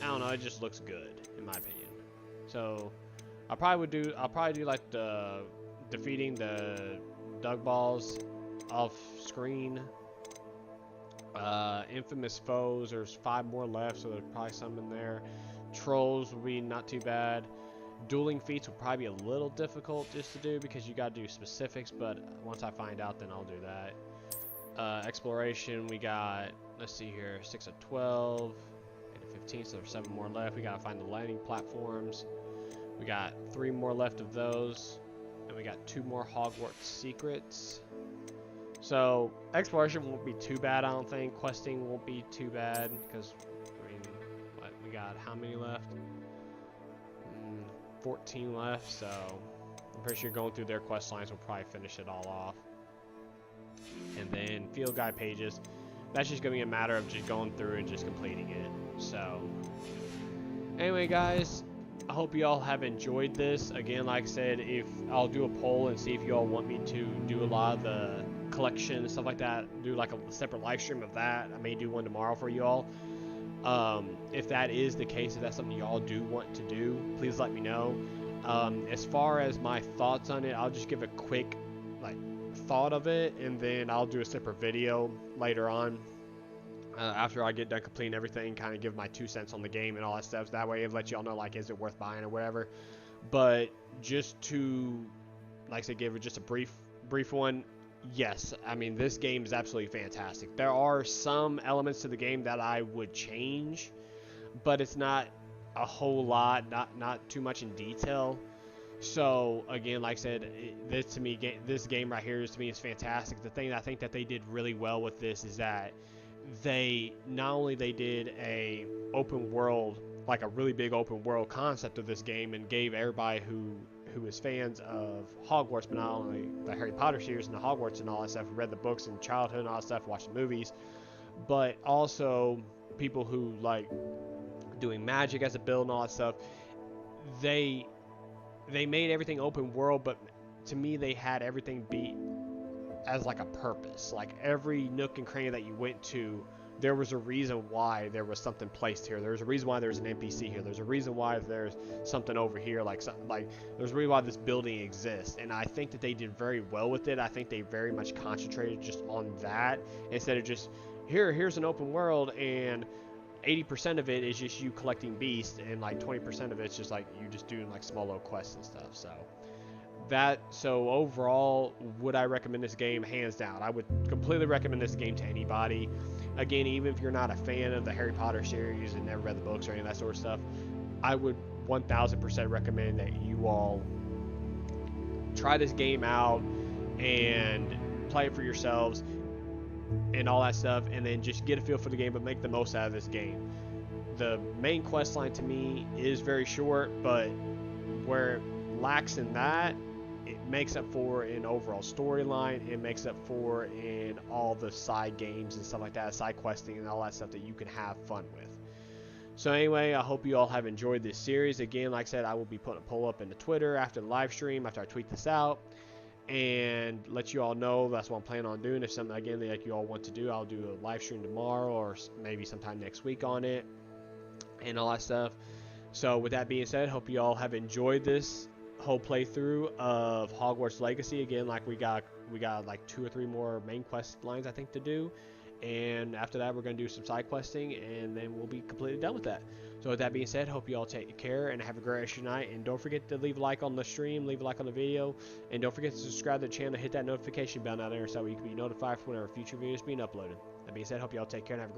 I don't know, it just looks good in my opinion. So I'll probably do like the defeating the Dug Balls off screen. Infamous foes, there's 5 more left, so there's probably some in there. Trolls will be not too bad. Dueling feats will probably be a little difficult just to do because you gotta do specifics, but once I find out, then I'll do that. Exploration, we got, let's see here, 6 of 12, 8 of 15, so there's 7 more left. We gotta find the landing platforms. We got 3 more left of those, and we got 2 more Hogwarts secrets. So exploration won't be too bad, I don't think. Questing won't be too bad because, I mean, what, we got how many left? 14 left, so I'm pretty sure going through their quest lines will probably finish it all off. And then field guide pages, that's just gonna be a matter of just going through and just completing it. So anyway, guys, I hope you all have enjoyed this. Again, like I said, if I'll do a poll and see if you all want me to do a lot of the collection and stuff like that, do like a separate live stream of that. I may do one tomorrow for you all. If that is the case, if that's something y'all do want to do, please let me know. As far as my thoughts on it, I'll just give a quick like thought of it, and then I'll do a separate video later on after I get done completing everything, kind of give my 2 cents on the game and all that stuff. That way it lets y'all know, like, is it worth buying or whatever. But just to, like I said, give it just a brief one. Yes, I mean, this game is absolutely fantastic. There are some elements to the game that I would change, but it's not a whole lot, not too much in detail. So again, like I said, this game right here to me is fantastic. The thing that I think that they did really well with this is that they not only did a open world, like a really big open world concept of this game, and gave everybody who is fans of Hogwarts, but not only the Harry Potter series and the Hogwarts and all that stuff, read the books in childhood and all that stuff, watched the movies, but also people who like doing magic as a build and all that stuff. They made everything open world, but to me they had everything be as like a purpose. Like every nook and cranny that you went to, there was a reason why there was something placed here. There's a reason why there's an NPC here. There's a reason why there's something over here. Like there's a reason why this building exists. And I think that they did very well with it. I think they very much concentrated just on that instead of just here's an open world and 80% of it is just you collecting beasts, and like 20% of it's just like you just doing like small little quests and stuff. So overall, would I recommend this game? Hands down. I would completely recommend this game to anybody. Again, even if you're not a fan of the Harry Potter series and never read the books or any of that sort of stuff, I would 1000% recommend that you all try this game out and play it for yourselves and all that stuff, and then just get a feel for the game, but make the most out of this game. The main quest line to me is very short, but where lacks in that, it makes up for in overall storyline. It makes up for in all the side games and stuff like that, side questing and all that stuff that you can have fun with. So anyway, I hope you all have enjoyed this series. Again, like I said, I will be putting a poll up into Twitter after the live stream, after I tweet this out, and let you all know that's what I'm planning on doing. If something, again, like you all want to do, I'll do a live stream tomorrow or maybe sometime next week on it and all that stuff. So with that being said, hope you all have enjoyed this whole playthrough of Hogwarts Legacy. Again, like we got like 2 or 3 more main quest lines I think to do, and after that we're going to do some side questing, and then we'll be completely done with that. So with that being said, hope you all take care and have a great rest of your night, and don't forget to leave a like on the stream, leave a like on the video, and don't forget to subscribe to the channel, hit that notification bell down there so you can be notified for whenever future videos being uploaded. That being said, hope you all take care and have a great